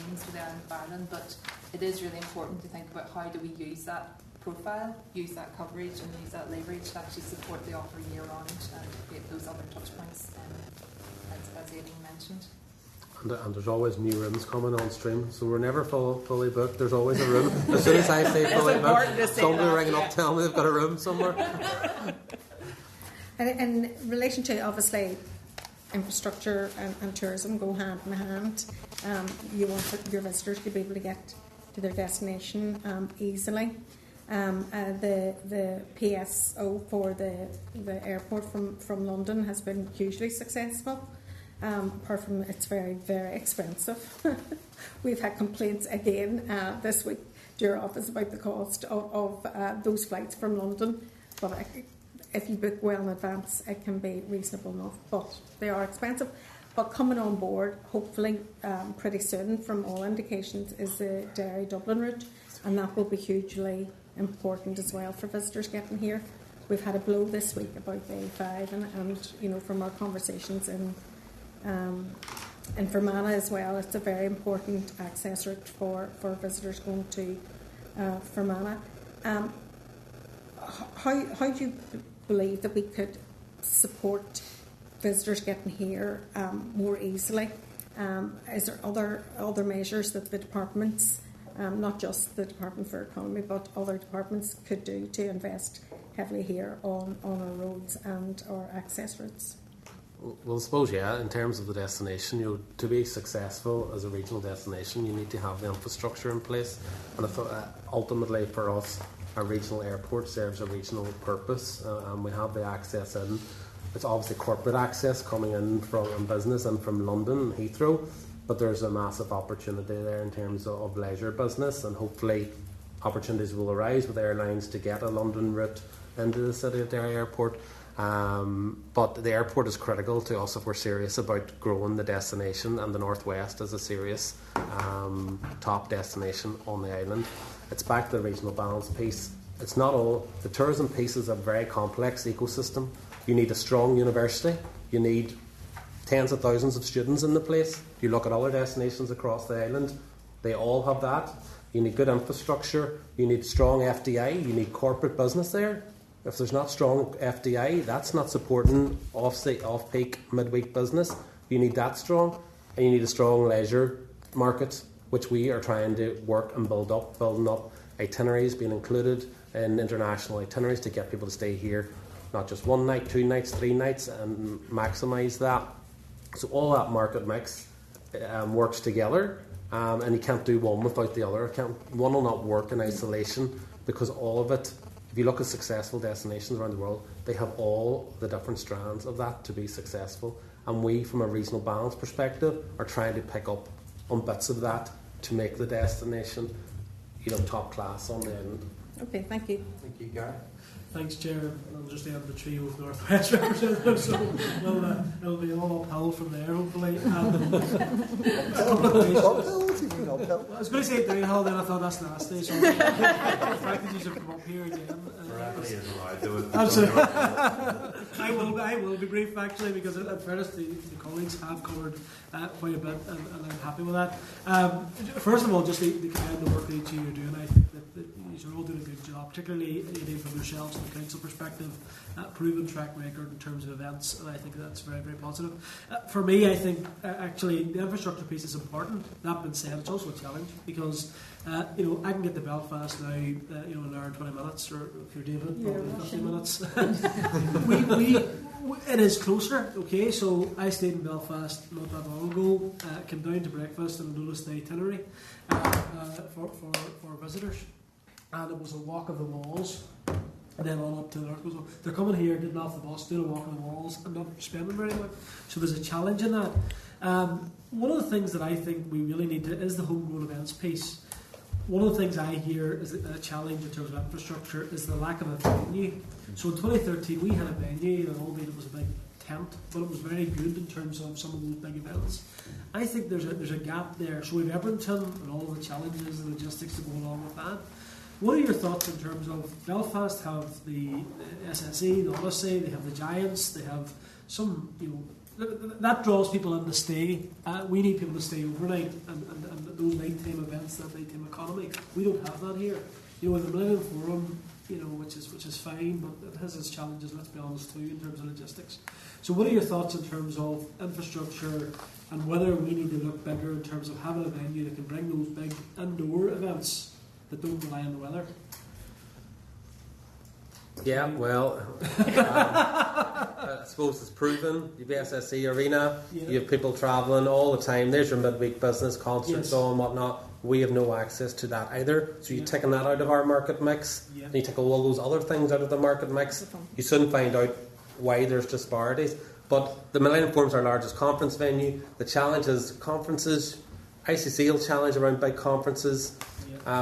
F: means for the island of Ireland. But it is really important to think about how do we use that profile, use that coverage, and use that leverage to actually support the offer year round and create those other touch points, as Aeidin mentioned.
B: And there's always new rooms coming on stream, so we're never fully booked. There's always a room. As soon as I say fully booked, somebody ringing up telling me they've got a room somewhere.
H: And in relation to, obviously, infrastructure and tourism go hand in hand. You want your visitors to be able to get to their destination easily. The PSO for the airport from London has been hugely successful. Apart from it's very, very expensive. We've had complaints again this week to your office about the cost of those flights from London. But if you book well in advance, it can be reasonable enough. But they are expensive. But coming on board, hopefully pretty soon, from all indications, is the Derry-Dublin route. And that will be hugely important as well for visitors getting here. We've had a blow this week about the A5 and from our conversations in Fermanagh as well, it's a very important access route for visitors going to Fermanagh. How do you believe that we could support visitors getting here more easily? Is there other measures that the departments, not just the Department for Economy, but other departments could do to invest heavily here on our roads and our access routes?
B: Well, I suppose, in terms of the destination, to be successful as a regional destination, you need to have the infrastructure in place. And ultimately for us, our regional airport serves a regional purpose, and we have the access in. It's obviously corporate access coming in from business and from London, Heathrow, but there's a massive opportunity there in terms of leisure business, and hopefully opportunities will arise with airlines to get a London route into the city of Derry Airport. But the airport is critical to us if we're serious about growing the destination, and the Northwest is a serious top destination on the island. It's back to the regional balance piece. It's not all. The tourism piece is a very complex ecosystem. You need a strong university. You need tens of thousands of students in the place. You look at other destinations across the island, they all have that. You need good infrastructure. You need strong FDI. You need corporate business there. If there's not strong FDI, that's not supporting off-peak midweek business. You need that strong, and you need a strong leisure market, which we are trying to work and building up itineraries, being included in international itineraries to get people to stay here, not just 1 night, 2 nights, 3 nights, and maximise that. So all that market mix works together, and you can't do one without the other. One will not work in isolation, because all of it, if you look at successful destinations around the world, they have all the different strands of that to be successful. And we, from a regional balance perspective, are trying to pick up on bits of that to make the destination, top class on the island.
H: Okay, thank you.
B: Thank you, Gary.
C: Thanks, Chair. I'll just end the trio of Northwest representatives, so it'll be all uphill from there, hopefully. I was going to say downhill, then I thought that's nasty. So the fact that you should come up here again. I will be brief, actually, because in fairness, the colleagues have covered quite a bit, and I'm happy with that. First of all, just the kind of work that you are doing, I think that you're all doing a good job, particularly from yourselves from the council perspective, proven track record in terms of events, and I think that's very, very positive. For me, I think actually the infrastructure piece is important. That being said, it's also a challenge, because I can get to Belfast now in an hour and 20 minutes, or if you're David, probably 15 minutes. It is closer, okay, so I stayed in Belfast not that long ago, came down to breakfast and noticed the itinerary for visitors, and it was a walk of the walls, and then on up to the north. So they're coming here, getting off the bus, doing a walk of the walls, and not spending very much. So there's a challenge in that. One of the things that I think we really need to is the homegrown events piece. One of the things I hear is a challenge in terms of infrastructure is the lack of a venue. So in 2013 we had a venue, and albeit it was a big tent, but it was very good in terms of some of those big events. I think there's a gap there. So we have Edmonton and all the challenges and logistics to go along with that. What are your thoughts in terms of Belfast have the SSE, the Odyssey, they have the Giants, they have some, that draws people in to stay. We need people to stay overnight and those nighttime events, that nighttime economy. We don't have that here. With the Millennium Forum, which is fine, but it has its challenges, let's be honest, too, in terms of logistics. So what are your thoughts in terms of infrastructure and whether we need to look bigger in terms of having a venue that can bring those big indoor events that don't rely on the weather?
B: Yeah, well, I suppose it's proven. You have the SSE Arena, you have people travelling all the time. There's your midweek business, concerts on, whatnot. We have no access to that either. So you're taking that out of our market mix, and you take all those other things out of the market mix, you soon find out why there's disparities. But the Millennium Forum is our largest conference venue. The challenge is conferences. ICC will challenge around big conferences.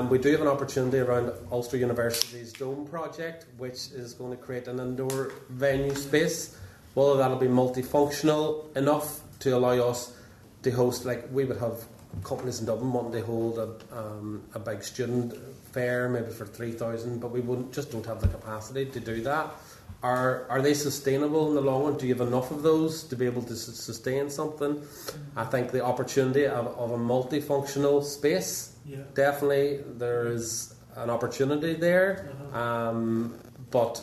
B: We do have an opportunity around Ulster University's Dome project, which is going to create an indoor venue space. Whether that'll be multifunctional enough to allow us to host, like we would have companies in Dublin wanting to hold a big student fair, maybe for 3,000, but we just don't have the capacity to do that. Are they sustainable in the long run? Do you have enough of those to be able to sustain something? I think the opportunity of a multifunctional space, definitely there is an opportunity there, but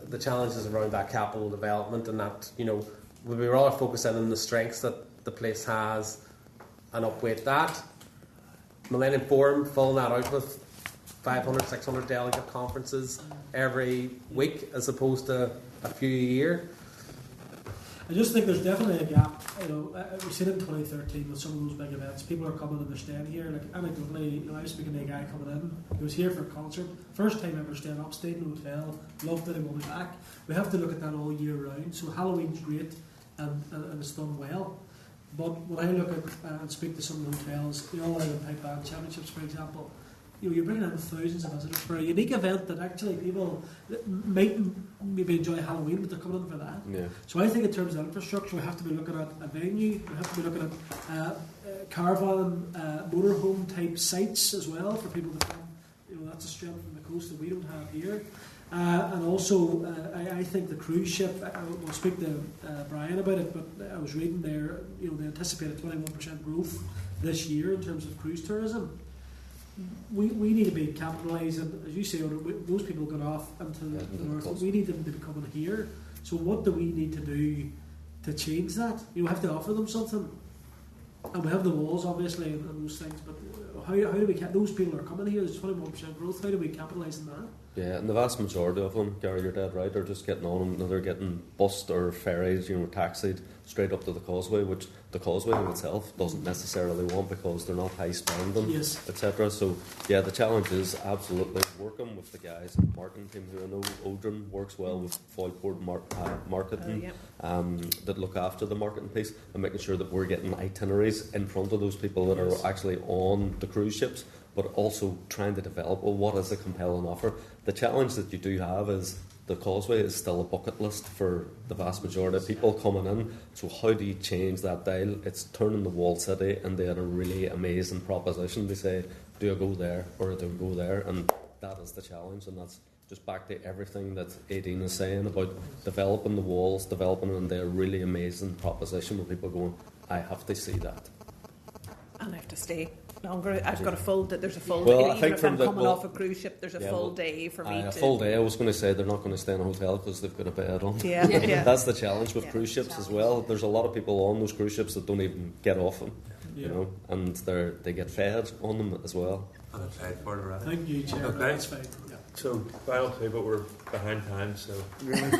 B: the challenge is around that capital development, and that we'll be rather focused in on the strengths that the place has and upweight that. Millennium Forum, filling that out with 500, 600 delegate conferences every week as opposed to a few a year.
C: I just think there's definitely a gap. We've seen it in 2013 with some of those big events. People are coming and they're staying here. Like anecdotally, I was speaking to a guy coming in. He was here for a concert, first time ever staying up, stayed in a hotel, loved it, and will be back. We have to look at that all year round. So Halloween's great and it's done well. But when I look at and speak to some of the hotels, the All Ireland Pipe Band Championships, for example, you're bringing in thousands of visitors for a unique event that actually people might maybe enjoy Halloween, but they're coming in for that. Yeah. So I think in terms of infrastructure, we have to be looking at a venue, we have to be looking at caravan, motorhome type sites as well for people to come. That's a strength from the coast that we don't have here. And also, I think the cruise ship, we'll speak to Brian about it, but I was reading there, they anticipated 21% growth this year in terms of cruise tourism. We need to be capitalising, as you say, those people got off into the north. We need them to be coming here. So what do we need to do to change that? We have to offer them something. And we have the walls, obviously, and those things, but how do we those people are coming here, there's 21% growth, how do we capitalise on that?
E: Yeah, and the vast majority of them, Gary, you're dead right, are just getting on them. They're getting bussed or ferries, taxied straight up to the causeway, which the causeway in itself doesn't necessarily want because they're not high spending, etc. So, yeah, the challenge is absolutely working with the guys in the marketing team who I know Odhran works well with Foyle Port marketing that look after the marketing piece and making sure that we're getting itineraries in front of those people that are actually on the cruise ships, but also trying to develop, what is a compelling offer. The challenge that you do have is the causeway is still a bucket list for the vast majority of people coming in. So how do you change that dial? It's turning the walled city into a really amazing proposition. They say, do I go there or do I go there? And that is the challenge, and that's just back to everything that Aeidin is saying about developing the walls, developing them into a really amazing proposition where people are going, I have to see that.
D: And I have to stay longer. I've got a full day. There's a full
E: day.
D: Even
E: I think
D: if I'm coming off a cruise ship, there's a full day for me.
E: A full day. I was going to say they're not going to stay in a hotel because they've got a bed on.
D: Yeah.
E: That's the challenge with cruise ships as well. There's a lot of people on those cruise ships that don't even get off them, and they get fed on them as well.
A: And it's paid for it already.
C: Thank you, Chair.
A: Okay.
C: That's fine. Yeah.
A: So, final two, but we're behind time, so...
I: Really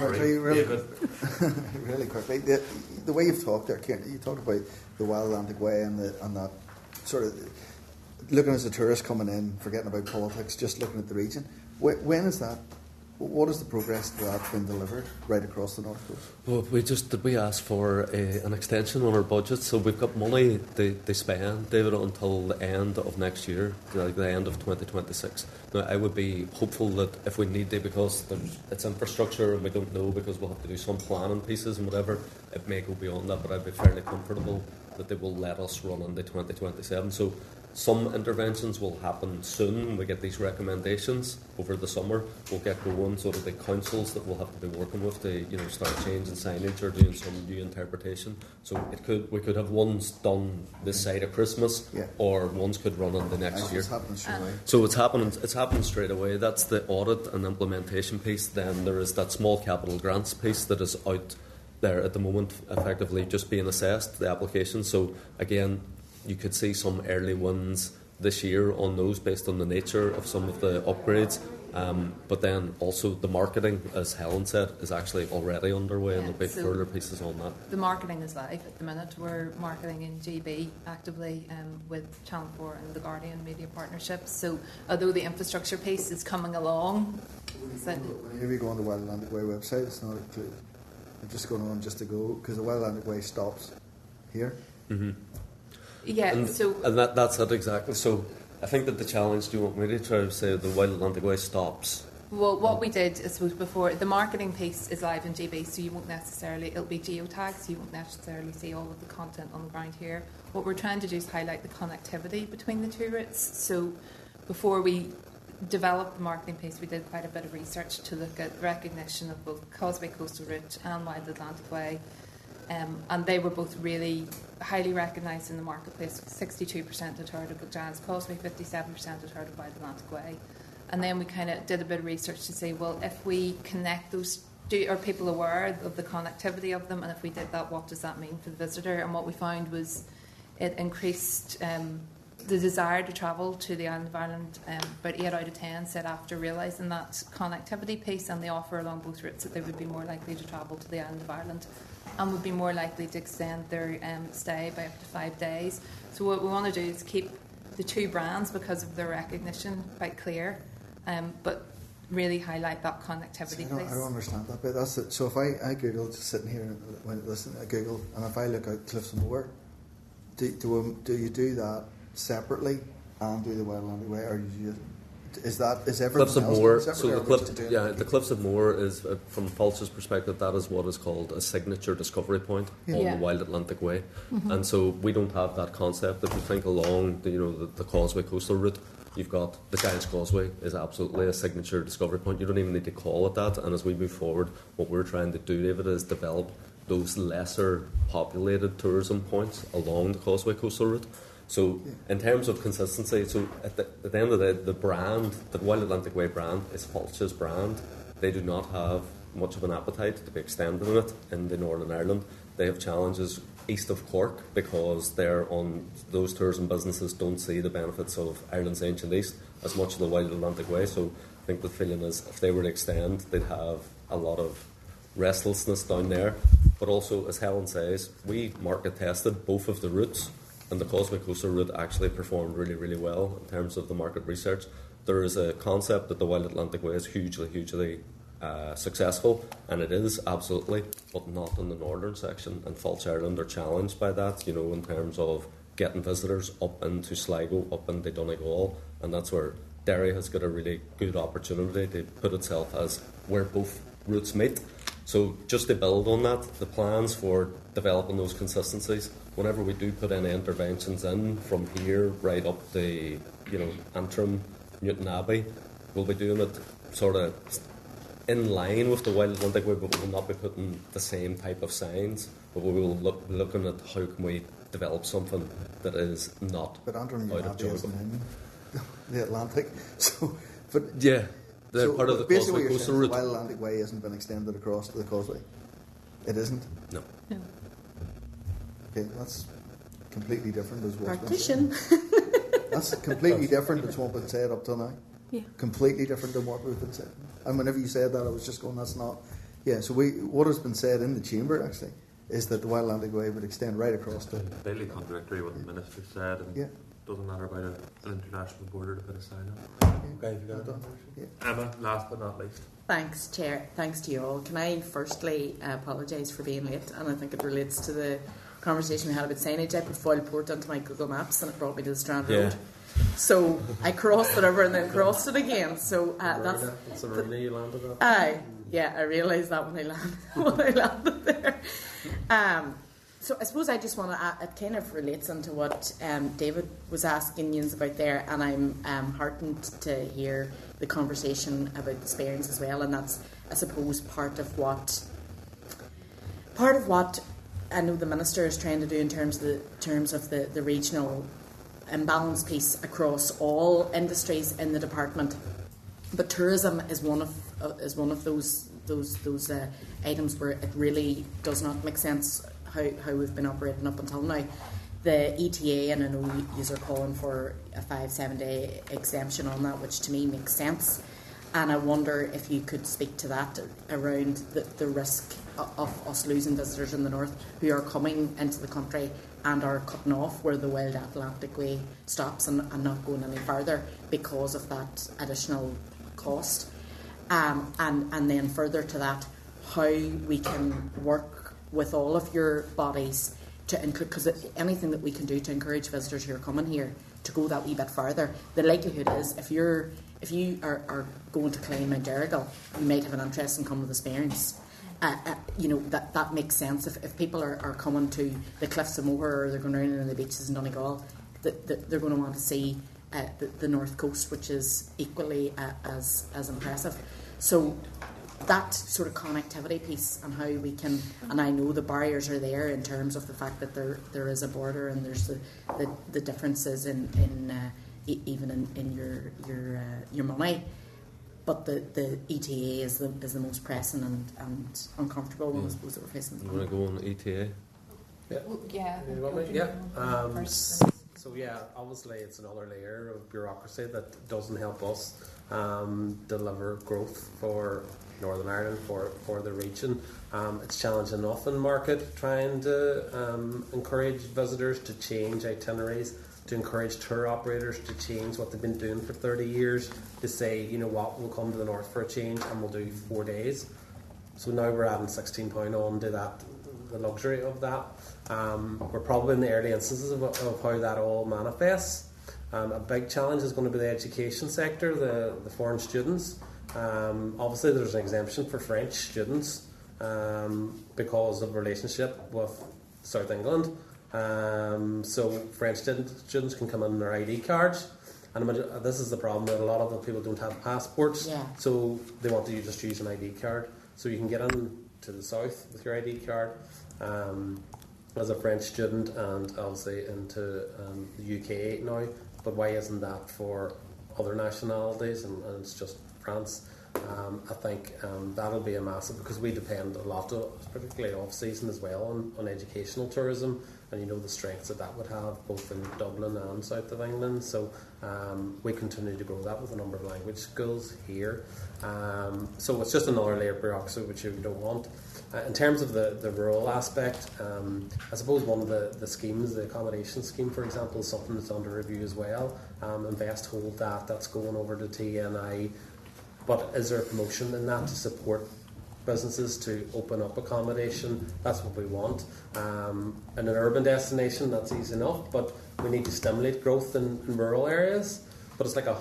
I: quickly. The way you've talked there, Ciaran, you talked about the Wild Atlantic Way and that sort of looking as a tourist coming in, forgetting about politics, just looking at the region. When is that? What is the progress to that been delivered right across the North Coast?
E: Well, we asked for an extension on our budget, so we've got money to spend, David, until the end of next year, like the end of 2026. Now, I would be hopeful that if we need to, because it's infrastructure and we don't know, because we'll have to do some planning pieces and whatever, it may go beyond that, but I'd be fairly comfortable that they will let us run into 2027. So some interventions will happen soon. We get these recommendations over the summer. We'll get going, sort of the councils that we'll have to be working with to, you know, start changing signage or doing some new interpretation. So we could have ones done this side of Christmas, or ones could run on the next year.
I: It's happening straight away.
E: So it's happening straight away. That's the audit and implementation piece. Then there is that small capital grants piece that is out there at the moment, effectively just being assessed, the application. So again, you could see some early wins this year on those based on the nature of some of the upgrades. But then also the marketing, as Helen said, is actually already underway, and there'll be further pieces on that.
F: The marketing is live at the minute. We're marketing in GB actively with Channel 4 and the Guardian media partnerships. So although the infrastructure piece is coming along...
I: Whenever you go on the Wild Atlantic Way website, it's not a clue. I'm just going on just to go, because the Wild Atlantic Way stops here.
E: Mm-hmm.
F: Yeah,
E: and that's it exactly. So I think that the challenge, do you want me to try to say the Wild Atlantic Way stops?
F: Well, what we did, I suppose, before, the marketing piece is live in GB, so you won't necessarily, it'll be geotagged, so you won't necessarily see all of the content on the ground here. What we're trying to do is highlight the connectivity between the two routes. So before we developed the marketing piece, we did quite a bit of research to look at recognition of both Causeway Coastal Route and Wild Atlantic Way. And they were both really highly recognised in the marketplace. 62% had heard of Giant's Causeway, 57% had heard of Wild Atlantic Way. And then we kind of did a bit of research to say, well, if we connect those, are people aware of the connectivity of them? And if we did that, what does that mean for the visitor? And what we found was it increased the desire to travel to the island of Ireland. About 8 out of 10 said after realising that connectivity piece and the offer along both routes that they would be more likely to travel to the island of Ireland and would be more likely to extend their stay by up to 5 days. So what we want to do is keep the two brands, because of their recognition, quite clear, but really highlight that connectivity piece.
I: I don't understand that bit. That's it. So if I Google, just sitting here and listen, I Google, and if I look out Cliffs of Moher, do you do that separately and do the Wild Atlantic Way, or do you just... Is everything
E: Cliffs of
I: else
E: Moher?
I: separate,
E: So the
I: the
E: Cliffs of Moher is, from Pulse's perspective, that is what is called a signature discovery point on the Wild Atlantic Way, and so we don't have that concept. If you think along the Causeway Coastal Route, you've got the Giant's Causeway is absolutely a signature discovery point. You don't even need to call it that. And as we move forward, what we're trying to do, David, is develop those lesser populated tourism points along the Causeway Coastal Route. So in terms of consistency, so at the end of the brand, the Wild Atlantic Way brand is Fulch's brand. They do not have much of an appetite to be extending it in the Northern Ireland. They have challenges east of Cork because those tourism businesses don't see the benefits of Ireland's ancient east as much of the Wild Atlantic Way. So I think the feeling is if they were to extend, they'd have a lot of restlessness down there. But also, as Helen says, we market tested both of the routes. And the Causeway Coastal Route actually performed really, really well in terms of the market research. There is a concept that the Wild Atlantic Way is hugely, hugely successful, and it is absolutely, but not in the northern section. And Fulch Ireland are challenged by that, in terms of getting visitors up into Sligo, up into Donegal, and that's where Derry has got a really good opportunity to put itself as where both routes meet. So just to build on that, the plans for developing those consistencies, whenever we do put any interventions in from here right up the Antrim, Newton Abbey, we'll be doing it sort of in line with the Wild Atlantic Way, but we will not be putting the same type of signs, but we will be looking at how can we develop something that is not
I: but Antrim,
E: out of
I: isn't in the Atlantic, so but
E: yeah.
I: So
E: part of the
I: basically
E: Causeway Coastal
I: the
E: Route.
I: Wild Atlantic Way hasn't been extended across to the Causeway. It isn't?
E: No.
I: Okay, that's completely different as what's
H: Partition.
I: been said. That's completely different as what's been said up till now.
H: Yeah.
I: Completely different than what we've been said. And whenever you said that, I was just going, that's not... Yeah, so what has been said in the chamber, actually, is that the Wild Atlantic Way would extend right across to...
A: Completely contradictory what the Minister said, and doesn't matter about an international border to put a sign up.
I: Okay, you got it.
A: Emma, last but not least.
J: Thanks, Chair. Thanks to you all. Can I firstly apologise for being late? And I think it relates to the conversation we had about signage. I put Foyle Port onto my Google Maps and it brought me to the Strand Road. So I crossed it over and then crossed it again. So
B: that's a really you landed at.
J: I realised that when I landed there. So I suppose I just want to add, it kind of relates into what David was asking you about there, and I'm heartened to hear the conversation about the sparings as well, and that's, I suppose, part of what I know the Minister is trying to do in terms of the regional imbalance piece across all industries in the department. But tourism is one of those items where it really does not make sense how we've been operating up until now. The ETA, and I know you are calling for a 5-7 day exemption on that, which to me makes sense. And I wonder if you could speak to that around the risk of us losing visitors in the north who are coming into the country and are cutting off where the Wild Atlantic Way stops and not going any further because of that additional cost. And then further to that, how we can work with all of your bodies to include, because anything that we can do to encourage visitors who are coming here to go that wee bit further. The likelihood is if you are going to climb Mount Donegal, you might have an interest in coming to the Sparings. That makes sense. If people are coming to the Cliffs of Moher or they're going around in the beaches in Donegal, they're going to want to see the north coast, which is equally as impressive. So that sort of connectivity piece and how we can, and I know the barriers are there in terms of the fact that there is a border and there's the differences in even in your money, but the ETA is the most pressing and uncomfortable one, I suppose, that we're facing.
E: You want to go on ETA?
B: So obviously it's another layer of bureaucracy that doesn't help us deliver growth for Northern Ireland, for the region. It's challenging enough in market trying to encourage visitors to change itineraries, to encourage tour operators to change what they've been doing for 30 years, to say, you know what, we'll come to the north for a change and we'll do 4 days. So now we're adding £16 on to that, the luxury of that. We're probably in the early instances of how that all manifests. A big challenge is going to be the education sector, the foreign students. Obviously there's an exemption for French students because of relationship with South England. So French students can come in their ID cards, and this is the problem that a lot of the people don't have passports, so they want to just use an ID card. So you can get in to the south with your ID card as a French student, and obviously into the UK now. But why isn't that for other nationalities? And it's just France. I think that'll be a massive, because we depend a lot, particularly off season as well, on educational tourism, and you know the strengths that would have both in Dublin and south of England. So we continue to grow that with a number of language schools here. So it's just another layer of bureaucracy which you don't want. In terms of the rural aspect, I suppose one of the schemes, the accommodation scheme, for example, is something that's under review as well. Invest Hold that's going over to TNI. But is there a promotion in that to support businesses to open up accommodation? That's what we want. In an urban destination, that's easy enough, but we need to stimulate growth in rural areas. But it's like a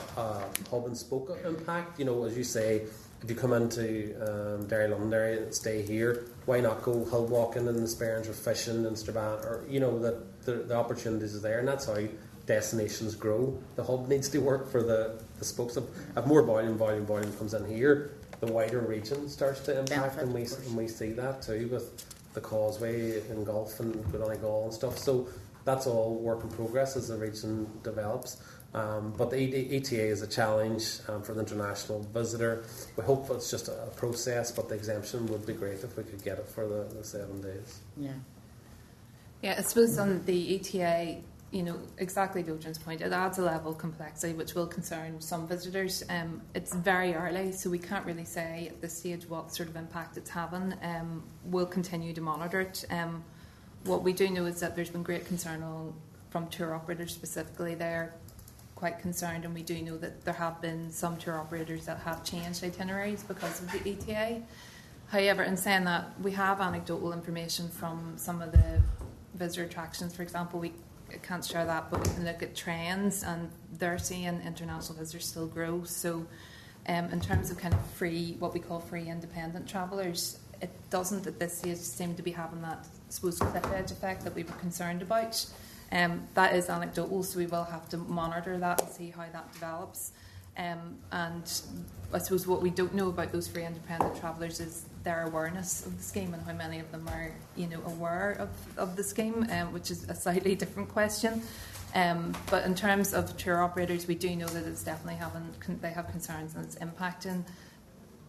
B: hub and spoke impact. You know, as you say, if you come into Derry, Londonderry and stay here, why not go hill walking in the Sparings or fishing in Strabane? Or, you know, that the opportunities are there, and that's how destinations grow. The hub needs to work for the spokes. If more volume comes in here, the wider region starts to impact, and we see that too with the causeway in Gulf and Donegal and stuff. So that's all work in progress as the region develops. But the ETA is a challenge for the international visitor. We hope it's just a process, but the exemption would be great if we could get it for the 7 days.
F: Yeah, I suppose on the ETA, you know, exactly Odhran's point, it adds a level of complexity which will concern some visitors. It's very early, so we can't really say at this stage what sort of impact it's having. We'll continue to monitor it. What we do know is that there's been great concern from tour operators specifically. They're quite concerned, and we do know that there have been some tour operators that have changed itineraries because of the ETA. However, in saying that, we have anecdotal information from some of the visitor attractions. For example, we can't share that, but we can look at trends, and they're seeing international visitors still grow. So in terms of kind of free, what we call free independent travellers, it doesn't at this stage seem to be having that, I suppose, cliff edge effect that we were concerned about. That is anecdotal, so we will have to monitor that and see how that develops. And I suppose what we don't know about those free independent travellers is their awareness of the scheme and how many of them are, aware of the scheme, which is a slightly different question. But in terms of tour operators, we do know that it's definitely they have concerns and it's impacting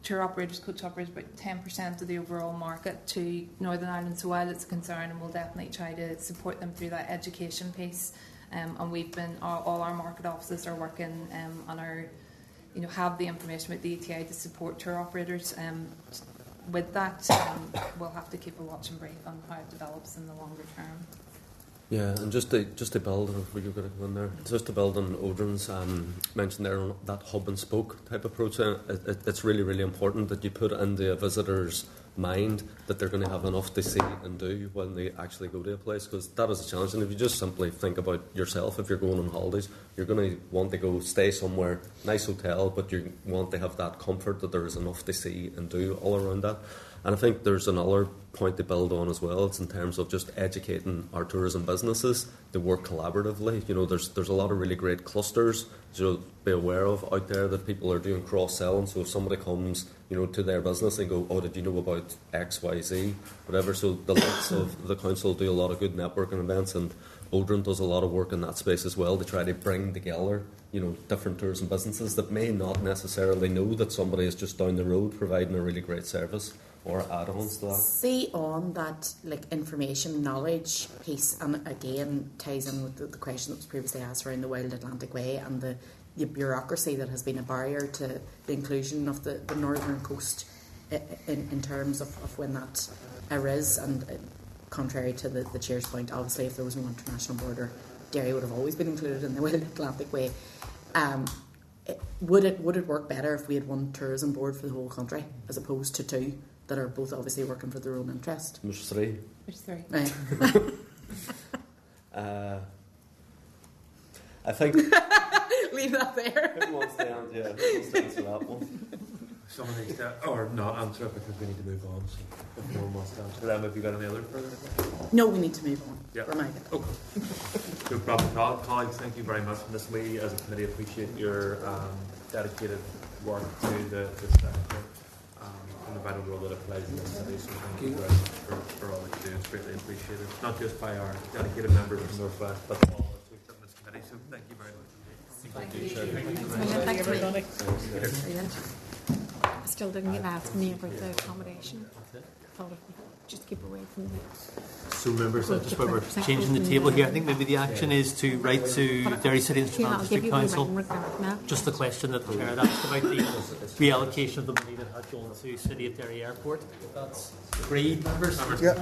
F: tour operators, coach operators, about 10% of the overall market to Northern Ireland. So while it's a concern, and we'll definitely try to support them through that education piece. And we've been, all our market offices are working on our, have the information with the ETI to support tour operators. With that, we'll have to keep a watch and brief on how it develops in the longer term.
E: Yeah, and just to build on what you're going to go in there, just to build on Odhran's mentioned there, on that hub and spoke type approach, it's really, really important that you put into a visitor's mind that they're going to have enough to see and do when they actually go to a place, because that is a challenge. And if you just simply think about yourself, if you're going on holidays, you're going to want to go stay somewhere, nice hotel, but you want to have that comfort that there is enough to see and do all around that. And I think there's another point to build on as well. It's in terms of just educating our tourism businesses to work collaboratively. There's a lot of really great clusters to be aware of out there that people are doing cross-selling. So if somebody comes, to their business and go, oh, did you know about X, Y, Z, whatever. So the likes of the council do a lot of good networking events, and Odhran does a lot of work in that space as well to try to bring together, different tourism businesses that may not necessarily know that somebody is just down the road providing a really great service, or add-ons to that.
J: See on that information knowledge piece, and again ties in with the question that was previously asked around the Wild Atlantic Way and the bureaucracy that has been a barrier to the inclusion of the northern coast in terms of when that is, and contrary to the chair's point, obviously if there was no international border, Derry would have always been included in the Wild Atlantic Way. Would it work better if we had one tourism board for the whole country as opposed to two that are both obviously working for their own interest?
E: There's three.
F: There's three.
J: Right.
E: I think
J: leave that there.
E: Who wants to answer that one?
A: Someone needs to, or not answer it because we need to move on. So if no one wants to answer them, have you got any other further?
J: No, we need to move on.
A: Yeah.
J: Okay.
A: No problem. Colleagues, thank you very much. And this we, as a committee, appreciate your dedicated work to the sector and the vital role that it plays in the city. So thank you very much for all that you do. It's greatly appreciated, not just by our dedicated members of the North West, but all of us who sit in this committee. So thank you very much.
F: Thank you.
H: Thanks, everybody. I still didn't get asked me about the accommodation. Thought if we just keep away from the.
K: So members, just where we're changing the table here, I think maybe the action is to write to Derry City and Strabane District Council just the question that the chair had asked about the reallocation of the money that had gone to City of Derry Airport. That's agreed, members?
A: Yeah.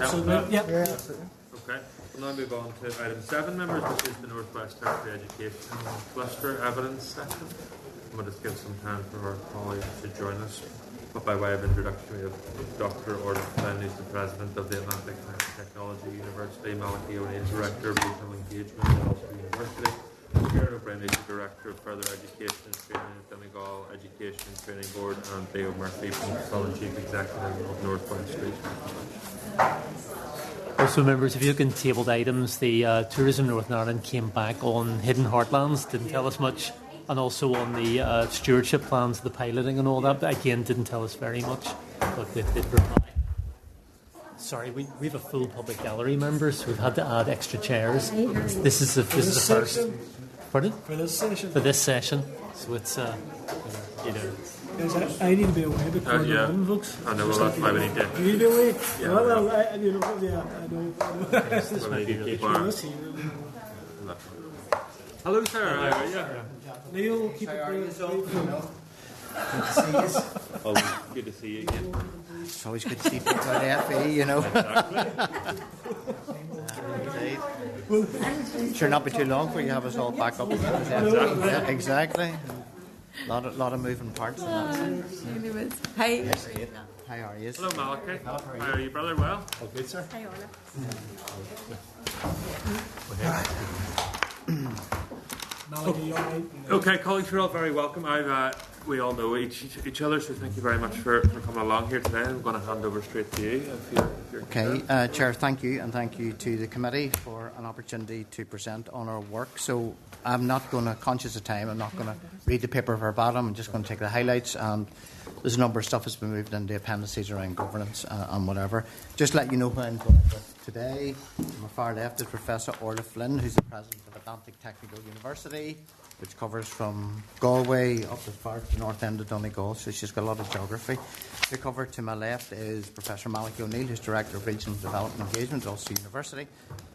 A: Okay. We'll now move on to item 7, members, which is the West Tertiary Education Cluster Evidence section. I'm going to just give some time for our colleagues to join us. But by way of introduction, we have Dr. Orla, Flynn, who's the President of the Atlantic Science and Technology University, Malachy, Director of Regional Engagement at Ulster University, Ciaran, who's the Director of Further Education and Training at Donegal Education and Training Board, and Theo Murphy, Principal and Chief Executive of North West Street.
K: Also, members, if you look in tabled items, the Tourism Northern Ireland came back on Hidden Heartlands, didn't tell us much, and also on the stewardship plans, the piloting and all that, but again, didn't tell us very much, but they did reply. Sorry, we have a full public gallery, members. We've had to add extra chairs. This is the first. Pardon?
C: For this session.
K: For this session. So it's,
C: I need to be away because of the folks.
A: I know, well, that's why we need to.
C: You need to be away?
A: Yeah.
C: Well, I know.
K: this might be really
A: Hello, sir. How are you?
C: Neil, keep it going.
L: Good to see you.
A: Oh, good to see you again.
L: It's always good to see people at the FA, you know. Sure, not be too long before you have us all back up again. Yeah, exactly. Lot of moving parts in that.
J: Hey.
L: How are you?
A: Hello, Malachy. How are you, brother? Well?
K: All good, sir.
H: Hi, Orla.
C: Malachy, all right?
A: Okay, colleagues, you're all very welcome. I've we all know each other, so thank you very much for coming along here today. I'm going to hand over straight to you. If you're
L: okay, Chair, thank you, and thank you to the committee for an opportunity to present on our work. So I'm not going to, conscious of time, I'm not going to read the paper verbatim. I'm just going to take the highlights, and there's a number of stuff that's been moved into appendices around governance and whatever. Just let you know who I'm going with today. On my far left is Professor Orla Flynn, who's the President of Atlantic Technical University, which covers from Galway up as far as the north end of Donegal, so she's got a lot of geography. The cover to my left is Professor Malachy, who's Director of Regional Development Engagement at Ulster University.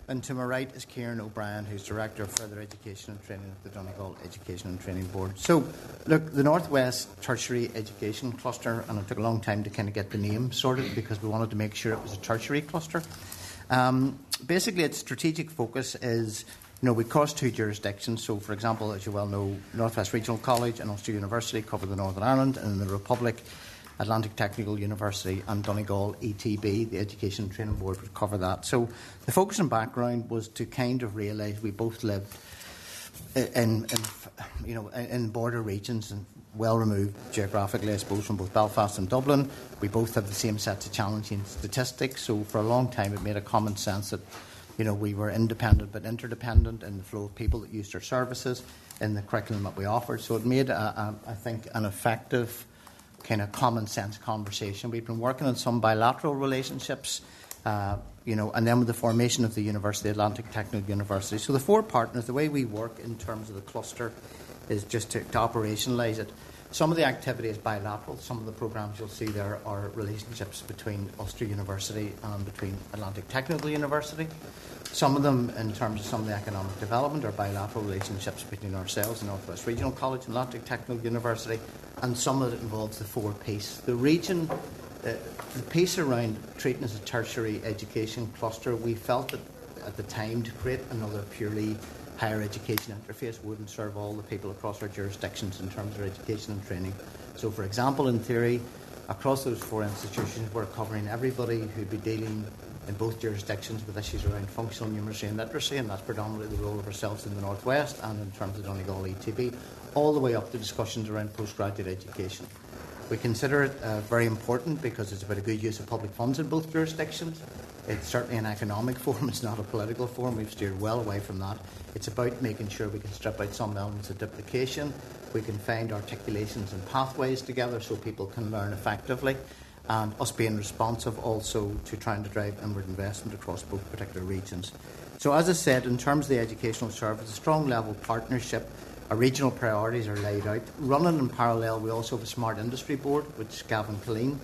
L: And to my right is Ciaran, who's Director of Further Education and Training at the Donegal Education and Training Board. So, look, the North West Tertiary Education Cluster, and it took a long time to kind of get the name sorted because we wanted to make sure it was a tertiary cluster. Basically, its strategic focus is, we cross two jurisdictions. So, for example, as you well know, North West Regional College and Ulster University cover the Northern Ireland, and in the Republic, Atlantic Technical University and Donegal ETB, the Education and Training Board, would cover that. So the focus and background was to kind of realise we both lived in border regions and well removed geographically, I suppose, from both Belfast and Dublin. We both have the same sets of challenging statistics. So for a long time, it made a common sense that we were independent but interdependent in the flow of people that used our services, in the curriculum that we offered. So it made, I think, an effective kind of common sense conversation. We've been working on some bilateral relationships, and then with the formation of the University, Atlantic Technical University. So the four partners, the way we work in terms of the cluster is just to operationalise it. Some of the activity is bilateral. Some of the programmes you'll see there are relationships between Ulster University and between Atlantic Technical University. Some of them, in terms of some of the economic development, are bilateral relationships between ourselves and North West Regional College and Atlantic Technical University, and some of it involves the four piece. The region, the piece around treating as a tertiary education cluster, we felt that at the time to create another purely higher education interface wouldn't serve all the people across our jurisdictions in terms of education and training. So, for example, in theory, across those four institutions, we're covering everybody who'd be dealing in both jurisdictions with issues around functional numeracy and literacy, and that's predominantly the role of ourselves in the North West and in terms of Donegal ETB, all the way up to discussions around postgraduate education. We consider it very important because it's about a good use of public funds in both jurisdictions. It's certainly an economic forum, it's not a political forum. We've steered well away from that. It's about making sure we can strip out some elements of duplication, we can find articulations and pathways together so people can learn effectively, and us being responsive also to trying to drive inward investment across both particular regions. So, as I said, in terms of the educational service, a strong level partnership, our regional priorities are laid out. Running in parallel, we also have a Smart Industry Board, which Gavin Killeen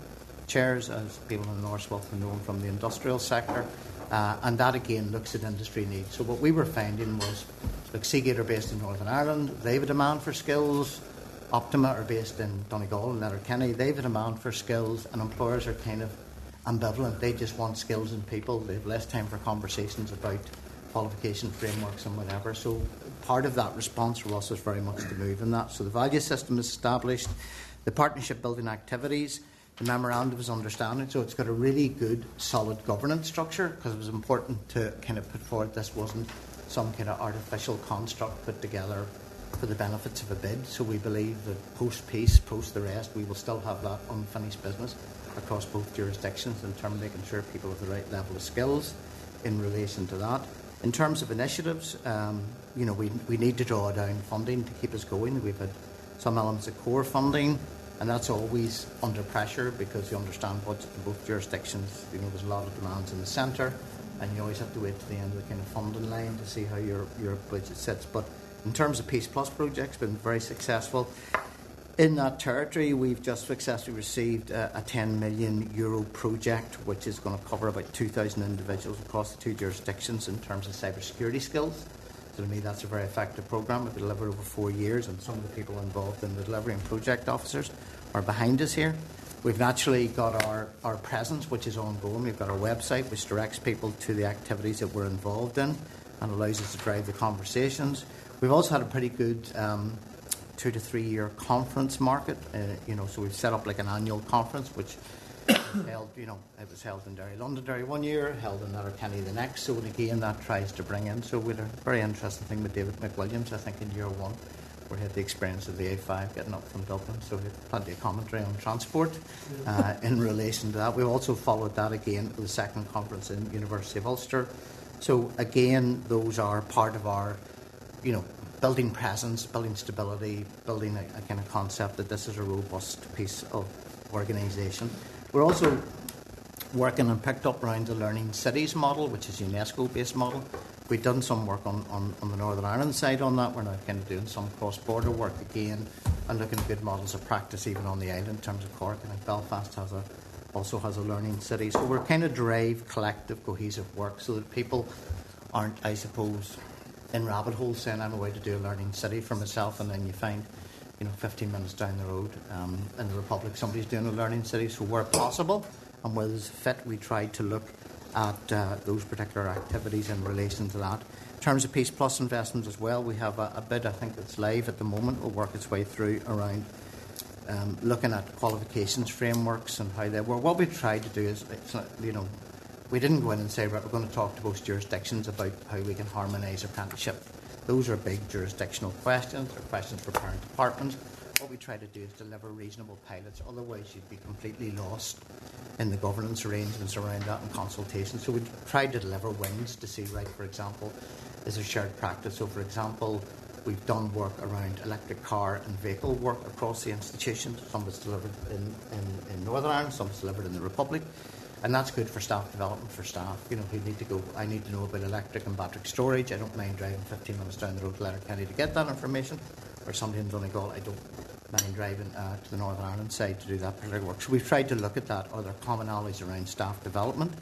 L: chairs, as people in the North will know from the industrial sector, and that again looks at industry needs. So what we were finding was, like Seagate are based in Northern Ireland, they have a demand for skills. Optima are based in Donegal and Letterkenny, they have a demand for skills, and employers are kind of ambivalent. They just want skills in people. They have less time for conversations about qualification frameworks and whatever. So part of that response for us is very much to move in that. So the value system is established, the partnership building activities, the memorandum is understanding. So it's got a really good, solid governance structure, because it was important to kind of put forward this wasn't some kind of artificial construct put together for the benefits of a bid. So we believe that post-peace, post the rest, we will still have that unfinished business across both jurisdictions in terms of making sure people have the right level of skills in relation to that. In terms of initiatives, we need to draw down funding to keep us going. We've had some elements of core funding, and that's always under pressure because you understand budget in both jurisdictions. There's a lot of demands in the centre, and you always have to wait to the end of the kind of funding line to see how your budget sits. But in terms of Peace Plus projects, been very successful. In that territory, we've just successfully received a €10 million project, which is going to cover about 2,000 individuals across the two jurisdictions in terms of cybersecurity skills. So to me, that's a very effective programme. We've delivered over 4 years, and some of the people involved in the delivery and project officers are behind us here. We've naturally got our presence, which is ongoing. We've got our website, which directs people to the activities that we're involved in and allows us to drive the conversations. We've also had a pretty good 2 to 3 year conference market. So we've set up like an annual conference, which was held, it was held in Derry, Londonderry 1 year, held in Letterkenny the next. So again, that tries to bring in. So we had a very interesting thing with David McWilliams, I think, in year 1, we had the experience of the A5 getting up from Dublin, so we had plenty of commentary on transport in relation to that. We also followed that again at the second conference in University of Ulster. So again, those are part of our, building presence, building stability, building a kind of concept that this is a robust piece of organisation. We're also working and picked up around the Learning Cities model, which is a UNESCO-based model. We've done some work on the Northern Ireland side on that. We're now kind of doing some cross-border work again and looking at good models of practice even on the island in terms of Cork. I think Belfast also has a learning city. So we're kind of drive collective, cohesive work so that people aren't, I suppose, in rabbit holes saying I'm away to do a learning city for myself, and then you find 15 minutes down the road in the Republic somebody's doing a learning city. So where possible and where there's a fit, we try to look at those particular activities in relation to that. In terms of Peace Plus investments as well, we have a bid, I think, that's live at the moment. Will work its way through around looking at qualifications frameworks and how they work. What we tried to do is, we didn't go in and say, right, we're going to talk to both jurisdictions about how we can harmonise apprenticeship. Those are big jurisdictional questions. They're questions for parent departments. What we try to do is deliver reasonable pilots. Otherwise, you'd be completely lost in the governance arrangements around that and consultation. So we tried to deliver wins to see, right, for example, is a shared practice. So, for example, we've done work around electric car and vehicle work across the institution. Some was delivered in Northern Ireland, some was delivered in the Republic. And that's good for staff development for staff, who need to go. I need to know about electric and battery storage. I don't mind driving 15 minutes down the road to Letterkenny to get that information. Or somebody in Donegal, I don't mind driving to the Northern Ireland side to do that particular work. So we've tried to look at that. Are there commonalities around staff development?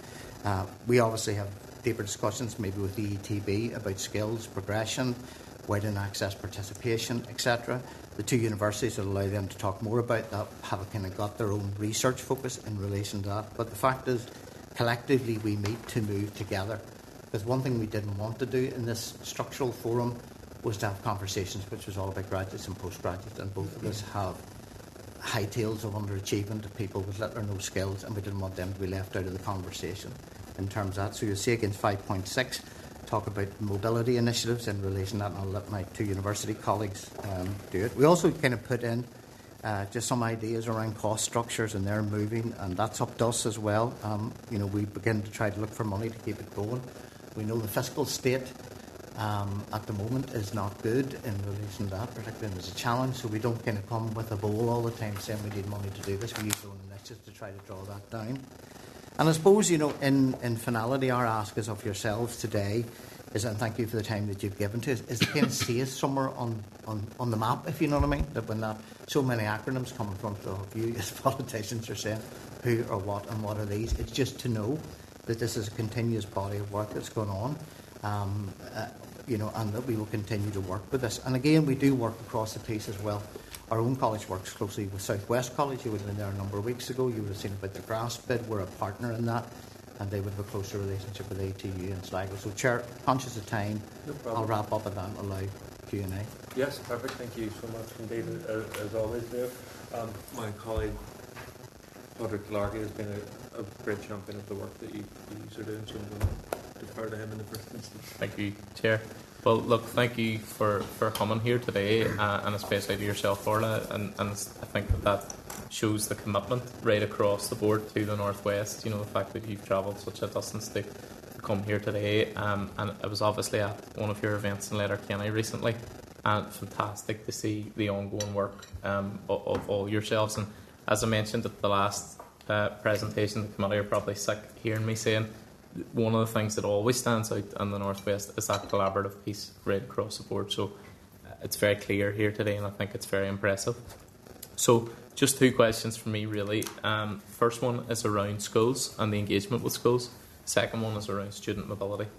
L: We obviously have deeper discussions, maybe with the ETB, about skills, progression, widening access, participation, etc. The two universities that allow them to talk more about that have kind of got their own research focus in relation to that. But the fact is, collectively we meet to move together. Because one thing we didn't want to do in this structural forum was to have conversations which was all about graduates and postgraduates, and both of us have high tales of underachievement of people with little or no skills, and we didn't want them to be left out of the conversation in terms of that. So you'll see against 5.6 talk about mobility initiatives in relation to that, and I'll let my two university colleagues do it. We also kind of put in just some ideas around cost structures, and they're moving, and that's up to us as well. We begin to try to look for money to keep it going. We know the fiscal state at the moment is not good in relation to that, particularly as a challenge, so we don't kind of come with a bowl all the time saying we need money to do this. We use our own initiatives to try to draw that down. And I suppose, in finality, our ask is of yourselves today is, and thank you for the time that you've given to us, is to kind of see us somewhere on the map, if you know what I mean, that when that so many acronyms come in front of you as politicians are saying who or what and what are these, it's just to know that this is a continuous body of work that's going on. And that we will continue to work with this. And again, we do work across the piece as well. Our own college works closely with South West College. You would have been there a number of weeks ago. You would have seen about the McGrath bid. We're a partner in that, and they would have a closer relationship with ATU and Sligo. So, Chair, conscious of time, no I'll wrap up at that and allow Q&A.
A: Yes, perfect. Thank you so much indeed, as always, Leo. My colleague, Padraig Clarkey, has been a great champion of the work that you are doing, so I'm going to defer to him in the first instance.
G: Thank you, Chair. Well, look, thank you for coming here today, and especially to yourself, Orla, and I think that shows the commitment right across the board to the North West. The fact that you've travelled such a distance to come here today, and I was obviously at one of your events in Letterkenny recently, and fantastic to see the ongoing work of all yourselves. And as I mentioned at the last presentation, the committee are probably sick hearing me saying one of the things that always stands out in the North West is that collaborative piece right across the board. So it's very clear here today, and I think it's very impressive. So just two questions from me, really. First one is around schools and the engagement with schools. Second one is around student mobility.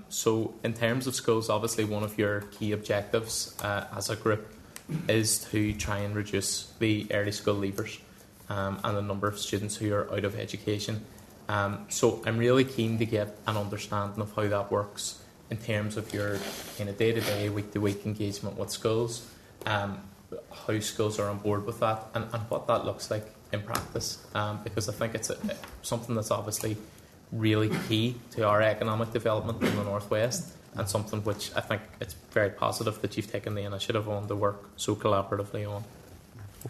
G: So in terms of schools, obviously one of your key objectives as a group is to try and reduce the early school leavers and the number of students who are out of education. So I'm really keen to get an understanding of how that works in terms of your kind of day-to-day, week-to-week engagement with schools, how schools are on board with that, and what that looks like in practice. Because I think it's something that's obviously really key to our economic development in the North West, and something which I think it's very positive that you've taken the initiative on to work so collaboratively on.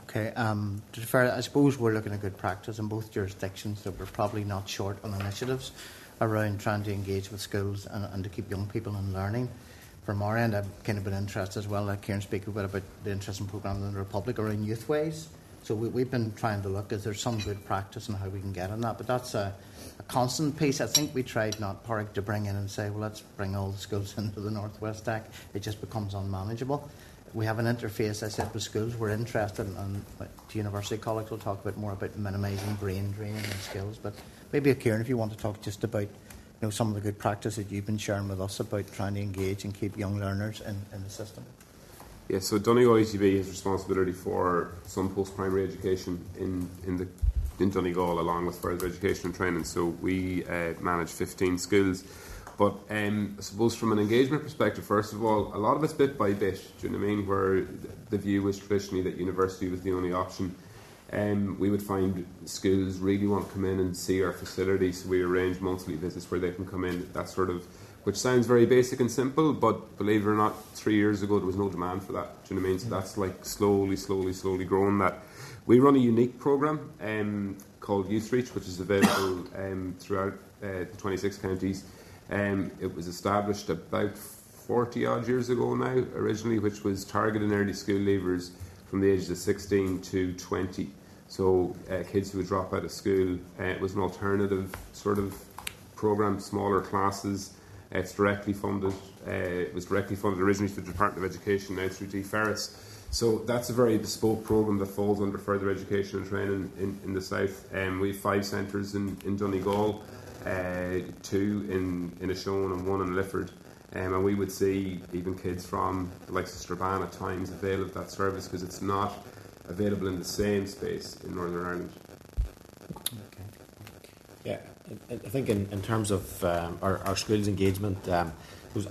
L: Okay, to be fair, I suppose we're looking at good practice in both jurisdictions, that we're probably not short on initiatives around trying to engage with schools and to keep young people in learning. From our end, I've kind of been interested as well, like Ciaran speak a bit about the interesting programme in the Republic around Youthways. So we've been trying to look, is there some good practice and how we can get on that? But that's a constant piece. I think we tried not Porrick to bring in and say, well, let's bring all the schools into the North West Act. It just becomes unmanageable. We have an interface, I said, with schools. We're interested in to University College. We'll talk a bit more about minimising brain draining and skills. But maybe, Ciaran, if you want to talk just about some of the good practice that you've been sharing with us about trying to engage and keep young learners in the system.
M: Yeah, so Donegal ITB has responsibility for some post-primary education in Donegal, along with further education and training. So we manage 15 schools. But I suppose from an engagement perspective, first of all, a lot of it's bit by bit. Do you know what I mean? Where the view was traditionally that university was the only option. We would find schools really want to come in and see our facility, so we arrange monthly visits where they can come in. That sort of, which sounds very basic and simple, but believe it or not, 3 years ago there was no demand for that. Do you know what I mean? So that's like slowly growing that. We run a unique programme called Youth Reach, which is available throughout the 26 counties. It was established about 40 odd years ago now, originally, which was targeting early school leavers from the ages of 16 to 20. So kids who would drop out of school. It was an alternative sort of programme, smaller classes. It's directly funded. It was directly funded originally through the Department of Education, now through D. Ferris. So that's a very bespoke programme that falls under further education and training in the south. We have 5 centres in Donegal, 2 in Ashone and 1 in Lifford. And we would see even kids from the likes of Strabane at times avail of that service because it's not available in the same space in Northern Ireland.
N: Okay. Yeah, I think in terms of our schools engagement, a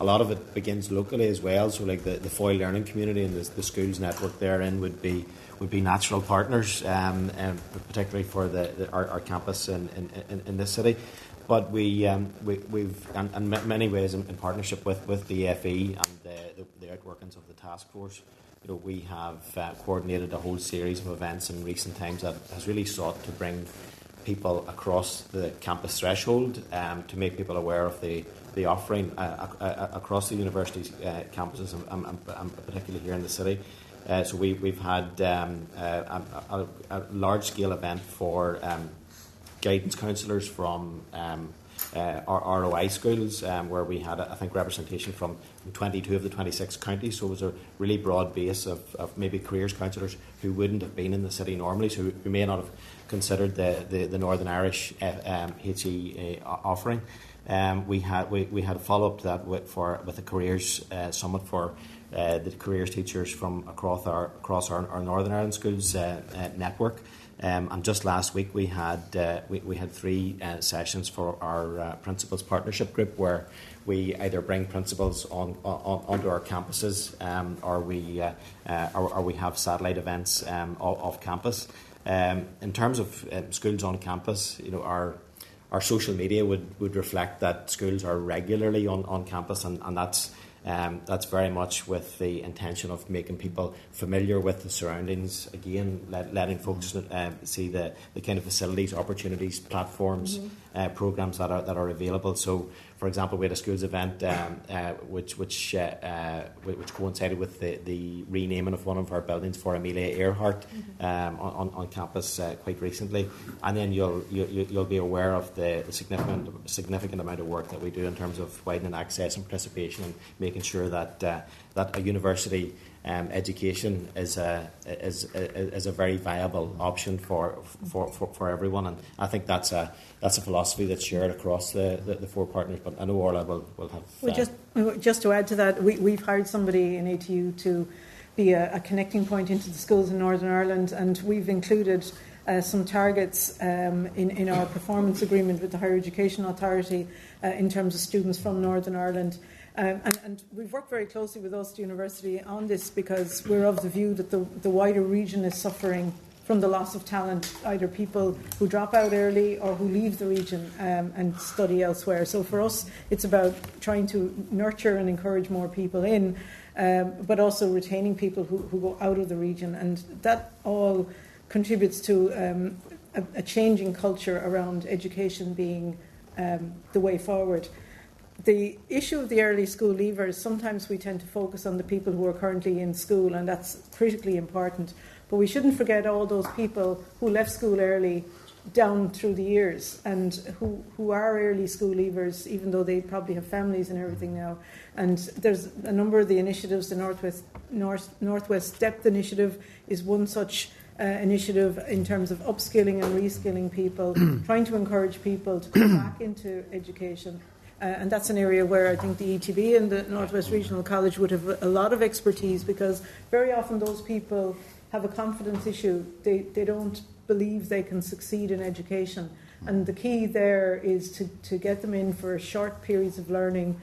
N: lot of it begins locally as well. So like the Foyle learning community and the schools network therein would be natural partners, particularly for our campus in this city. But we've in many ways in partnership with the FE and the outworkings of the task force, we have coordinated a whole series of events in recent times that has really sought to bring people across the campus threshold, to make people aware of the offering across the university's campuses, and particularly here in the city. So we've had a large-scale event for guidance counsellors from our ROI schools, where we had, I think, representation from 22 of the 26 counties. So it was a really broad base of maybe careers counsellors who wouldn't have been in the city normally, so who may not have considered the Northern Irish HE offering. We had a follow-up to that with a careers summit for the careers teachers from across our Northern Ireland schools network. And just last week we had 3 sessions for our principals partnership group, where we either bring principals onto our campuses, or we have satellite events off campus. In terms of schools on campus, our social media would reflect that schools are regularly on campus, and that's very much with the intention of making people familiar with the surroundings. Again, letting folks see the kind of facilities, opportunities, platforms, programs that are available. So, for example, we had a schools event which coincided with the renaming of one of our buildings for Amelia Earhart on campus quite recently. And then you'll be aware of the significant amount of work that we do in terms of widening access and participation, and making sure that a university education is a very viable option for everyone. And I think that's a philosophy that's shared across the 4 partners. But I know Orla will have.
H: Well, just to add to that, we've hired somebody in ATU to be a connecting point into the schools in Northern Ireland, and we've included some targets in our performance agreement with the Higher Education Authority in terms of students from Northern Ireland. And we've worked very closely with Ulster University on this, because we're of the view that the wider region is suffering from the loss of talent, either people who drop out early or who leave the region and study elsewhere. So for us, it's about trying to nurture and encourage more people in, but also retaining people who go out of the region. And that all contributes to a changing culture around education being the way forward. The issue of the early school leavers, sometimes we tend to focus on the people who are currently in school, and that's critically important. But we shouldn't forget all those people who left school early down through the years and who are early school leavers, even though they probably have families and everything now. And there's a number of the initiatives. The Northwest Depth Initiative is one such initiative in terms of upskilling and reskilling people, trying to encourage people to come back into education. And that's an area where I think the ETB and the Northwest Regional College would have a lot of expertise, because very often those people have a confidence issue. They don't believe they can succeed in education. And the key there is to get them in for short periods of learning,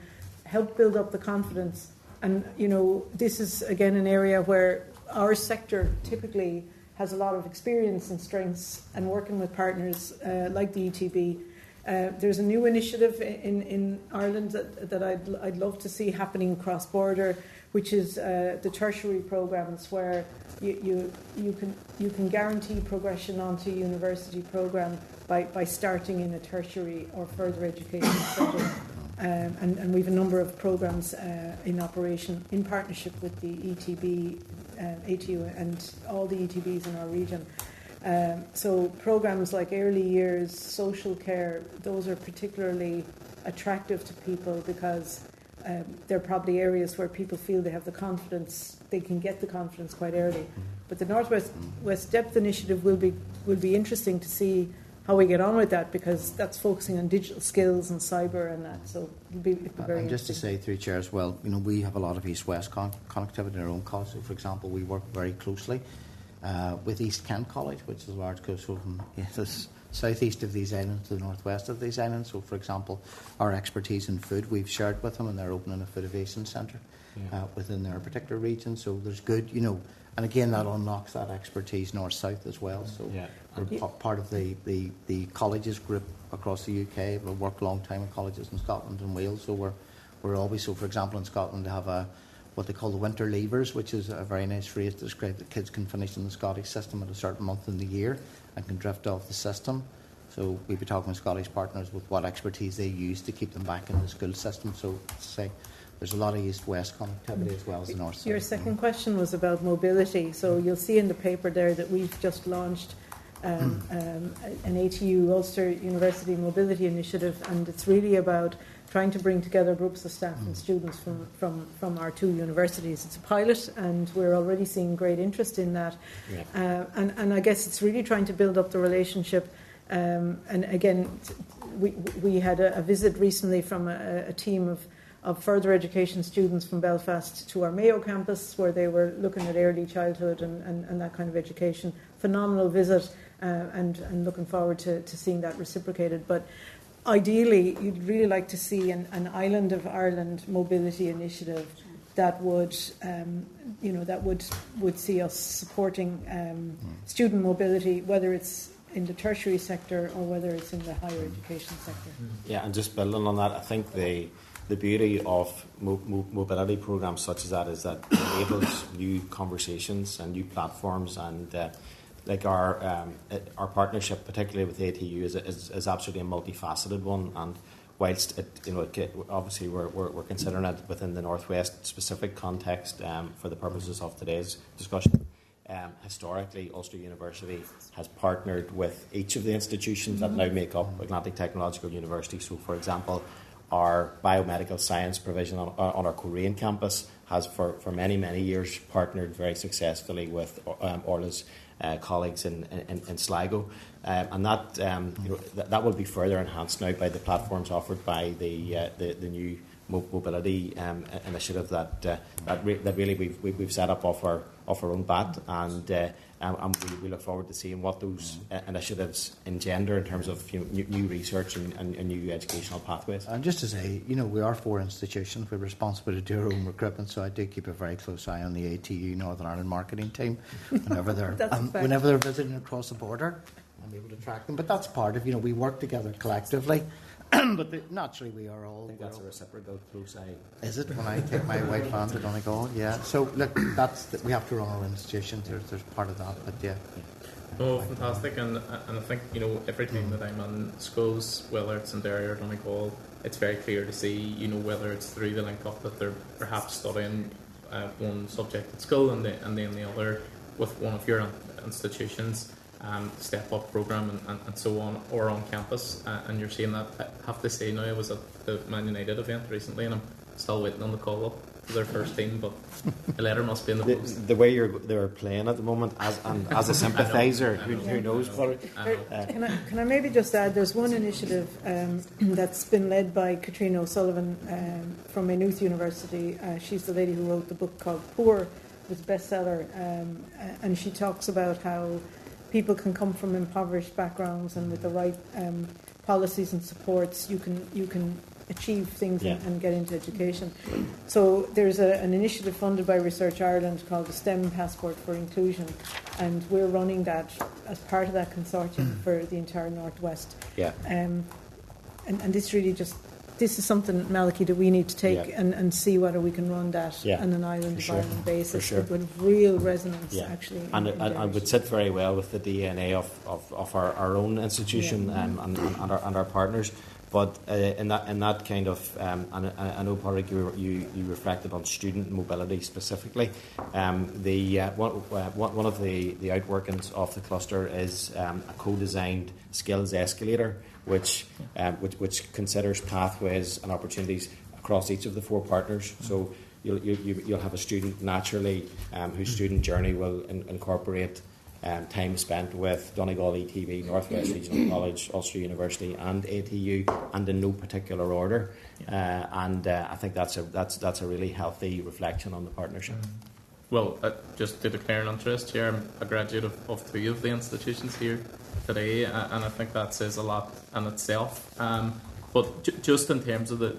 H: help build up the confidence. And, you know, this is, again, an area where our sector typically has a lot of experience and strengths, and working with partners like the ETB. There's a new initiative in Ireland that I'd love to see happening cross-border, which is the tertiary programs, where you can guarantee progression onto a university program by starting in a tertiary or further education setting. And we have a number of programs in operation in partnership with the ETB, ATU, and all the ETBs in our region. So programs like early years, social care, those are particularly attractive to people, because they're probably areas where people feel they have the confidence, they can get the confidence quite early. But the Northwest Depth Initiative will be interesting to see how we get on with that, because that's focusing on digital skills and cyber and that. So it'll be very
L: and just to say through Chair as well, you know, we have a lot of east-west connectivity in our own college. So, for example, we work very closely with East Kent College, which is a large coastal from the southeast of these islands to the northwest of these islands. So, for example, our expertise in food we've shared with them, and they're opening a food innovation centre within their particular region. So there's good, you know, and again that unlocks that expertise north-south as well. So we're part of the colleges group across the UK. We've worked a long time in colleges in Scotland and Wales. So we're always, so for example in Scotland they have what they call the winter leavers, which is a very nice phrase to describe that kids can finish in the Scottish system at a certain month in the year and can drift off the system. So we'll be talking with Scottish partners with what expertise they use to keep them back in the school system. So to say, there's a lot of east-west connectivity as well as the north-south.
H: Your second question was about mobility. So you'll see in the paper there that we've just launched an ATU Ulster University Mobility Initiative, and it's really about trying to bring together groups of staff and students from our two universities. It's a pilot, and we're already seeing great interest in that. And I guess it's really trying to build up the relationship. And again, we had a visit recently from a team of further education students from Belfast to our Mayo campus, where they were looking at early childhood and that kind of education. Phenomenal visit, and looking forward to seeing that reciprocated. But ideally, you'd really like to see an Island of Ireland mobility initiative that would, would see us supporting student mobility, whether it's in the tertiary sector or whether it's in the higher education sector.
N: Yeah, and just building on that, I think the beauty of mobility programs such as that is that it enables new conversations and new platforms, and like our partnership, particularly with ATU, is absolutely a multifaceted one. And whilst obviously we're considering it within the Northwest specific context for the purposes of today's discussion. Historically, Ulster University has partnered with each of the institutions that now make up Atlantic Technological University. So, for example, our biomedical science provision on our Korean campus has for many, many years partnered very successfully with Orla's colleagues in Sligo. And that will be further enhanced now by the platforms offered by the new mobility initiative that really we've set up off our own bat, and we look forward to seeing what those initiatives engender in terms of new research and new educational pathways.
L: And just to say, we are 4 institutions. We're responsible to do our own recruitment, so I do keep a very close eye on the ATU Northern Ireland marketing team whenever they're visiting across the border. I'm able to track them, but that's part of we work together collectively. But naturally, we are all.
N: I think that's a reciprocal close eye.
L: Is it when I take my white van to Donegal? Yeah. So look, we have to run our institutions. There's part of that, but yeah.
G: Oh, fantastic! And I think every time that I'm in schools, whether it's in Derry or Donegal, it's very clear to see whether it's through the link up that they're perhaps studying one subject at school and then the other with one of your institutions. Step up programme and so on, or on campus, and you're seeing that. I have to say now, I was at the Man United event recently, and I'm still waiting on the call up for their first team, but a letter must be in the post.
N: The way they're playing at the moment, as a sympathiser, who knows?
O: Can I maybe just add? There's one initiative that's been led by Katrina O'Sullivan from Maynooth University. She's the lady who wrote the book called Poor, it was a bestseller, and she talks about how people can come from impoverished backgrounds, and with the right policies and supports, you can achieve things and get into education. So there's an initiative funded by Research Ireland called the STEM Passport for Inclusion, and we're running that as part of that consortium for the entire Northwest.
N: Yeah.
O: And this is something, Malachy, that we need to take and see whether we can run that on an island of Ireland basis with real resonance, actually.
N: And it would sit very well with the DNA of our own institution and our partners. But in that kind of, I know, Padraig, you reflected on student mobility specifically. One of the outworkings of the cluster is a co-designed skills escalator, which considers pathways and opportunities across each of the 4 partners. So you'll have a student naturally whose student journey will incorporate time spent with Donegal ETB, Northwest Regional College, Ulster University, and ATU, and in no particular order. And I think that's a really healthy reflection on the partnership.
G: Well, just to declare an interest here, I'm a graduate of 2 of the institutions here today, and I think that says a lot in itself. But just in terms of the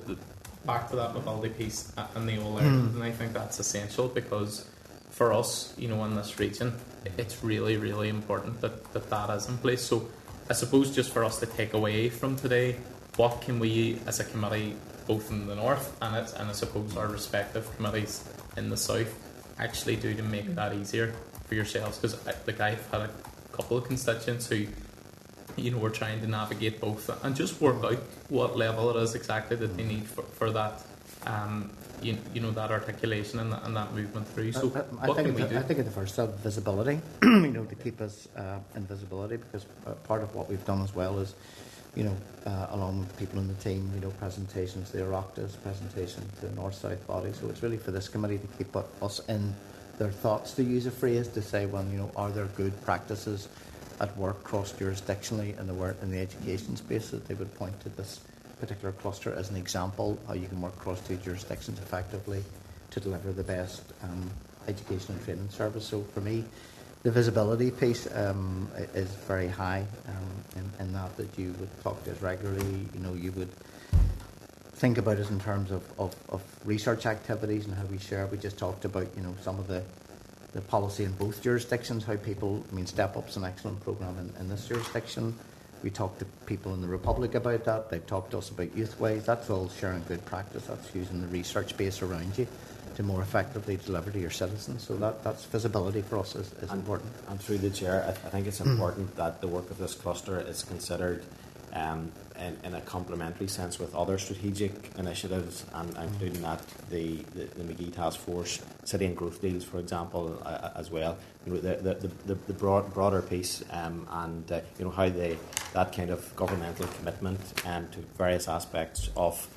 G: back to that mobility piece and the All Ireland, and I think that's essential because for us, in this region, it's really, really important that is in place. So I suppose just for us to take away from today, what can we as a committee, both in the north and I suppose our respective committees in the south, actually do to make that easier for yourselves? Because I've had a couple of constituents who we're trying to navigate both and just work out what level it is exactly that they need for that that articulation and that movement through. So what can we do?
L: I think at the first step, visibility, to keep us in visibility, because part of what we've done as well is, along with people in the team, presentations to the Oireachtas, presentation to the North-South body. So it's really for this committee to keep us in their thoughts, to use a phrase, to say, well, are there good practices at work cross-jurisdictionally in the education space that they would point to this particular cluster as an example, how you can work across 2 jurisdictions effectively to deliver the best education and training service. So for me, the visibility piece is very high in that you would talk to us regularly, you would think about us in terms of research activities and how we share. We just talked about, some of the policy in both jurisdictions, how people, Step Up's an excellent programme in this jurisdiction. We talk to people in the Republic about that. They've talked to us about Youthways. That's all sharing good practice. That's using the research base around you to more effectively deliver to your citizens. So that's visibility for us is important.
N: And through the chair, I think it's important that the work of this cluster is considered in a complementary sense with other strategic initiatives, and including that the McGee Task Force, City and Growth Deals, for example, as well. The broader piece, and how that kind of governmental commitment to various aspects of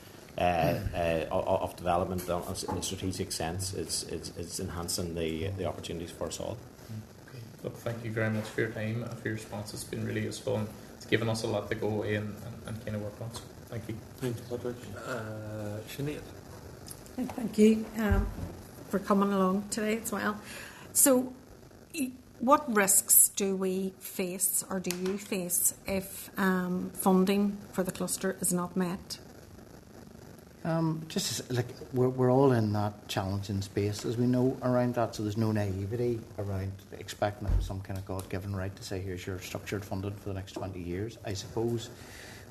N: development in a strategic sense is enhancing the opportunities for us all.
G: Look, thank you very much for your time and for your response. It's been really useful, and it's given us a lot to go away and kind of work on. So thank you.
A: Thanks, Patrick. Sinead.
H: Thank you for coming along today as well. So, what risks do we face, or do you face, if funding for the cluster is not met?
L: Just like we're all in that challenging space, as we know, around that. So there's no naivety around expecting some kind of God-given right to say, here's your structured funding for the next 20 years. I suppose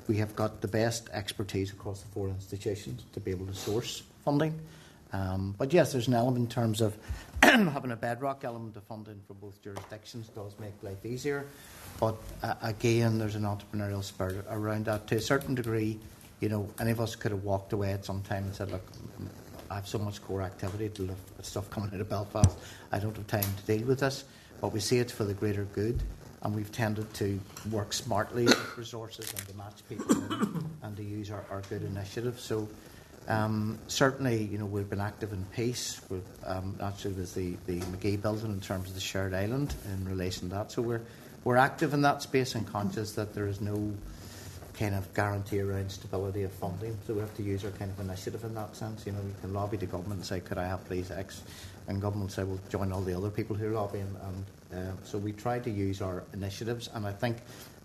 L: we have got the best expertise across the 4 institutions to be able to source funding. But yes, there's an element in terms of having a bedrock element of funding for both jurisdictions does make life easier. But again, there's an entrepreneurial spirit around that to a certain degree. You know, any of us could have walked away at some time and said, look, I have so much core activity to look at stuff coming out of Belfast. I don't have time to deal with this. But we see it's for the greater good. And we've tended to work smartly with resources and to match people in and to use our good initiatives. So certainly, you know, we've been active in peace. Actually, there's the McGee building in terms of the shared island in relation to that. So we're active in that space and conscious that there is no kind of guarantee around stability of funding. So we have to use our kind of initiative in that sense. You know, you can lobby the government and say, could I have please X? And government will say, well, join all the other people who are lobbying. And so we try to use our initiatives. And I think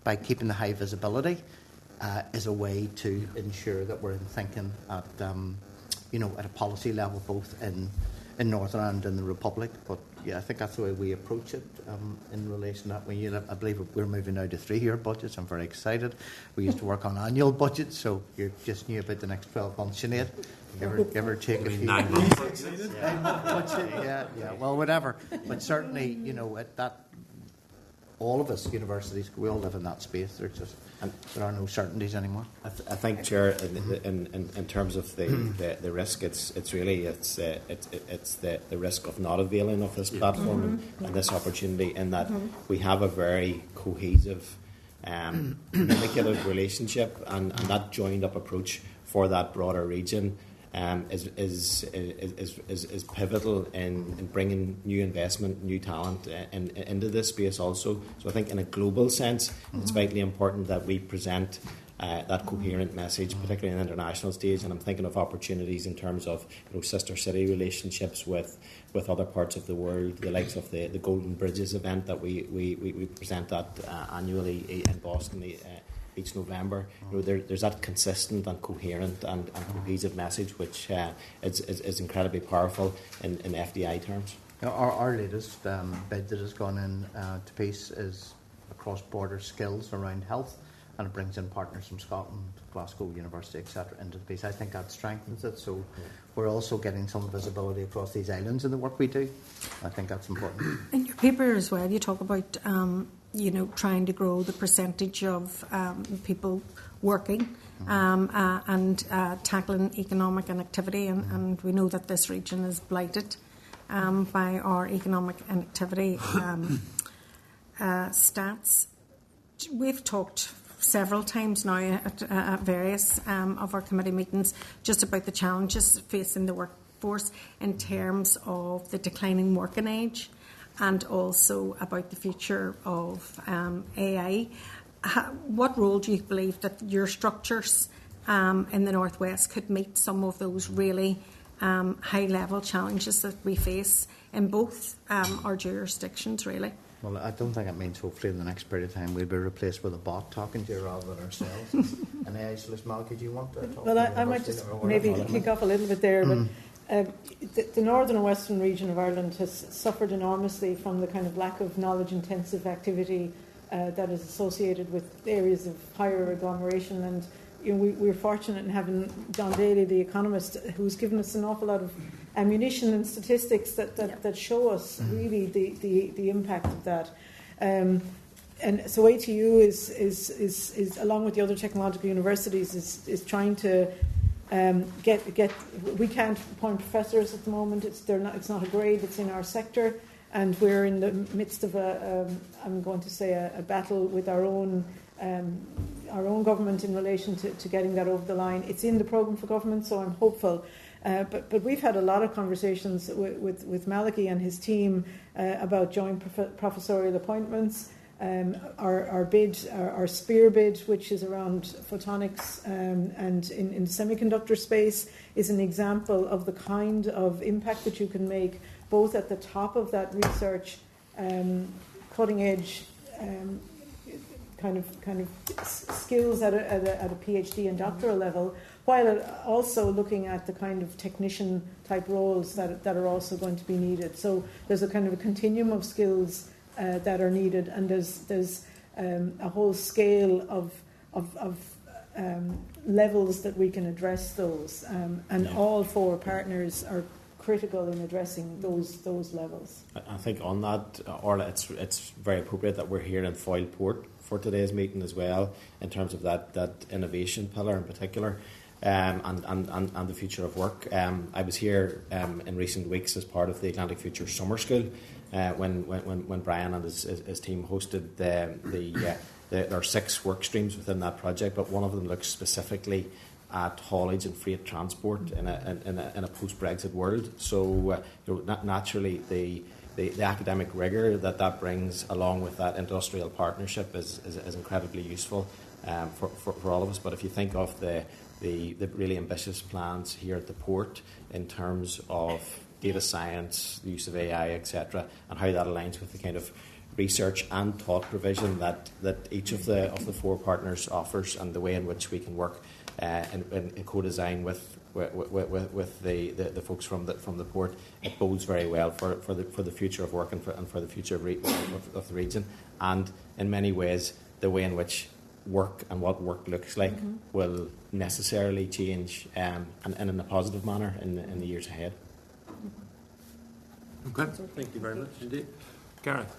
L: by keeping the high visibility is a way to ensure that we're thinking at, you know, at a policy level, both in Northern Ireland and the Republic. But yeah, I think that's the way we approach it in relation to that. I believe we're moving now to 3-year budgets. I'm very excited. We used to work on annual budgets, so you just knew about the next 12 months, Sinead. Give or take a few.
A: 9 months.
L: Yeah. Well, whatever. But certainly, you know, at that, all of us universities, we all live in that space. There are no certainties anymore.
N: I think, Chair, in terms of the risk, it's really the risk of not availing of this platform and this opportunity, in that we have a very cohesive, communicative relationship, and that joined up approach for that broader region is pivotal in bringing new investment, new talent into this space also. So I think in a global sense, it's vitally important that we present that coherent message, particularly on the international stage. And I'm thinking of opportunities in terms of, you know, sister city relationships with other parts of the world, the likes of the Golden Bridges event that we present that annually in Boston each November. You know, there's that consistent and coherent and cohesive message, which is incredibly powerful in FDI terms.
L: You know, our latest bid that has gone in to peace is cross-border skills around health, and it brings in partners from Scotland, Glasgow University, etc. into the piece. I think that strengthens it. So we're also getting some visibility across these islands in the work we do. I think that's important.
H: In your paper as well, you talk about you know, trying to grow the percentage of people working and tackling economic inactivity, and we know that this region is blighted by our economic inactivity stats. We've talked several times now at various of our committee meetings just about the challenges facing the workforce in terms of the declining working age, and also about the future of AI. What role do you believe that your structures in the Northwest could meet some of those really high-level challenges that we face in both our jurisdictions, really?
L: Well, I don't think it means hopefully in the next period of time we'll be replaced with a bot talking to you rather than ourselves. And Aisless Malachy, do you want to talk?
O: Well, I might just maybe kick off a little bit there, but the northern and western region of Ireland has suffered enormously from the kind of lack of knowledge-intensive activity that is associated with areas of higher agglomeration. And you know, we're fortunate in having John Daly, the economist, who's given us an awful lot of ammunition and statistics that show us really the impact of that. And so ATU is along with the other technological universities is trying to get. We can't appoint professors at the moment. It's not a grade. It's in our sector, and we're in the midst of I'm going to say a battle with our own government in relation to getting that over the line. It's in the programme for government, so I'm hopeful. But we've had a lot of conversations with Malachy and his team about joint professorial appointments. Our bid, our SPEAR bid, which is around photonics and in the semiconductor space, is an example of the kind of impact that you can make both at the top of that research, cutting edge kind of skills at a PhD and doctoral level, while also looking at the kind of technician type roles that are also going to be needed. So there's a kind of a continuum of skills that are needed, and there's a whole scale of levels that we can address those, and all four partners are critical in addressing those levels.
N: I think on that, Orla, it's very appropriate that we're here in Foyle Port for today's meeting as well, in terms of that innovation pillar in particular, and the future of work. I was here in recent weeks as part of the Atlantic Future Summer School when Brian and his team hosted there are 6 work streams within that project, but one of them looks specifically at haulage and freight transport in a post-Brexit world. So naturally the academic rigour that brings along with that industrial partnership is incredibly useful for all of us. But if you think of the really ambitious plans here at the port in terms of data science, the use of AI, etc., and how that aligns with the kind of research and thought provision that each of the 4 partners offers, and the way in which we can work in co-design with the folks from the port, it bodes very well for the future of work and for the future of the region. And in many ways, the way in which work and what work looks like will necessarily change, and in a positive manner in the years ahead.
A: Okay, thank you very much indeed. Gareth.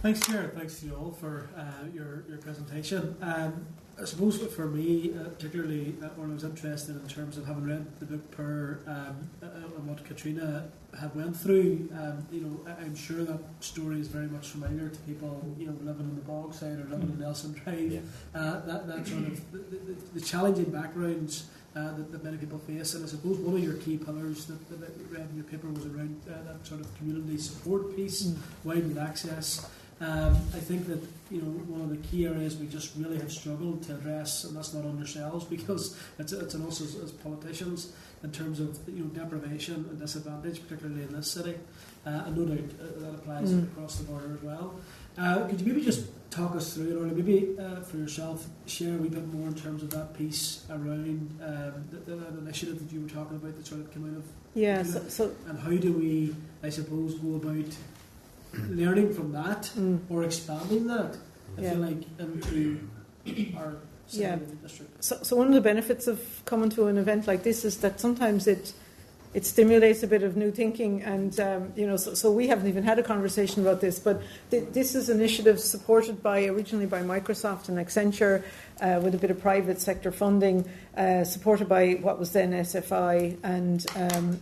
C: Thanks, Ciaran. Thanks to you all for your presentation. I suppose for me, particularly, when I was interested in terms of having read the book and what Katrina had went through, I'm sure that story is very much familiar to people, living in the Bogside or living in Nelson Drive. Yeah. That sort of the challenging backgrounds that many people face, and I suppose one of your key pillars that you read in your paper was around that sort of community support piece, widened access. I think that one of the key areas we just really have struggled to address, and that's not on yourselves, because it's on us as politicians, in terms of deprivation and disadvantage, particularly in this city, and no doubt that applies across the border as well. Could you maybe just talk us through it, or maybe for yourself share a wee bit more in terms of that piece around that initiative that you were talking about that sort of came out of and how do we, I suppose, go about learning from that or expanding that, I feel like, into our city district.
O: So one of the benefits of coming to an event like this is that sometimes it stimulates a bit of new thinking, and so we haven't even had a conversation about this, but this is an initiative supported originally by Microsoft and Accenture, with a bit of private sector funding, supported by what was then SFI, and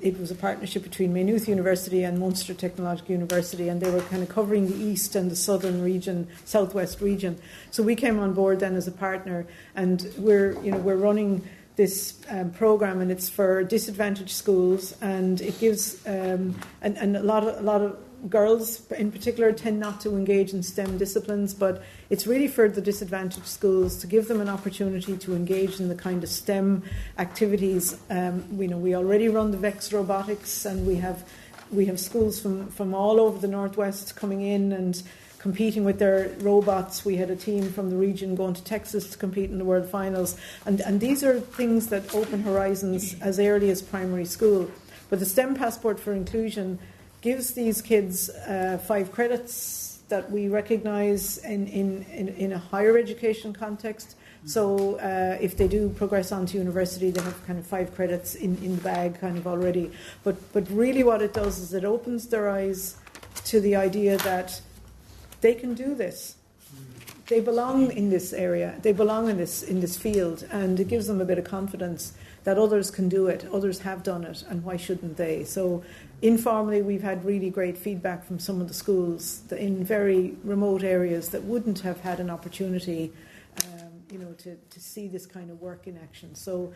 O: it was a partnership between Maynooth University and Munster Technological University, and they were kind of covering the east and the southern region, southwest region. So we came on board then as a partner, and we're running this program, and it's for disadvantaged schools, and it gives and a lot of girls in particular tend not to engage in STEM disciplines, but it's really for the disadvantaged schools to give them an opportunity to engage in the kind of STEM activities. We already run the VEX robotics, and we have schools from all over the northwest coming in and competing with their robots. We had a team from the region going to Texas to compete in the World Finals, and these are things that open horizons as early as primary school. But the STEM Passport for Inclusion gives these kids 5 credits that we recognise in a higher education context. So if they do progress on to university, they have kind of 5 credits in the bag kind of already. But really what it does is it opens their eyes to the idea that they can do this. They belong in this area. They belong in this field, and it gives them a bit of confidence that others can do it. Others have done it, and why shouldn't they? So, informally, we've had really great feedback from some of the schools in very remote areas that wouldn't have had an opportunity, to see this kind of work in action. So,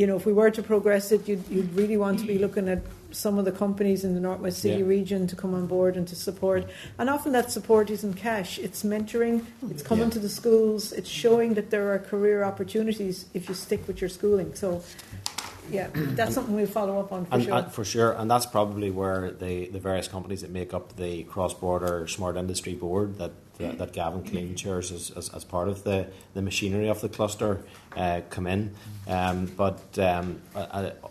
O: if we were to progress it, you'd really want to be looking at some of the companies in the Northwest City region to come on board and to support. And often that support isn't cash. It's mentoring, it's coming to the schools, it's showing that there are career opportunities if you stick with your schooling. So, that's something we'll follow up on
N: for sure. And that's probably where the various companies that make up the cross-border Smart Industry Board that Gavin Clean chairs as part of the machinery of the cluster come in. But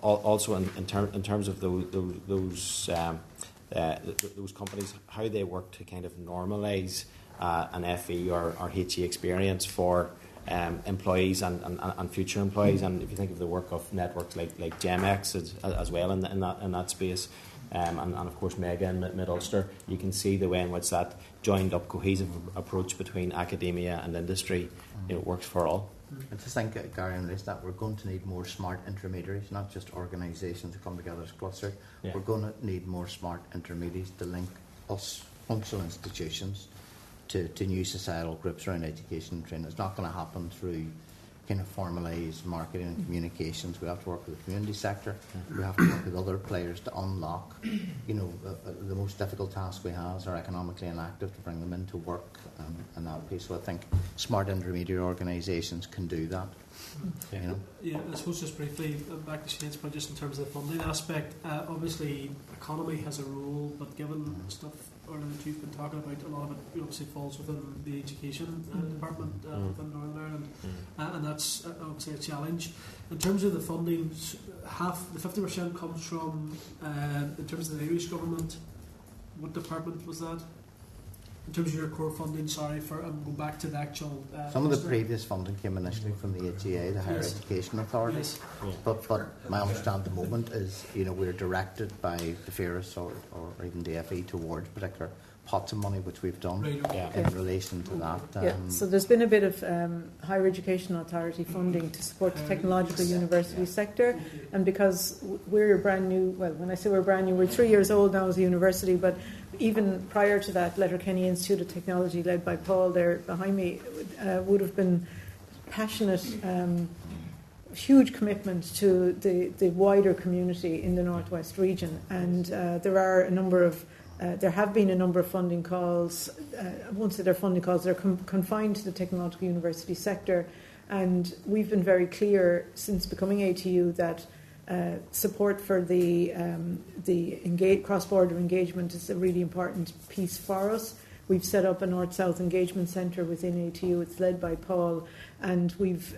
N: also in terms of those companies, how they work to kind of normalise an FE or HE experience for employees and future employees. And if you think of the work of networks like GEMX as well in that space, and of course Mega in Mid-Ulster, you can see the way in which that joined up cohesive approach between academia and industry works for all.
L: I just think, Gary, on this, that we're going to need more smart intermediaries, not just organisations to come together as clusters. Yeah. We're going to need more smart intermediaries to link us functional institutions to new societal groups around education and training. It's not going to happen through kind of formalised marketing and communications. We have to work with the community sector. We have to work with other players to unlock, the most difficult task we have is our economically inactive, to bring them into work and that piece. So I think smart intermediate organisations can do that.
C: Yeah, I suppose just briefly, back to Shane's point, just in terms of the funding aspect, obviously economy has a role, but given stuff Orla that you've been talking about, a lot of it obviously falls within the education department within Northern Ireland, and that's obviously a challenge. In terms of the funding, the 50% comes from, in terms of the Irish government. What department was that? In terms of your core funding, go back to the actual...
L: Some of the previous funding came initially from the HEA, the Higher Education Authority. Yes. But my understanding at the moment is, we're directed by the FERIS or even the FE towards particular pots of money, which we've done in relation to that.
O: So there's been a bit of Higher Education Authority funding to support the technological university sector, and because we're brand new, well, when I say we're brand new, we're 3 years old now as a university, but even prior to that, Letterkenny Institute of Technology, led by Paul there behind me, would have been passionate, huge commitment to the wider community in the Northwest region. And there have been a number of funding calls. I won't say they're funding calls, they're confined to the technological university sector. And we've been very clear since becoming ATU that support for the cross-border engagement is a really important piece for us. We've set up a North-South Engagement Centre within ATU. It's led by Paul, and we've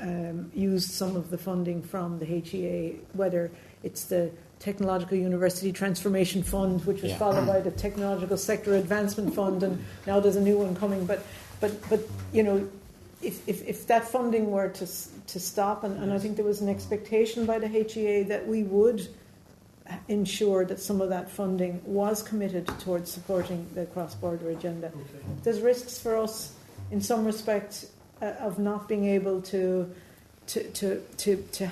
O: used some of the funding from the HEA, whether it's the Technological University Transformation Fund, which was followed by the Technological Sector Advancement Fund, and now there's a new one coming. But if that funding were to stop, and I think there was an expectation by the HEA that we would ensure that some of that funding was committed towards supporting the cross-border agenda. Okay. There's risks for us in some respect of not being able to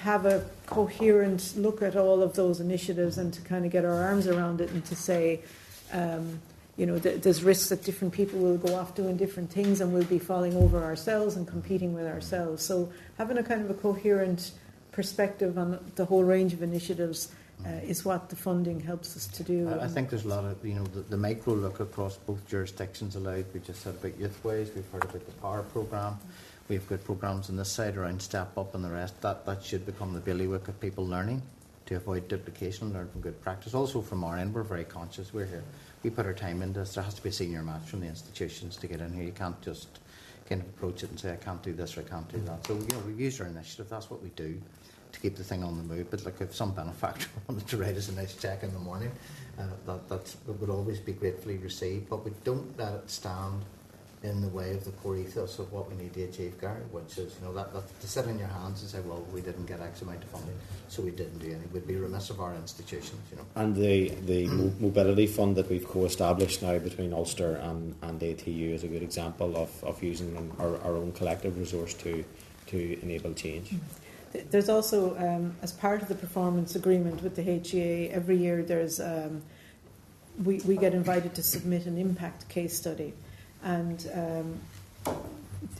O: have a coherent look at all of those initiatives and to kind of get our arms around it and to say, there's risks that different people will go off doing different things and we'll be falling over ourselves and competing with ourselves. So having a kind of a coherent perspective on the whole range of initiatives is what the funding helps us to do.
L: I think there's a lot of, the micro look across both jurisdictions allowed. We just said about Youthways, we've heard about the Power programme. We've got programmes on this side around Step Up and the rest. That should become the bailiwick of people learning to avoid duplication and learn from good practice. Also from our end, we're very conscious. We're here. We put our time into this. There has to be a senior match from the institutions to get in here. You can't just kind of approach it and say, I can't do this or I can't do that. So, we've used our initiative. That's what we do to keep the thing on the move. But if some benefactor wanted to write us a nice cheque in the morning, that would always be gratefully received. But we don't let it stand in the way of the core ethos of what we need to achieve, Gary, which is, that to sit in your hands and say, well, we didn't get X amount of funding, so we didn't do anything. We'd be remiss of our institutions,
N: And the mobility fund that we've co-established now between Ulster and ATU is a good example of using our own collective resource to enable change.
O: There's also, as part of the performance agreement with the HEA, every year there's we get invited to submit an impact case study. And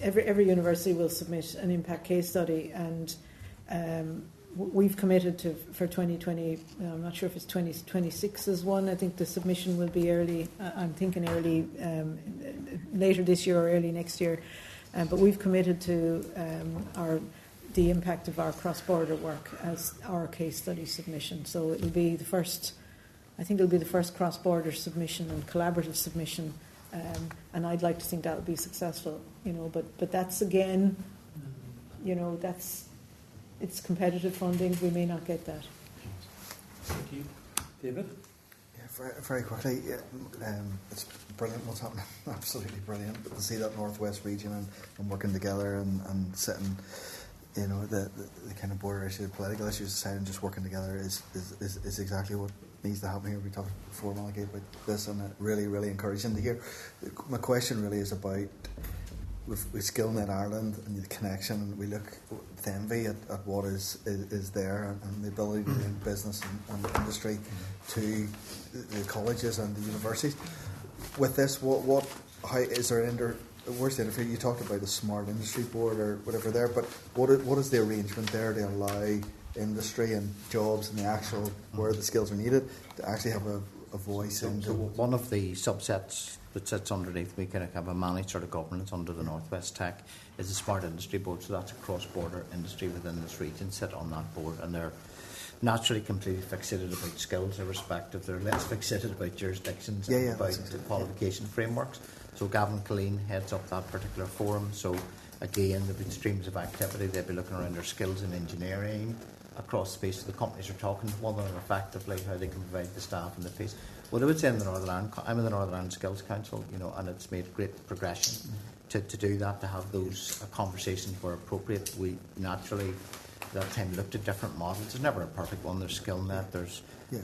O: every university will submit an impact case study, and we've committed to for 2020. I'm not sure if it's 2026 is one. I think the submission will be early. I'm thinking early, later this year or early next year. But we've committed to the impact of our cross-border work as our case study submission. So it'll be the first. I think it'll be the first cross-border submission and collaborative submission, and I'd like to think that will be successful. But that's again, it's competitive funding. We may not get that.
C: Thank you, David.
I: Yeah, very quickly. It's brilliant what's happening. Absolutely brilliant to see that northwest region and working together and sitting. The kind of border issue, the political issues aside, and just working together is exactly what needs to happen here. We talked before, Malachy, about this, and really, really encouraging to hear. My question really is about with SkillNet Ireland and the connection, and we look with envy at what is there and the ability to link business and industry to the colleges and the universities. With this, how is there where's the interview? You talked about the Smart Industry Board or whatever there, but what is the arrangement there to allow industry and jobs and the actual where the skills are needed to actually have a voice into?
L: So one of the subsets that sits underneath, we kind of have a managed sort of governance under the Northwest Tech, is the Smart Industry Board. So that's a cross-border industry within this region sit on that board, and they're naturally completely fixated about skills irrespective. They're less fixated about jurisdictions and about the qualification frameworks. So Gavin Colleen heads up that particular forum. So again, there'll be streams of activity. They'll be looking around their skills in engineering across the space. So the companies are talking to one another effectively, how they can provide the staff and the piece. Well, I would say in the Northern Ireland, I'm in the Northern Ireland Skills Council, and it's made great progression to do that, to have those conversations where appropriate. We naturally, at that time, looked at different models. There's never a perfect one. There's SkillNet, there's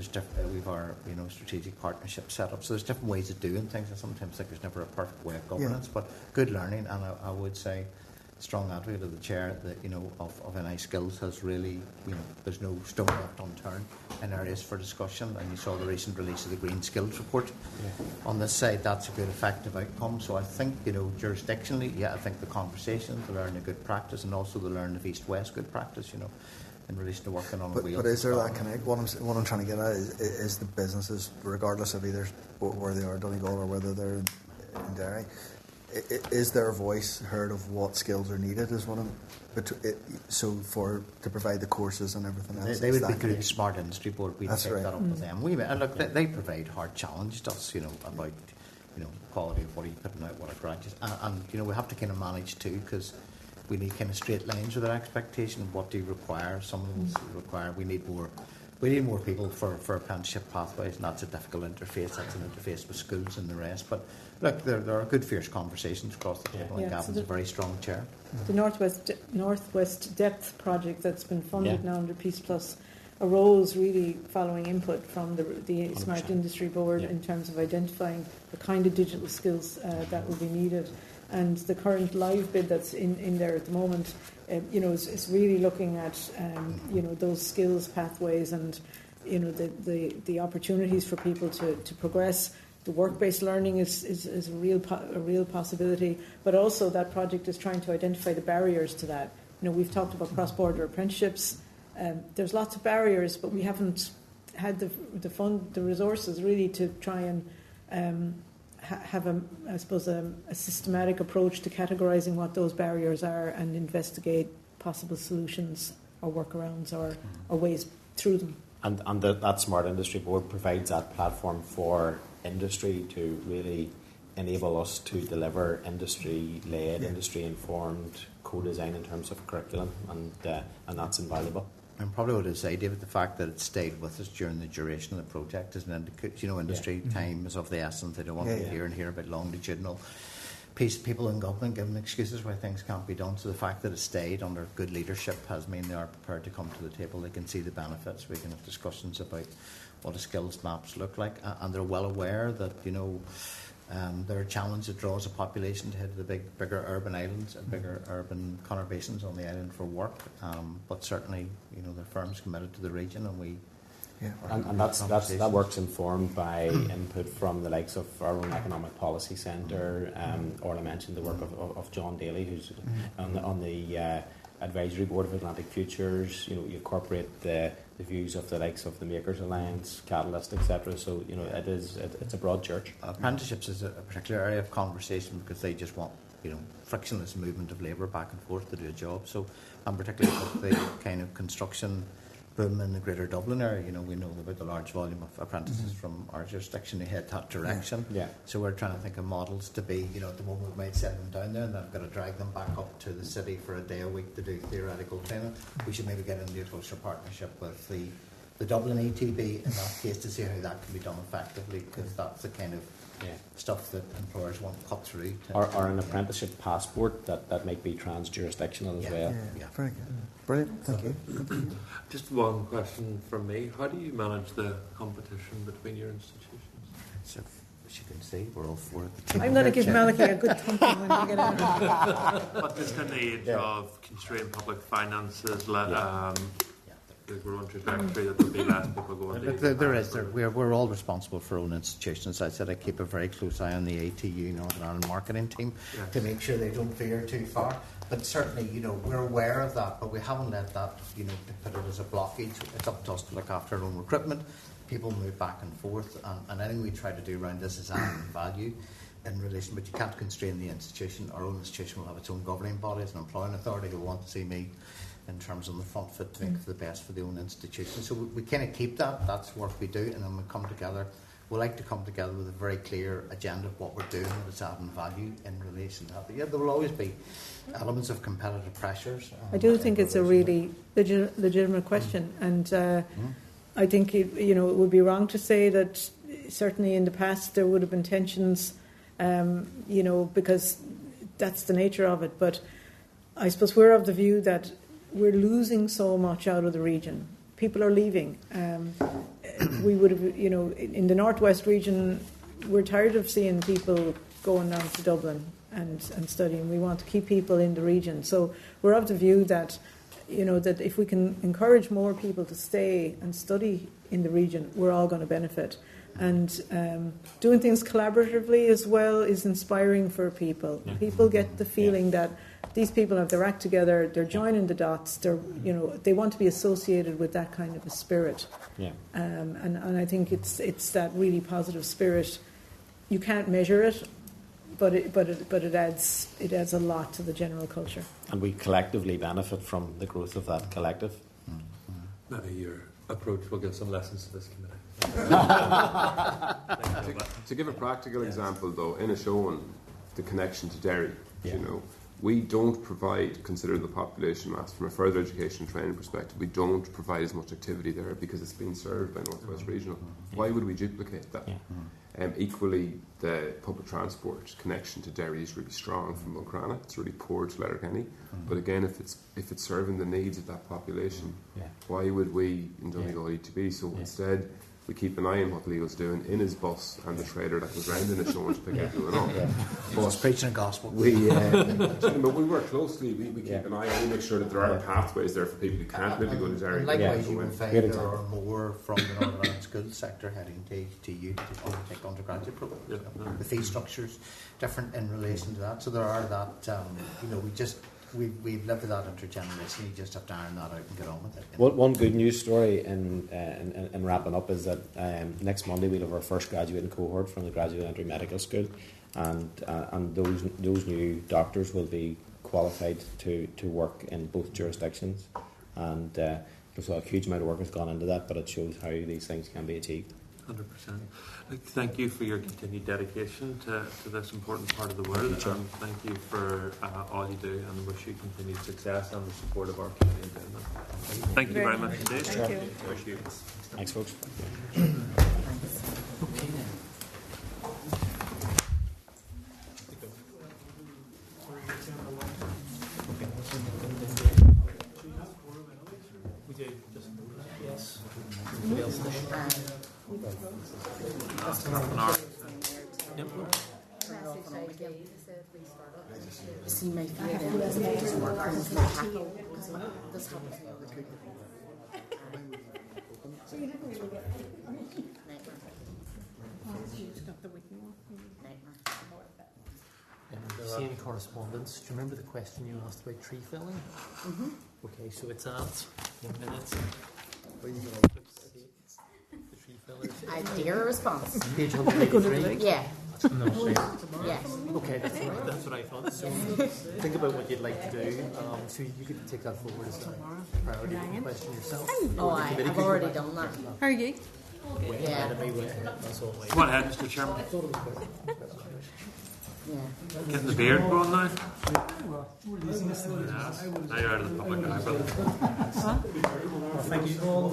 L: different, we've our strategic partnership set up. So there's different ways of doing things. I sometimes think there's never a perfect way of governance, but good learning. And I would say, strong advocate of the chair that of NI Skills has really there's no stone left unturned in areas for discussion. And you saw the recent release of the Green Skills Report on this side. That's a good effective outcome. So I think jurisdictionally, I think the conversations, the learning of good practice, and also the learning of East-West good practice, in relation to working on wheels.
I: But is there that connect? What I'm trying to get at is the businesses, regardless of either where they are, Donegal, or whether they're in Derry, is their voice heard of what skills are needed? Is what I'm. To provide the courses and everything else.
L: They would be through the Smart Industry Board. We'd take that up with them. They provide hard challenge to us, about quality of what are you putting out, what are graduates, and we have to kind of manage too, because we need kind of straight lines with our expectation. What do you require? Some of them require. We need more people for apprenticeship pathways, and that's a difficult interface. That's an interface with schools and the rest. But look, there are good, fierce conversations across the table, and Gavin's a very strong chair.
O: The Northwest Depth project that's been funded now under Peace Plus arose really following input from the Smart Industry Board in terms of identifying the kind of digital skills that will be needed. And the current live bid that's in there at the moment, is really looking at those skills pathways and the opportunities for people to progress. The work-based learning is a real possibility, but also that project is trying to identify the barriers to that. We've talked about cross-border apprenticeships. There's lots of barriers, but we haven't had the resources really to try and have a systematic approach to categorising what those barriers are and investigate possible solutions or workarounds or ways through them.
N: And that Smart Industry Board provides that platform for industry to really enable us to deliver industry-led, industry-informed co-design in terms of curriculum, and that's invaluable.
L: And probably what I'd say, David, the fact that it stayed with us during the duration of the project is an indicator. Industry time is of the essence. They don't want to be here and hear about longitudinal piece. People in government giving excuses why things can't be done. So the fact that it stayed under good leadership has meant they are prepared to come to the table. They can see the benefits. We can have discussions about what a skills maps look like, and they're well aware that there are challenges that draws a population to hit the bigger urban islands and bigger urban conurbations on the island for work. But certainly, the firm's committed to the region, and we.
N: And that work's informed by input from the likes of our own Economic Policy Centre. Orla mentioned the work of John Daly, who's on the advisory board of Atlantic Futures. You incorporate the views of the likes of the Makers Alliance, Catalyst, etc. So it's a broad church.
L: Apprenticeships is a particular area of conversation because they just want frictionless movement of labour back and forth to do a job. So, and particularly with the kind of construction boom in the Greater Dublin area, we know about the large volume of apprentices from our jurisdiction who head that direction.
N: Yeah.
L: So we're trying to think of models to be, at the moment we might send them down there and then I've got to drag them back up to the city for a day a week to do theoretical training. We should maybe get into a closer partnership with the Dublin ETB in that case to see how that can be done effectively, because that's the kind of stuff that employers want to cut through.
N: Or an apprenticeship passport that might be trans-jurisdictional as well.
I: Yeah, very good. Brilliant, thank you.
A: Just one question from me. How do you manage the competition between your institutions?
L: So, as you can see, we're all for it.
O: I'm going to give Malachy a good thumping when we get out.
A: But just in the age of constrained public finances, we're on trajectory that there'll be less people going.
L: We're all responsible for our own institutions. I said I keep a very close eye on the ATU, Northern Ireland marketing team, to make sure they don't veer too far. But certainly, we're aware of that, but we haven't let that, to put it as a blockage. It's up to us to look after our own recruitment. People move back and forth, and anything we try to do around this is adding value in relation. But you can't constrain the institution. Our own institution will have its own governing bodies and employing authority who want to see me in terms of the front foot to make for the best for the own institution. So we kind of keep that. That's work we do, and then we come together. We like to come together with a very clear agenda of what we're doing, that it's adding value in relation to that. But there will always be elements of competitive pressures.
O: I do think it's a really legitimate question, and I think it would be wrong to say that certainly in the past there would have been tensions, because that's the nature of it. But I suppose we're of the view that we're losing so much out of the region. People are leaving. We would have, in the northwest region, we're tired of seeing people going down to Dublin and studying. We want to keep people in the region. So we're of the view that, that if we can encourage more people to stay and study in the region, we're all going to benefit. And doing things collaboratively as well is inspiring for people. Yeah. People get the feeling that these people have their act together, they're joining the dots, they want to be associated with that kind of a spirit.
N: Yeah.
O: And I think it's that really positive spirit. You can't measure it, but it adds a lot to the general culture.
N: And we collectively benefit from the growth of that collective.
A: Maybe your approach will give some lessons to this committee.
M: To give a practical example, though, in Ashoan, the connection to Derry, we don't provide, considering the population mass from a further education training perspective, we don't provide as much activity there because it's being served by North West Regional. Why would we duplicate that? Equally, the public transport connection to Derry is really strong from Mulcrana. It's really poor to Letterkenny. But again, if it's serving the needs of that population, why would we in Donegal need to be? So instead, we keep an eye on what Leo's doing in his bus and the trailer that goes round in the show to pick everyone up.
L: He's preaching the gospel.
M: But we work closely. We keep an eye on. We make sure that there are pathways there for people who can't maybe go to Derry.
L: Likewise, you will find there are more from the Northern Ireland school sector heading to you to take undergraduate programs. The fee structure's different in relation to that. So there are that. We've lived with that intergeneration. You just have to iron that out and get on with it.
N: One good news story in wrapping up is that next Monday we'll have our first graduating cohort from the Graduate Entry Medical School, and those new doctors will be qualified to work in both jurisdictions, and so a huge amount of work has gone into that, but it shows how these things can be achieved.
A: 100%. Thank you for your continued dedication to this important part of the world, and thank you for all you do, and wish you continued success and the support of our community in doing that. Thank you very much indeed.
O: Thank you.
N: Thanks, folks.
L: Okay then.
J: See, my fear then is that it doesn't work on this tackle. This happens in other people.
K: same correspondence. Do you remember the question you asked about tree felling?
J: Mm-hmm.
K: Okay, so it's at 1 minute. The tree fellers.
J: I dare a response.
K: Page 183.
J: Yeah.
K: No,
J: Yes.
K: Okay, that's what I thought. So think about what you'd like to do. So you could take that forward as a priority question yourself.
J: Oh, I've already done that.
D: How are you?
J: Yeah.
A: Go ahead, Mr. Chairman.
J: Yeah.
A: Getting the beard going now?
C: Well, we're using this thing.
A: Yes. Now you're out of the public eye, brother.
C: Well, thank you all.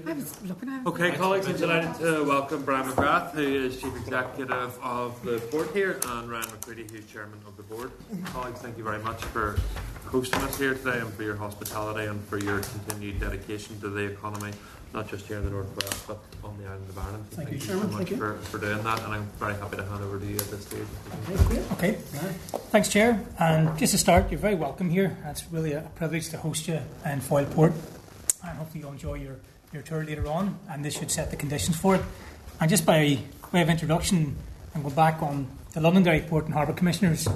D: I was looking at it.
A: Okay, colleagues, I'm delighted to welcome Brian McGrath, who is Chief Executive of the port here, and Ryan McCready, who's Chairman of the board. Colleagues, thank you very much for hosting us here today and for your hospitality and for your continued dedication to the economy, not just here in the Northwest, but on the island of Ireland.
C: Thank you,
A: so
C: Chairman.
A: much
C: Thank you.
A: for doing that, and I'm very happy to hand over to you at this stage.
P: Okay. Thanks, Chair. And just to start, you're very welcome here. It's really a privilege to host you in Foyle Port, and hopefully you'll enjoy your tour later on, and this should set the conditions for it. And just by way of introduction, and go back on the Londonderry Port and Harbour Commissioners,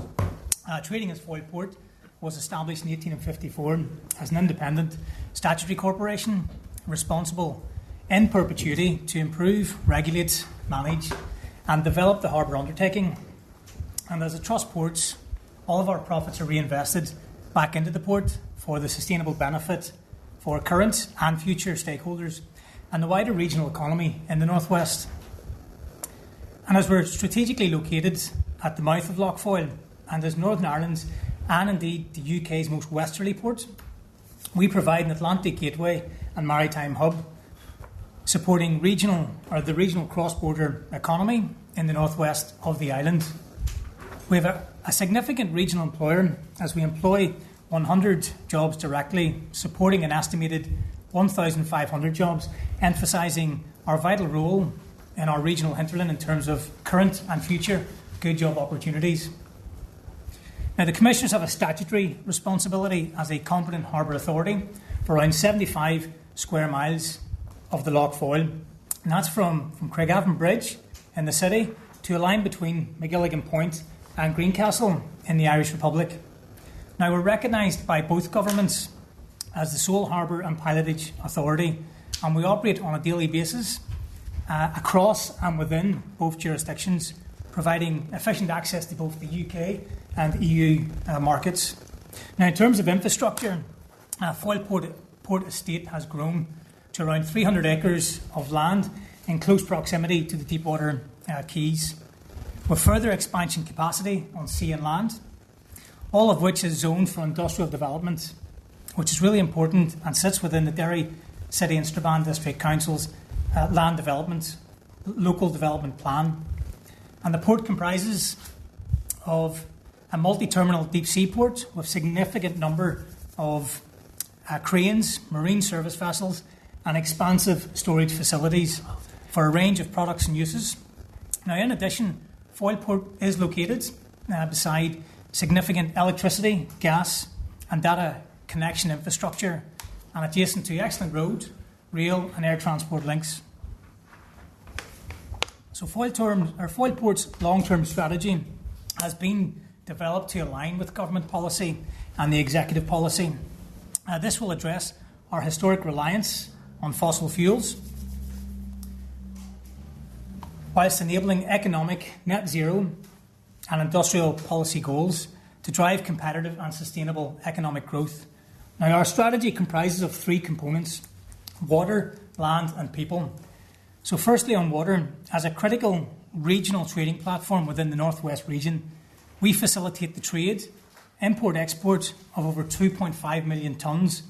P: trading as Foyle Port was established in 1854 as an independent statutory corporation responsible in perpetuity to improve, regulate, manage and develop the harbour undertaking. And as a trust ports, all of our profits are reinvested back into the port for the sustainable benefit for current and future stakeholders and the wider regional economy in the Northwest. And as we're strategically located at the mouth of Lough Foyle and as Northern Ireland's and indeed the UK's most westerly port, we provide an Atlantic gateway and maritime hub supporting the regional cross-border economy in the northwest of the island. We have a significant regional employer as we employ 100 jobs directly, supporting an estimated 1,500 jobs, emphasising our vital role in our regional hinterland in terms of current and future good job opportunities. Now, the Commissioners have a statutory responsibility as a competent harbour authority for around 75 square miles of the Lough Foyle, and that's from Craigavon Bridge in the city to a line between McGilligan Point and Greencastle in the Irish Republic. Now, we're recognised by both governments as the sole harbour and pilotage authority, and we operate on a daily basis across and within both jurisdictions, providing efficient access to both the UK and EU markets. Now, in terms of infrastructure, Foyle Port Estate has grown to around 300 acres of land in close proximity to the deepwater quays, with further expansion capacity on sea and land, all of which is zoned for industrial development, which is really important and sits within the Derry City and Strabane District Council's land development, local development plan. And the port comprises of a multi-terminal deep sea port with significant number of cranes, marine service vessels and expansive storage facilities for a range of products and uses. Now, in addition, Foyle Port is located beside significant electricity, gas and data connection infrastructure and adjacent to excellent road, rail and air transport links. So Foyle Port's long-term strategy has been developed to align with government policy and the executive policy. This will address our historic reliance on fossil fuels, whilst enabling economic net zero and industrial policy goals to drive competitive and sustainable economic growth. Now, our strategy comprises of three components: water, land and people. So firstly, on water, as a critical regional trading platform within the Northwest region, we facilitate the trade, import-export of over 2.5 million tonnes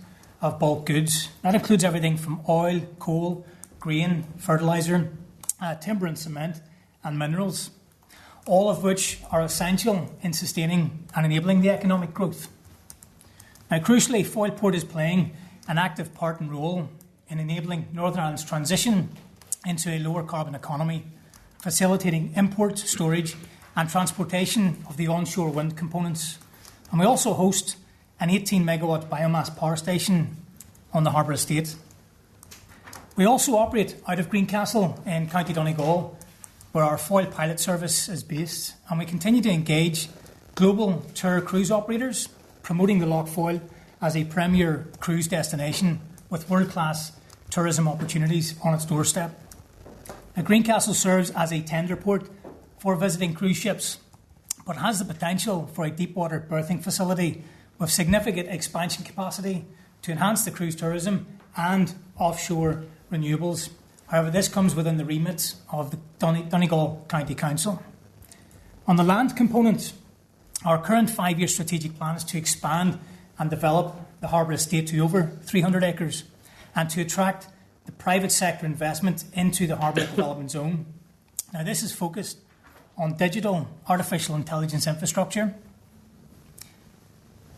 P: of bulk goods. That includes everything from oil, coal, grain, fertiliser, timber and cement and minerals, all of which are essential in sustaining and enabling the economic growth. Now, crucially, Foyle Port is playing an active part and role in enabling Northern Ireland's transition into a lower carbon economy, facilitating import, storage and transportation of the onshore wind components. And we also host an 18 megawatt biomass power station on the Harbour estate. We also operate out of Greencastle in County Donegal where our Foyle pilot service is based, and we continue to engage global tour cruise operators, promoting the Loch Foyle as a premier cruise destination with world-class tourism opportunities on its doorstep. Now, Greencastle serves as a tender port for visiting cruise ships, but has the potential for a deepwater berthing facility with significant expansion capacity to enhance the cruise tourism and offshore renewables. However, this comes within the remit of the Donegal County Council. On the land component, our current 5-year strategic plan is to expand and develop the Harbour estate to over 300 acres and to attract the private sector investment into the Harbour Development Zone. Now, this is focused on digital artificial intelligence infrastructure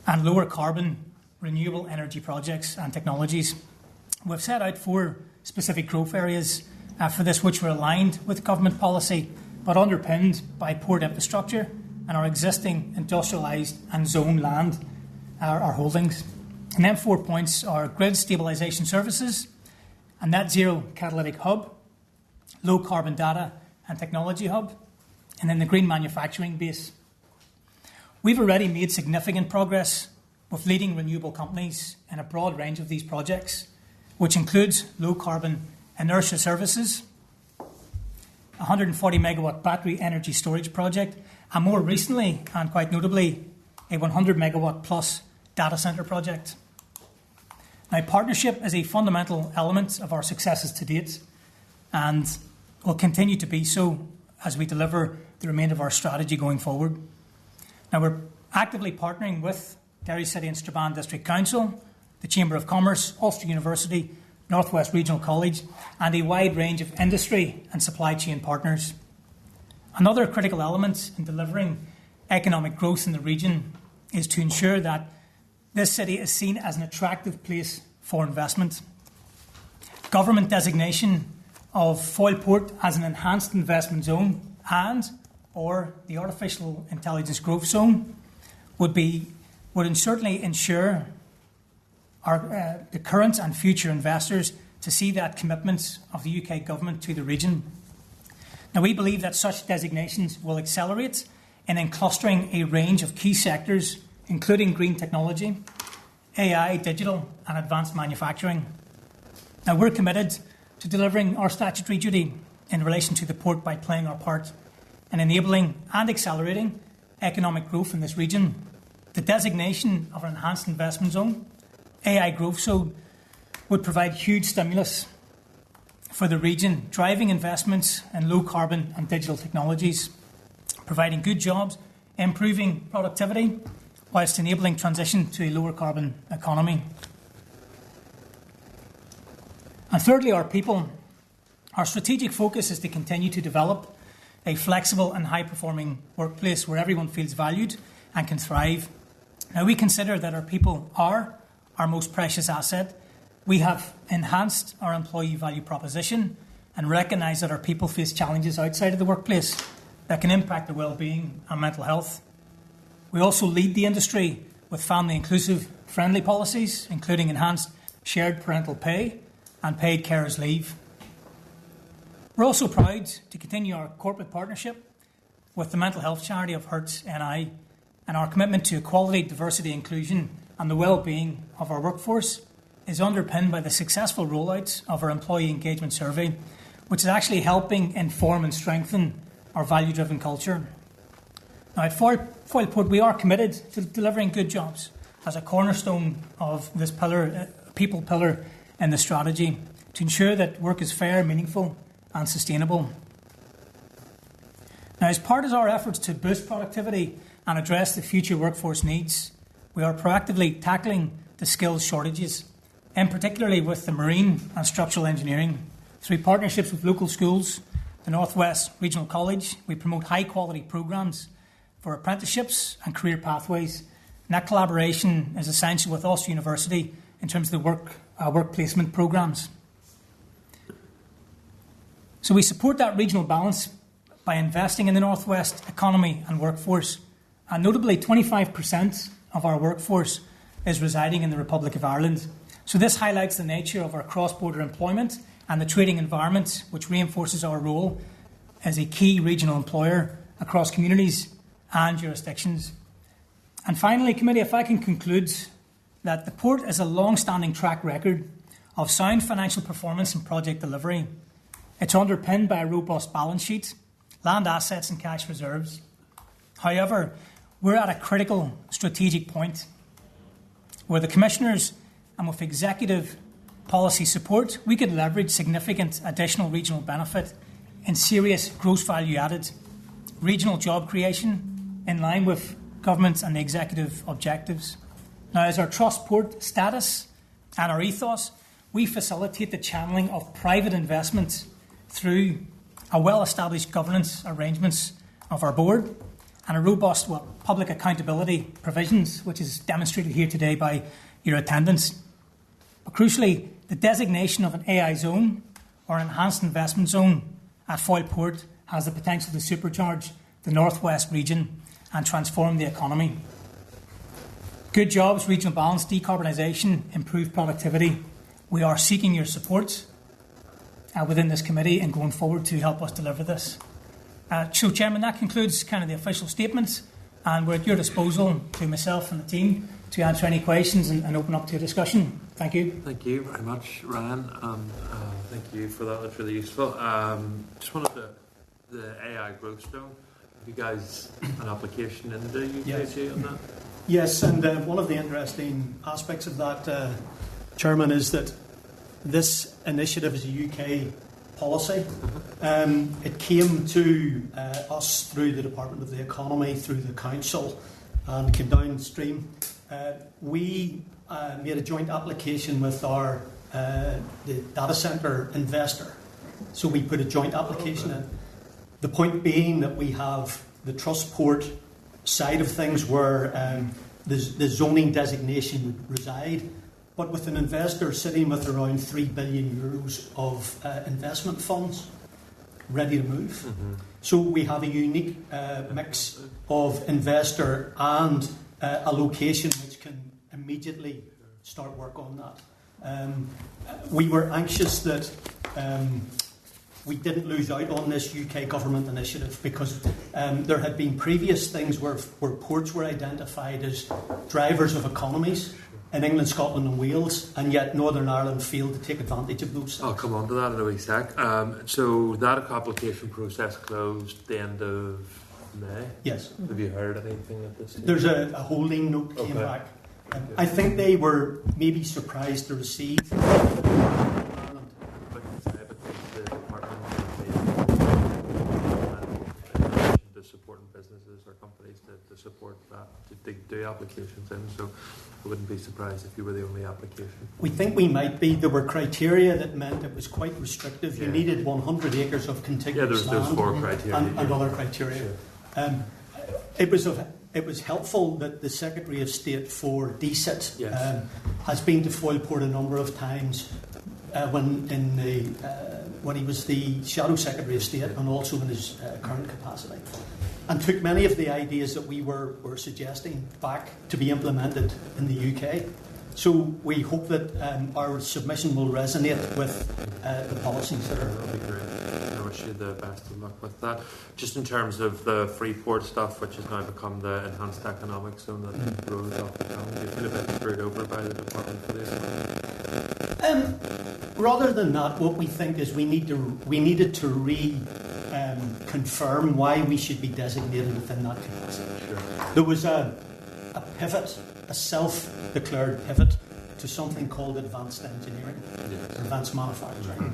P: and lower carbon renewable energy projects and technologies. We've set out 4 specific growth areas for this, which were aligned with government policy but underpinned by port infrastructure and our existing industrialised and zone land, our holdings. And then 4 points are grid stabilisation services, a net zero catalytic hub, low carbon data and technology hub, and then the green manufacturing base. We've already made significant progress with leading renewable companies in a broad range of these projects, which includes low carbon inertia services, a 140 megawatt battery energy storage project, and more recently, and quite notably, a 100 megawatt plus data centre project. Now, partnership is a fundamental element of our successes to date and will continue to be so as we deliver the remainder of our strategy going forward. Now, we're actively partnering with Derry City and Strabane District Council, the Chamber of Commerce, Ulster University, North West Regional College, and a wide range of industry and supply chain partners. Another critical element in delivering economic growth in the region is to ensure that this city is seen as an attractive place for investment. Government designation of Foyle Port as an enhanced investment zone and or the artificial intelligence growth zone would certainly ensure the current and future investors to see that commitment of the UK government to the region. Now, we believe that such designations will accelerate in clustering a range of key sectors, including green technology, AI, digital and advanced manufacturing. Now, we're committed to delivering our statutory duty in relation to the port by playing our part in enabling and accelerating economic growth in this region. The designation of an enhanced investment zone, AI growth zone, would provide huge stimulus for the region, driving investments in low carbon and digital technologies, providing good jobs, improving productivity, whilst enabling transition to a lower carbon economy. And thirdly, our people. Our strategic focus is to continue to develop a flexible and high-performing workplace where everyone feels valued and can thrive. Now, we consider that our people are our most precious asset. We have enhanced our employee value proposition and recognise that our people face challenges outside of the workplace that can impact their well-being and mental health. We also lead the industry with family-inclusive friendly policies, including enhanced shared parental pay and paid carers leave. We're also proud to continue our corporate partnership with the mental health charity of Hertz NI, and our commitment to equality, diversity, inclusion and the well-being of our workforce is underpinned by the successful rollout of our employee engagement survey, which is actually helping inform and strengthen our value-driven culture. Now, at Foyle Port, we are committed to delivering good jobs as a cornerstone of this people pillar in the strategy to ensure that work is fair, meaningful and sustainable. Now, as part of our efforts to boost productivity and address the future workforce needs, we are proactively tackling the skills shortages, and particularly with the marine and structural engineering. Through partnerships with local schools, the North West Regional College, we promote high-quality programmes for apprenticeships and career pathways. And that collaboration is essential with Ulster University in terms of the work placement programmes. So we support that regional balance by investing in the North West economy and workforce. And notably, 25% of our workforce is residing in the Republic of Ireland. So this highlights the nature of our cross-border employment and the trading environment, which reinforces our role as a key regional employer across communities and jurisdictions. And finally, committee, if I can conclude that the port has a long-standing track record of sound financial performance and project delivery. It's underpinned by a robust balance sheet, land assets and cash reserves. However, we're at a critical strategic point where the Commissioners and with executive policy support, we could leverage significant additional regional benefit and serious gross value added regional job creation in line with government and the executive objectives. Now, as our trust port status and our ethos, we facilitate the channeling of private investment through a well-established governance arrangements of our board and a robust public accountability provisions, which is demonstrated here today by your attendance. But crucially, the designation of an AI zone or enhanced investment zone at Foyle Port has the potential to supercharge the northwest region and transform the economy. Good jobs, regional balance, decarbonisation, improved productivity. We are seeking your support within this committee and going forward to help us deliver this. So, Chairman, that concludes kind of the official statements, and we're at your disposal to myself and the team to answer any questions and open up to a discussion. Thank you.
A: Thank you very much, Ryan, and thank you for that. That's really useful. Just wanted the AI growth stone. Have you guys an application in the UKG on that?
Q: Yes, and one of the interesting aspects of that, Chairman, is that this initiative is a UK policy. It came to us through the Department of the Economy, through the Council, and came downstream. We made a joint application with the data centre investor. So we put a joint application in. The point being that we have the trust port side of things where the zoning designation would reside, but with an investor sitting with around €3 billion of investment funds ready to move. Mm-hmm. So we have a unique mix of investor and a location which can immediately start work on that. We were anxious that we didn't lose out on this UK government initiative because there had been previous things where ports were identified as drivers of economies in England, Scotland and Wales, and yet Northern Ireland failed to take advantage of those things.
A: I'll come on to that in a wee sec. So that application process closed the end of May?
Q: Yes.
A: Have you heard anything at this stage?
Q: There's a holding note came back. I think they were maybe surprised to receive
A: supporting businesses or companies to support that, to do applications in, so I wouldn't be surprised if you were the only application.
Q: We think we might be. There were criteria that meant it was quite restrictive. You needed 100 acres of contiguous land.
A: There's 4 criteria.
Q: And other criteria. Sure. It was helpful that the Secretary of State for DCSD has been to Foyle Port a number of times when he was the Shadow Secretary of State and also in his current capacity, and took many of the ideas that we were suggesting back to be implemented in the UK. So we hope that our submission will resonate with the policies that are.
A: That'll be great. I wish you the best of luck with that. Just in terms of the Freeport stuff, which has now become the enhanced economic zone that rose off the tongue, do you feel a bit screwed over by the department for this?
Q: Rather than that, what we think is we needed to confirm why we should be designated within that capacity.
A: Sure.
Q: There was a pivot, a self-declared pivot to something called advanced engineering, advanced manufacturing.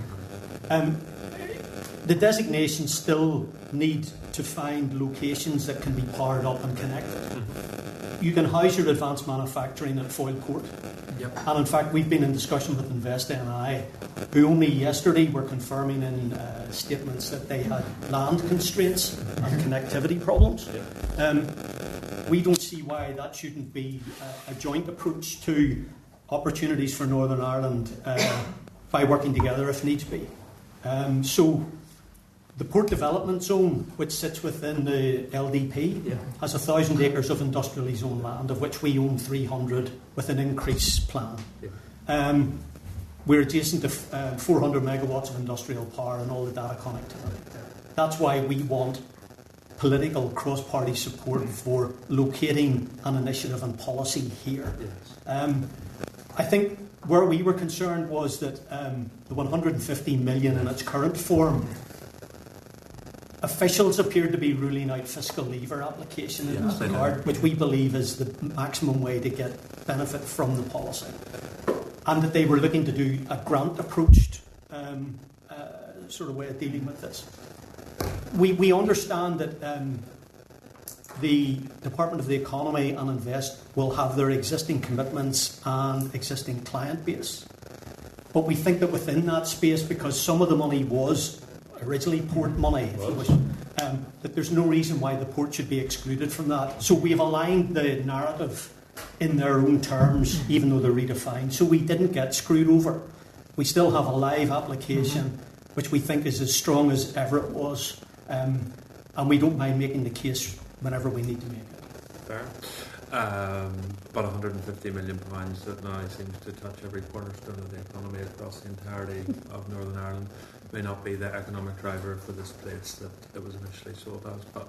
Q: The designations still need to find locations that can be powered up and connected. You can house your advanced manufacturing at Foyle Port.
A: Yep.
Q: And in fact, we've been in discussion with InvestNI, who only yesterday were confirming in statements that they had land constraints and connectivity problems. We don't see why that shouldn't be a joint approach to opportunities for Northern Ireland by working together if needs be. So the Port Development Zone, which sits within the LDP, has 1,000 acres of industrially zoned land, of which we own 300 with an increase plan. We're adjacent to 400 megawatts of industrial power and all the data connectivity. that's why we want political cross-party support for locating an initiative and policy here.
A: Yes.
Q: I think where we were concerned was that the 150 million in its current form, officials appeared to be ruling out fiscal lever application in that regard, which we believe is the maximum way to get benefit from the policy. And that they were looking to do a grant-approached sort of way of dealing with this. We understand that the Department of the Economy and Invest will have their existing commitments and existing client base. But we think that within that space, because some of the money was originally port money, if you wish, that there's no reason why the port should be excluded from that. So we've aligned the narrative in their own terms, even though they're redefined. So we didn't get screwed over. We still have a live application, which we think is as strong as ever it was. And we don't mind making the case whenever we need to make it.
A: Fair. About £150 million that now seems to touch every cornerstone of the economy across the entirety of Northern Ireland. May not be the economic driver for this place that it was initially sold as, but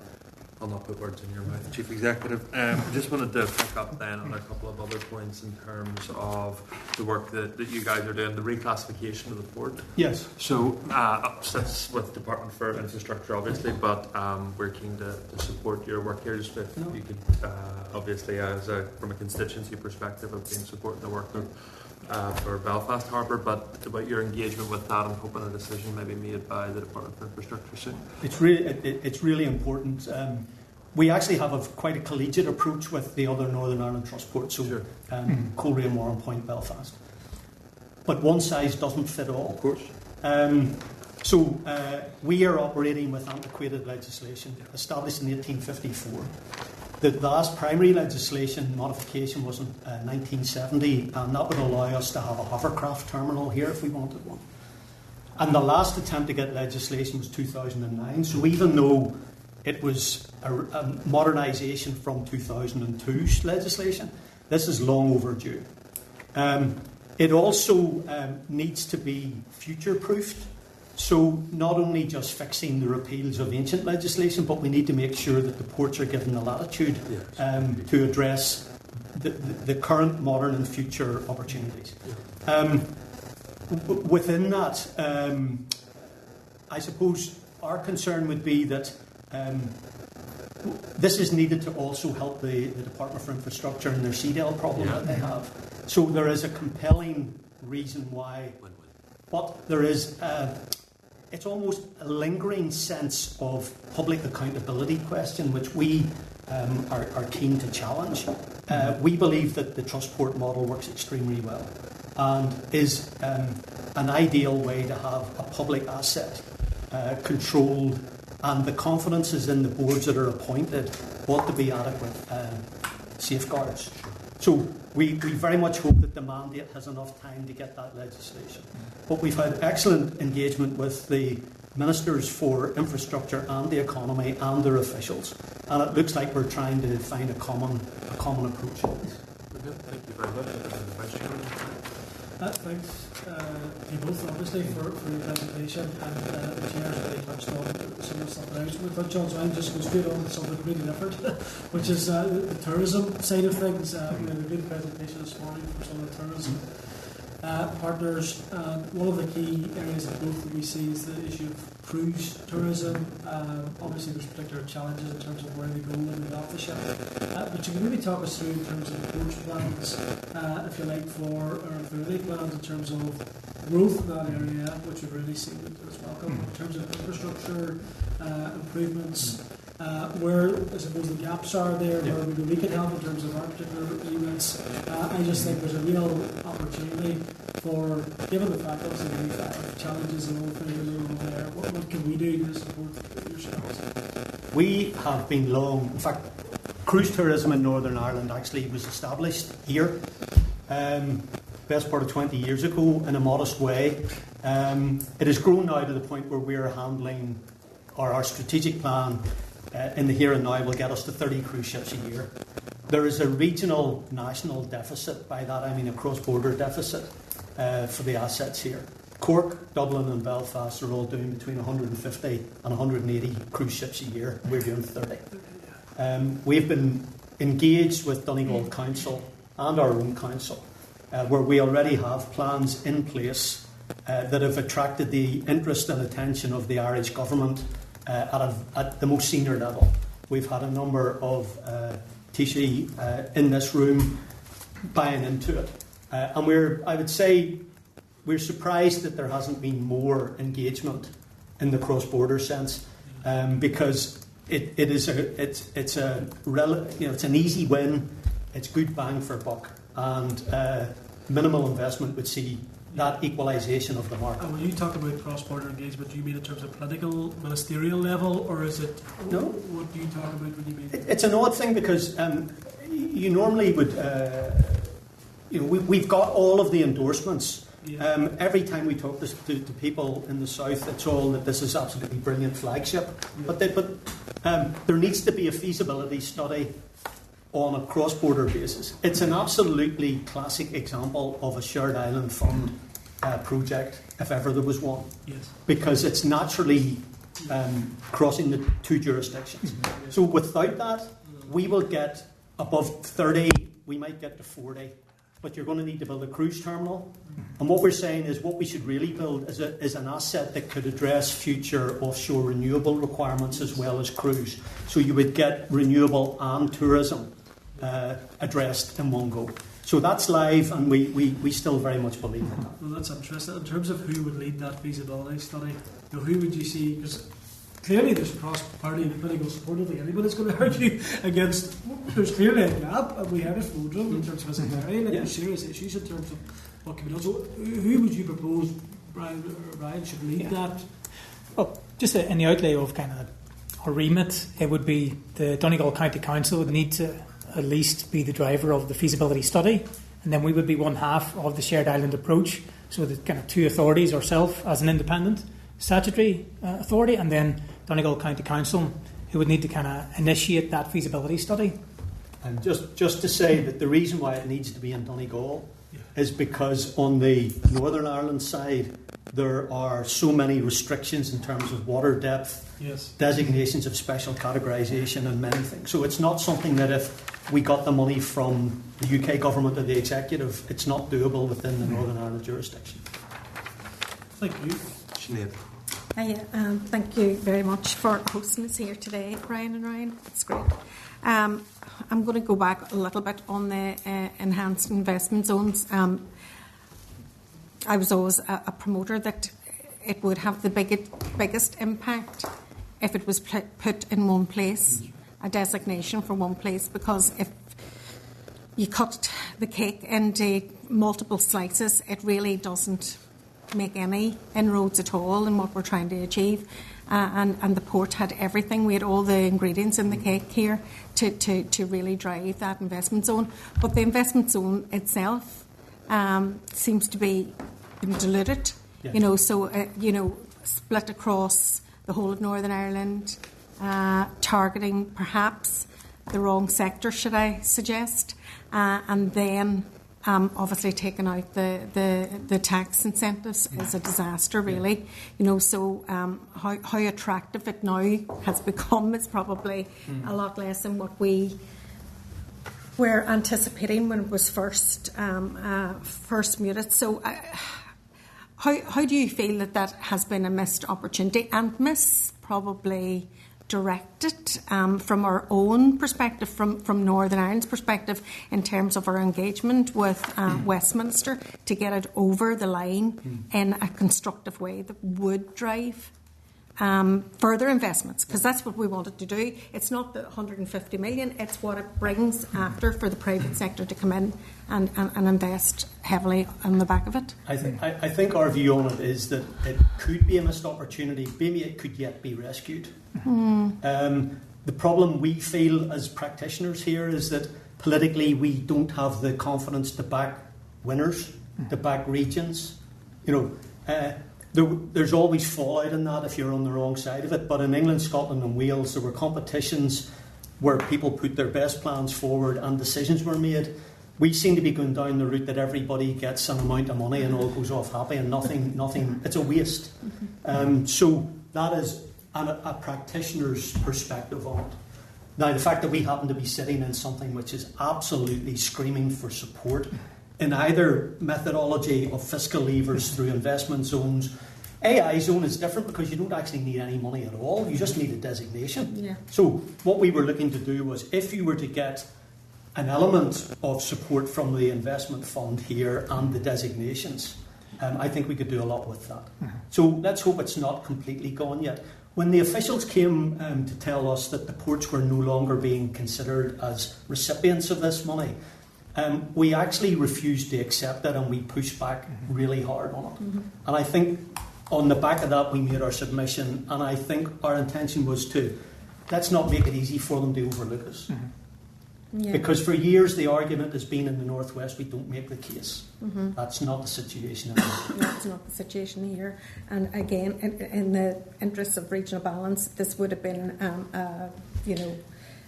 A: I'll not put words in your mouth, Chief Executive. Just wanted to pick up then on a couple of other points in terms of the work that you guys are doing, the reclassification of the port.
Q: Yes.
A: So sits with Department for Infrastructure, obviously, but we're keen to support your work here. Just if you could, obviously, from a constituency perspective, have been supporting the work for Belfast Harbour, but about your engagement with that, I'm hoping a decision may be made by the Department for Infrastructure soon.
Q: It's really important. We actually have quite a collegiate approach with the other Northern Ireland Trust ports, so Coleraine, Warren Point, Belfast. But one size doesn't fit all.
A: Of course.
Q: So we are operating with antiquated legislation established in 1854. The last primary legislation modification was in 1970, and that would allow us to have a hovercraft terminal here if we wanted one. And the last attempt to get legislation was 2009, so even though it was a modernisation from 2002's legislation, this is long overdue. It also needs to be future-proofed. So not only just fixing the repeals of ancient legislation, but we need to make sure that the ports are given the latitude to address the current, modern and future opportunities. Within that, I suppose our concern would be that this is needed to also help the Department for Infrastructure and their CDL problem that they have. So there is a compelling reason why, but there is... it's almost a lingering sense of public accountability question, which we are keen to challenge. We believe that the trust port model works extremely well and is an ideal way to have a public asset controlled, and the confidence is in the boards that are appointed ought to be adequate safeguards. So we very much hope that the mandate has enough time to get that legislation. But we've had excellent engagement with the Ministers for Infrastructure and the Economy and their officials, and it looks like we're trying to find a common approach.
A: Thank you very much. Vice Chairman.
C: Thanks to you both, obviously, for your presentation, and the Chair's really touched on some of the stuff that I was going to touch on, so I'm just going straight on to something really different, which is the tourism side of things. We had a good presentation this morning from some of the tourism partners. One of the key areas of growth that we see is the issue of cruise tourism. Obviously, there's particular challenges in terms of where they go when they off the ship. But you can maybe talk us through in terms of approach plans, if you like, or if there are any plans in terms of growth in that area, which we've really seen as welcome, in terms of infrastructure improvements. Where I suppose the gaps are there, where we can help in terms of our particular units. I just think there's a real opportunity for, given the fact obviously we've got challenges and all things over there, what can we do to support yourselves?
Q: We have been long, in fact, cruise tourism in Northern Ireland actually was established here, best part of 20 years ago in a modest way. It has grown now to the point where we are handling, or our strategic plan in the here and now will get us to 30 cruise ships a year. There is a regional national deficit, by that I mean a cross-border deficit for the assets here. Cork, Dublin and Belfast are all doing between 150 and 180 cruise ships a year. We're doing 30. We've been engaged with Donegal Council and our own council, where we already have plans in place that have attracted the interest and attention of the Irish government at the most senior level. We've had a number of Taoiseach in this room buying into it. And I would say, we're surprised that there hasn't been more engagement in the cross-border sense, because it's an easy win, it's good bang for buck, and minimal investment would see that equalisation of the market.
C: And when you talk about cross-border engagement, do you mean in terms of political, ministerial level, or is it? No. What do you talk about when you mean?
Q: It's an odd thing because you normally would. We've got all of the endorsements. Yeah. Every time we talk to people in the south, it's all that this is absolutely brilliant flagship. Yeah. But there needs to be a feasibility study on a cross-border basis. It's an absolutely classic example of a shared island fund project, if ever there was one.
C: Yes.
Q: Because it's naturally crossing the two jurisdictions. Mm-hmm. So without that, we will get above 30, we might get to 40. But you're going to need to build a cruise terminal. And what we're saying is what we should really build is an asset that could address future offshore renewable requirements as well as cruise. So you would get renewable and tourism addressed in one go. So that's live, and we still very much believe in that.
C: Well, that's interesting. In terms of who would lead that feasibility study, who would you see? Because clearly there's cross-party political support. I don't think anybody's going to argue against. There's clearly a gap, and we had a Odhran in terms of Visit Derry, and there's serious issues in terms of what can be done. So who would you propose, Brian, should lead that?
P: Well, just in the outlay of kind of a remit, it would be the Donegal County Council would need to at least be the driver of the feasibility study, and then we would be one half of the shared island approach. So the kind of two authorities, ourselves as an independent statutory authority, and then Donegal County Council, who would need to kind of initiate that feasibility study.
Q: And just to say that the reason why it needs to be in Donegal is because on the Northern Ireland side there are so many restrictions in terms of water depth, designations of special categorisation and many things. So it's not something that if we got the money from the UK government or the executive, it's not doable within the Northern Ireland jurisdiction.
C: Thank you.
A: Sinead.
H: Thank you very much for hosting us here today, Brian and Ryan. It's great. I'm going to go back a little bit on the enhanced investment zones. I was always a promoter that it would have the biggest impact if it was put in one place, a designation for one place, because if you cut the cake into multiple slices, it really doesn't make any inroads at all in what we're trying to achieve. And the port had everything. We had all the ingredients in the cake here to really drive that investment zone. But the investment zone itself seems to be diluted. Yeah. Split across the whole of Northern Ireland, targeting perhaps the wrong sector, should I suggest, and then obviously taking out the tax incentives is a disaster, really. How attractive it now has become is probably a lot less than what we were anticipating when it was first muted. So how do you feel that has been a missed opportunity, and probably directed from our own perspective, from Northern Ireland's perspective, in terms of our engagement with Westminster to get it over the line in a constructive way that would drive further investments, because that's what we wanted to do. It's not the 150 million, it's what it brings after for the private sector to come in and invest heavily on the back of it.
Q: I think our view on it is that it could be a missed opportunity, maybe it could yet be rescued. The problem we feel as practitioners here is that politically we don't have the confidence to back winners, to back regions. There's always fallout in that if you're on the wrong side of it, but in England, Scotland and Wales there were competitions where people put their best plans forward and decisions were made. we seem to be going down the route that everybody gets an amount of money and all goes off happy and nothing. It's a waste. So that is a practitioner's perspective on it. Now, the fact that we happen to be sitting in something which is absolutely screaming for support in either methodology of fiscal levers through investment zones. AI zone is different because you don't actually need any money at all. You just need a designation.
H: Yeah.
Q: So what we were looking to do was, if you were to get an element of support from the investment fund here and the designations, I think we could do a lot with that. So let's hope it's not completely gone yet. When the officials came to tell us that the ports were no longer being considered as recipients of this money, we actually refused to accept it and we pushed back really hard on it. And I think on the back of that we made our submission, and I think our intention was to, let's not make it easy for them to overlook us.
H: Yeah.
Q: Because for years the argument has been in the Northwest we don't make the case. That's not the situation.
H: That's not the situation here. And again, in the interests of regional balance, this would have been,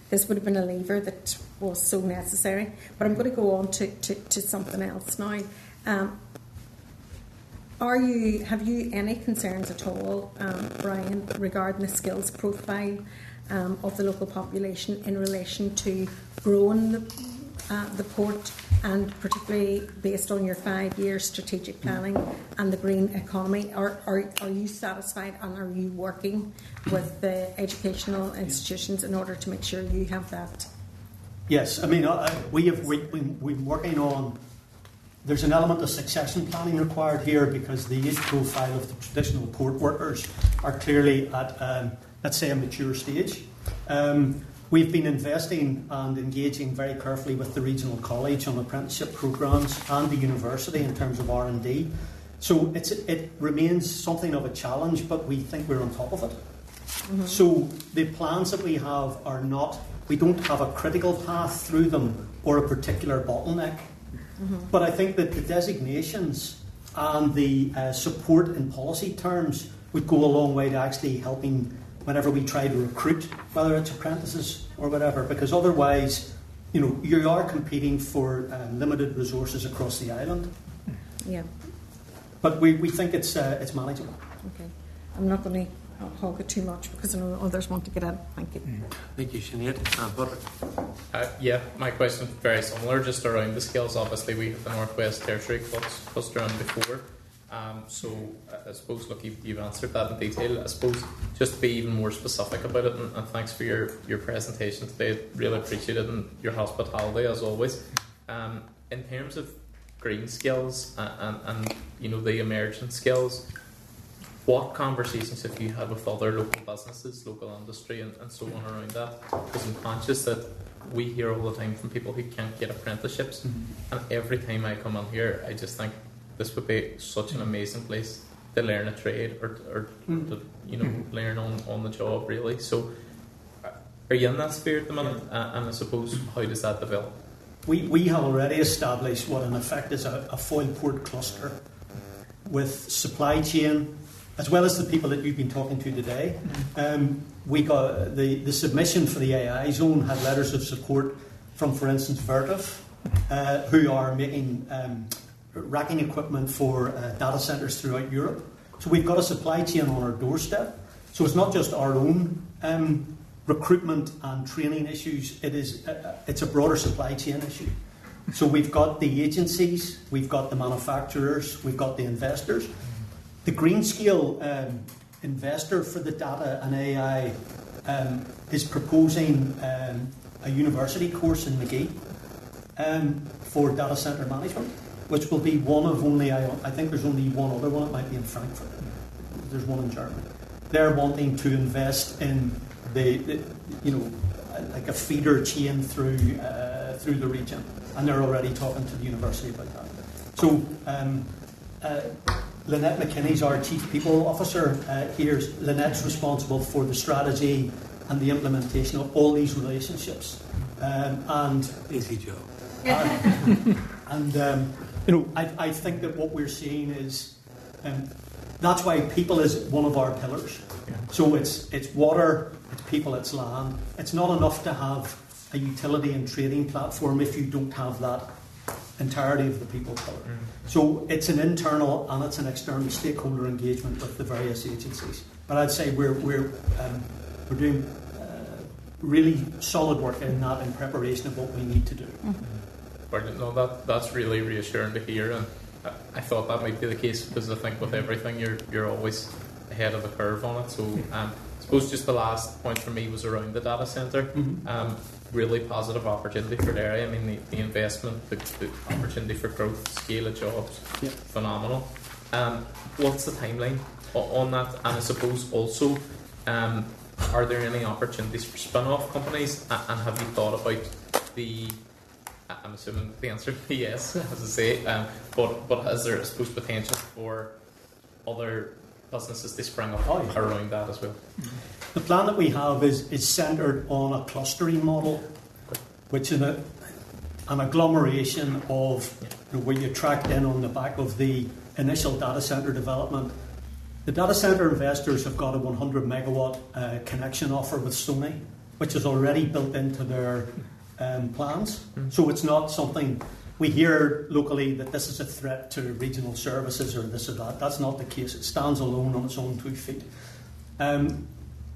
H: this would have been a lever that was so necessary. But I'm going to go on to something else now. Have you any concerns at all, Brian, regarding the skills profile of the local population in relation to growing the port, and particularly based on your 5-year strategic planning and the green economy? Are you satisfied, and are you working with the educational institutions in order to make sure you have that?
Q: Yes, I mean, we've been working on. There's an element of succession planning required here because the age profile of the traditional port workers are clearly at, let's say, a mature stage. We've been investing and engaging very carefully with the regional college on apprenticeship programmes and the university in terms of R&D. So it remains something of a challenge, but we think we're on top of it. So the plans that we have are not, we don't have a critical path through them or a particular bottleneck. But I think that the designations and the support in policy terms would go a long way to actually helping whenever we try to recruit, whether it's apprentices or whatever, because otherwise, you are competing for limited resources across the island.
H: Yeah.
Q: But we think it's manageable.
H: Okay. I'm not going to hog it too much because I know others want to get in. Thank you.
A: Thank you, Sinead.
G: Yeah, my question is very similar, just around the skills. Obviously, we have the Northwest Tertiary cluster on before. So I suppose, look, you've answered that in detail. I suppose just to be even more specific about it, and thanks for your presentation today. Really appreciate it, and your hospitality as always. In terms of green skills and the emerging skills, what conversations have you had with other local businesses, local industry, and so on around that? Because I'm conscious that we hear all the time from people who can't get apprenticeships, and every time I come on here, I just think this would be such an amazing place to learn a trade or to learn on the job, really. So, are you in that sphere at the minute? And I suppose, how does that develop?
Q: We have already established what in effect is a Foyle Port cluster with supply chain, as well as the people that you've been talking to today. We got the submission for the AI zone had letters of support from, for instance, Vertiv, who are making racking equipment for data centres throughout Europe. So we've got a supply chain on our doorstep. So it's not just our own recruitment and training issues. It's a broader supply chain issue. So we've got the agencies, we've got the manufacturers, we've got the investors. The Greenscale investor for the data and AI is proposing a university course in McGee for data centre management, which will be one of only, I think there's only one other one, it might be in Frankfurt. There's one in Germany. They're wanting to invest in like a feeder chain through the region, and they're already talking to the university about that. So Lynette McKinney's our Chief People Officer here. Lynette's responsible for the strategy and the implementation of all these relationships. And
A: easy job.
Q: I think that what we're seeing is that's why people is one of our pillars. So it's water, it's people, it's land. It's not enough to have a utility and trading platform if you don't have that entirety of the people covered. So it's an internal and it's an external stakeholder engagement with the various agencies. But I'd say we're doing really solid work in that in preparation of what we need to do.
G: Brilliant. No, that's really reassuring to hear, and I thought that might be the case because I think with everything you're always ahead of the curve on it. So I suppose just the last point for me was around the data centre. Really positive opportunity for Derry. I mean the investment, the opportunity for growth, scale of jobs, phenomenal. What's the timeline on that? And I suppose also, are there any opportunities for spin-off companies? And have you thought about I'm assuming the answer is yes, as I say, but is there, I suppose, potential for other businesses to spring up around that as well?
Q: The plan that we have is centred on a clustering model, which is an agglomeration of where you tracked in on the back of the initial data centre development. The data centre investors have got a 100 megawatt connection offer with Sony, which is already built into their plans. So it's not something we hear locally that this is a threat to regional services or this or that. That's not the case. It stands alone on its own 2 feet.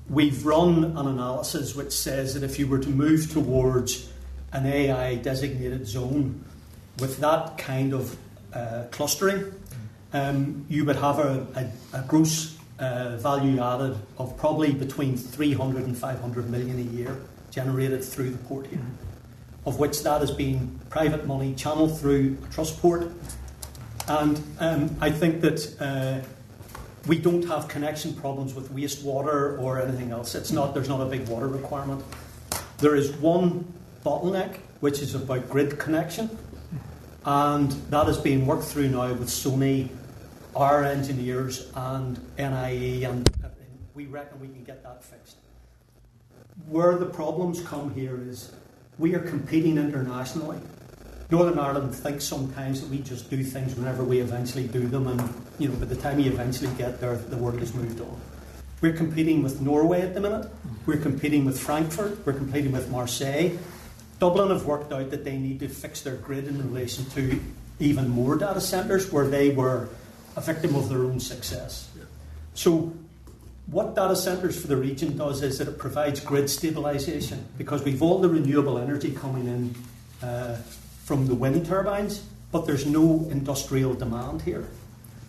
Q: We've run an analysis which says that if you were to move towards an AI designated zone with that kind of clustering, you would have a gross value added of probably between 300 and 500 million a year generated through the port here, of which that has been private money channeled through a trust port. And I think that we don't have connection problems with wastewater or anything else. There's not a big water requirement. There is one bottleneck, which is about grid connection, and that is being worked through now with Sony, our engineers, and NIE, and we reckon we can get that fixed. Where the problems come here is we are competing internationally. Northern Ireland thinks sometimes that we just do things whenever we eventually do them, and by the time you eventually get there, the world has moved on. We're competing with Norway at the minute. We're competing with Frankfurt. We're competing with Marseille. Dublin have worked out that they need to fix their grid in relation to even more data centres where they were a victim of their own success. So what data centres for the region does is that it provides grid stabilisation, because we've all the renewable energy coming in from the wind turbines, but there's no industrial demand here.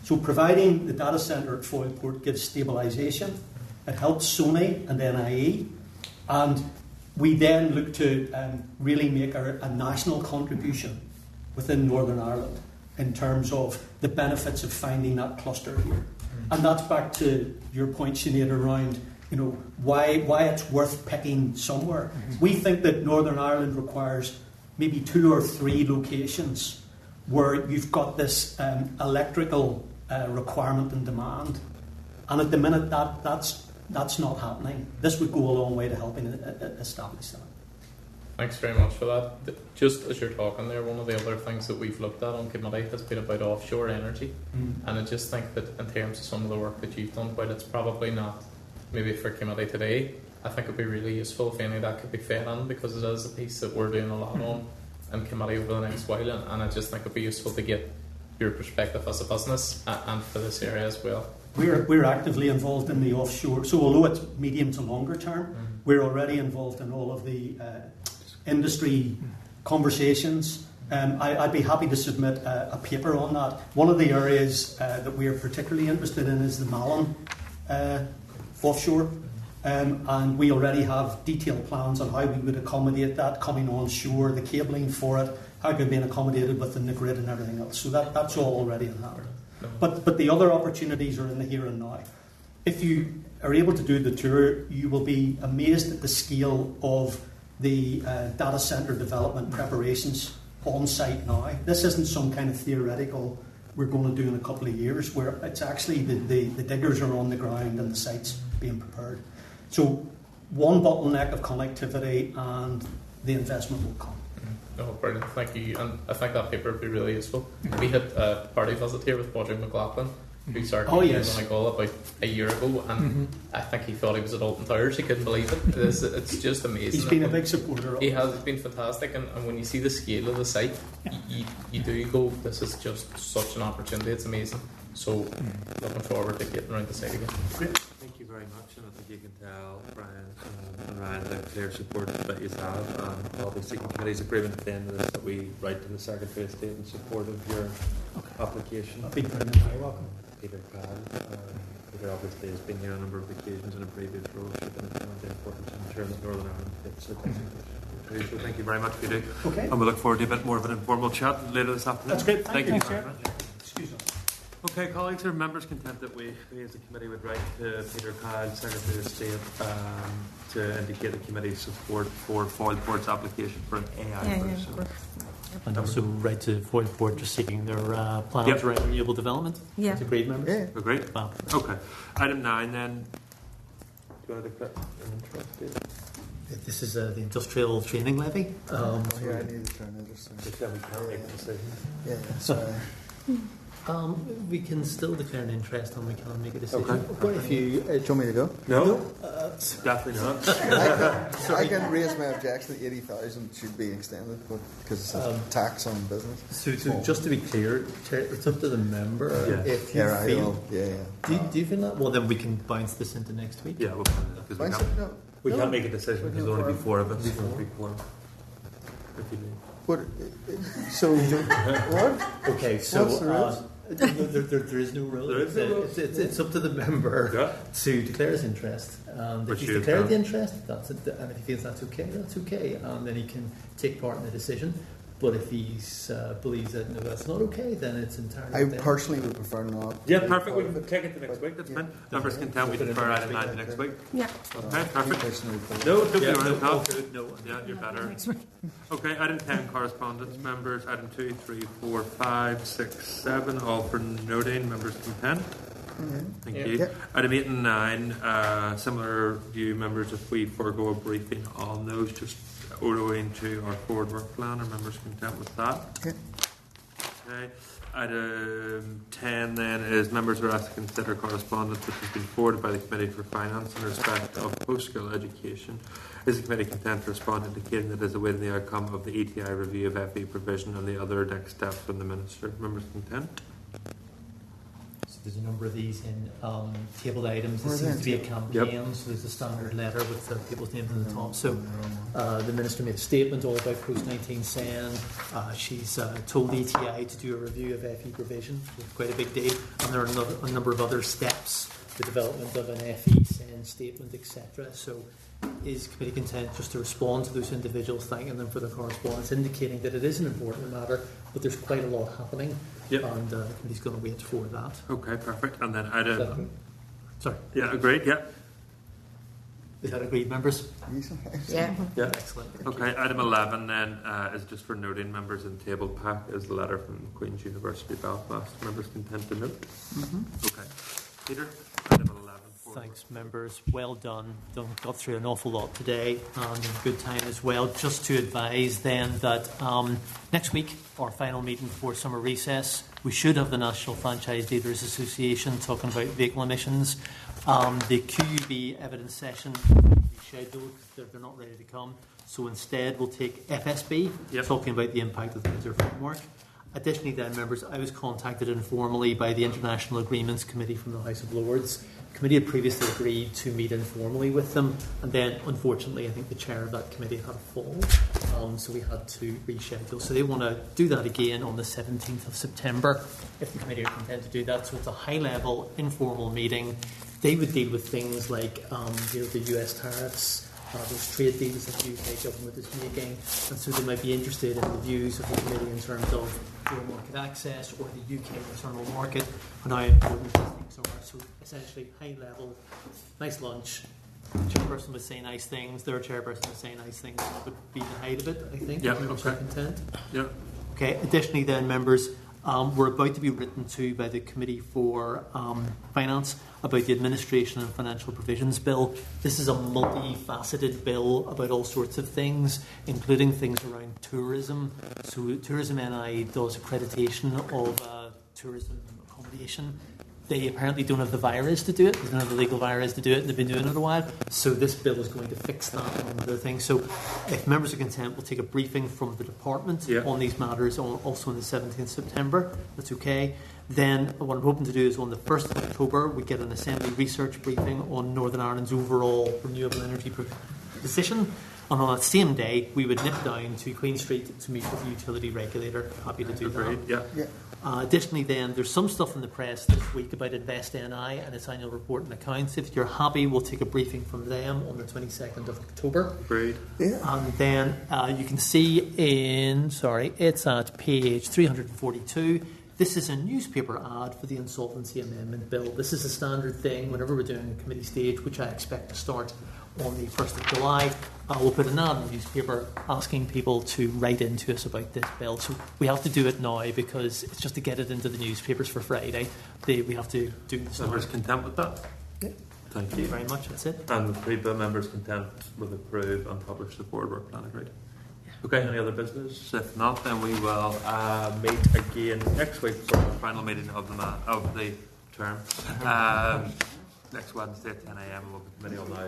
Q: So providing the data centre at Foyle Port gives stabilisation. It helps Sony and NIE, and we then look to really make a national contribution within Northern Ireland in terms of the benefits of finding that cluster here. And that's back to your point, Sinead, around why it's worth picking somewhere. We think that Northern Ireland requires maybe 2 or 3 locations where you've got this electrical requirement and demand. And at the minute, that's not happening. This would go a long way to helping establish that.
G: Thanks very much for that. Just as you're talking there, one of the other things that we've looked at on committee has been about offshore energy. And I just think that in terms of some of the work that you've done, while it's probably not maybe for committee today, I think it would be really useful if any of that could be fed in, because it is a piece that we're doing a lot on in committee over the next while, and I just think it would be useful to get your perspective as a business and for this area as well.
Q: We're actively involved in the offshore, so although it's medium to longer term, we're already involved in all of the industry conversations. I'd be happy to submit a paper on that. One of the areas that we are particularly interested in is the Malin offshore, and we already have detailed plans on how we would accommodate that coming on shore, the cabling for it, how it could be accommodated within the grid and everything else. So that's all already in hand. But the other opportunities are in the here and now. If you are able to do the tour, you will be amazed at the scale of the data centre development preparations on site now. This isn't some kind of theoretical we're going to do in a couple of years, where it's actually the diggers are on the ground and the site's being prepared. So one bottleneck of connectivity, and the investment will come.
G: Oh, brilliant, thank you. And I think that paper would be really useful. We had a party visit here with Roger McLaughlin who started
P: Oh,
G: in
P: yes.
G: Donegal about a year ago, and I think he thought he was at Alton Towers. He couldn't believe it. It's just amazing.
Q: He's been a big supporter of
G: He
Q: it.
G: has been fantastic, and when you see the scale of the site, you do go, this is just such an opportunity. It's amazing. So looking forward to getting around the site again.
A: Thank you very much, and I think you can tell Brian and Ryan the clear support that you have, and obviously the committee's agreement at the end of this that we write to the Secretary of State in support of your application.
P: Peter, very welcome.
A: Peter Pan. Peter obviously has been here on a number of occasions in a previous role, so the importance of ensuring that Northern Ireland gets it. So thank you very much, Peter.
Q: Okay.
A: And we look forward to a bit more of an informal chat later this afternoon.
Q: That's great.
A: Thank you.
Q: Chair. Excuse me.
A: Okay, colleagues, are members content that we as a committee would write to Peter Kyle, Secretary of State, to indicate the committee's support for Foyle Port's application for an AI boost?
K: And also write to Foyle Port just seeking their plans around renewable development.
H: Yeah.
K: That's agreed, members?
I: Yeah.
A: Agreed?
K: Wow.
A: Okay. Item 9 then. Do you want to declare an interest, David?
K: This is the industrial training levy.
I: Yeah, I need to turn it.
A: Just then we can't make a decision.
I: Yeah, sorry.
B: We can still declare an interest and we can make a decision.
I: Okay.
B: What if you...
I: do you want me to go?
A: No. Definitely not.
I: I can raise my objection that 80,000 should be extended because it's a tax on business.
B: So just to be clear, it's up to the member if you feel... Do you feel that? Well, then we can bounce this into next week.
A: Yeah, we'll bounce it. We can't make a decision because there'll only be 4 of us. If you do.
I: What? So what?
B: Okay, so
I: what's the rules?
B: there is no rule. It's up to the member to declare his interest. If he's declared the interest, that's it. And if he feels that's okay. And then he can take part in the decision. But if he believes that no, that's not okay, then it's entirely.
I: I personally would prefer not.
A: Yeah, perfect. We can take it to next week. That's fine. Members content we defer item 9 to next week.
H: Yeah.
A: Okay, perfect. No, don't be worried. No, yeah, you're better. Okay, item 10, correspondence. Members, item 2, 3, 4, 5, 6, 7, all for noting. Members content. Thank you.
I: Yeah.
A: Item 8 and 9, similar view, members, if we forego a briefing on those, just owing to our forward work plan. Are members content with that? Okay. Item 10 then is members are asked to consider correspondence which has been forwarded by the Committee for Finance in respect of post-school education. Is the Committee content to respond indicating that it is awaiting the outcome of the ETI review of FE provision and the other next steps from the Minister? Members content?
K: So there's a number of these in tabled items. This seems to be a campaign, so there's a standard letter with the people's names on the top. So the Minister made a statement all about post-19 SEN. She's told ETI to do a review of FE provision, quite a big deal, and there are a number of other steps, the development of an FE SEN statement, etc. So is Committee content just to respond to those individuals, thanking them for their correspondence, indicating that it is an important matter, but there's quite a lot happening, and the Committee's going to wait for that.
A: Okay, perfect. And then item...
K: Sorry.
A: Yeah, agreed, yeah.
K: Is that agreed, members?
F: Yeah.
A: Yeah.
K: Excellent.
A: Okay, item 11 then is just for noting members in table pack is the letter from Queen's University Belfast. Members content to note? Okay. Peter, item 11.
K: Thanks, members. Well done. Got through an awful lot today and in good time as well. Just to advise then that next week, our final meeting before summer recess, we should have the National Franchise Dealers Association talking about vehicle emissions. The QUB evidence session will be scheduled. They're not ready to come. So instead, we'll take FSB, talking about the impact of the winter framework. Additionally then, members, I was contacted informally by the International Agreements Committee from the House of Lords. The committee had previously agreed to meet informally with them, and then, unfortunately, I think the chair of that committee had a fall, so we had to reschedule. So they want to do that again on the 17th of September, if the committee are content to do that. So it's a high-level, informal meeting. They would deal with things like the US tariffs, those trade deals that the UK government is making, and so they might be interested in the views of the committee in terms of market access or the UK internal market and how important these things are. So essentially, high level, nice lunch. The chairperson would say nice things. Their chairperson would say nice things. That would be the height of it, I think.
A: Yeah.
K: Okay. Content.
A: Yeah.
K: Okay. Additionally, then members, we're about to be written to by the Committee for Finance about the Administration and Financial Provisions Bill. This is a multifaceted bill about all sorts of things, including things around tourism. So Tourism NI does accreditation of tourism accommodation. they apparently don't have the virus to do it. They don't have the legal virus to do it, and they've been doing it a while. So this bill is going to fix that on the thing. So if members are content, we'll take a briefing from the department on these matters also on the 17th September. That's okay. Then what I'm hoping to do is on the 1st of October, we get an Assembly research briefing on Northern Ireland's overall renewable energy position. And on that same day, we would nip down to Queen Street to meet with the utility regulator. Happy to do that. Additionally, then, there's some stuff in the press this week about Invest NI and its annual report and accounts. If you're happy, we'll take a briefing from them on the 22nd of October.
A: Great.
K: And then you can see it's at page 342. This is a newspaper ad for the Insolvency Amendment Bill. This is a standard thing whenever we're doing a committee stage, which I expect to start on the 1st of July. We'll put an ad in the newspaper asking people to write into us about this bill. So we have to do it now because it's just to get it into the newspapers for Friday. We have to do this.
A: Members content with that?
K: Yeah.
A: Thank you
K: very much. That's it.
A: And with PREPA, members content with approve and publish the forward work plan agreed. Okay, any other business? If not, then we will meet again next week for the final meeting of the term. Next Wednesday at 10 a.m. We'll be committee all night.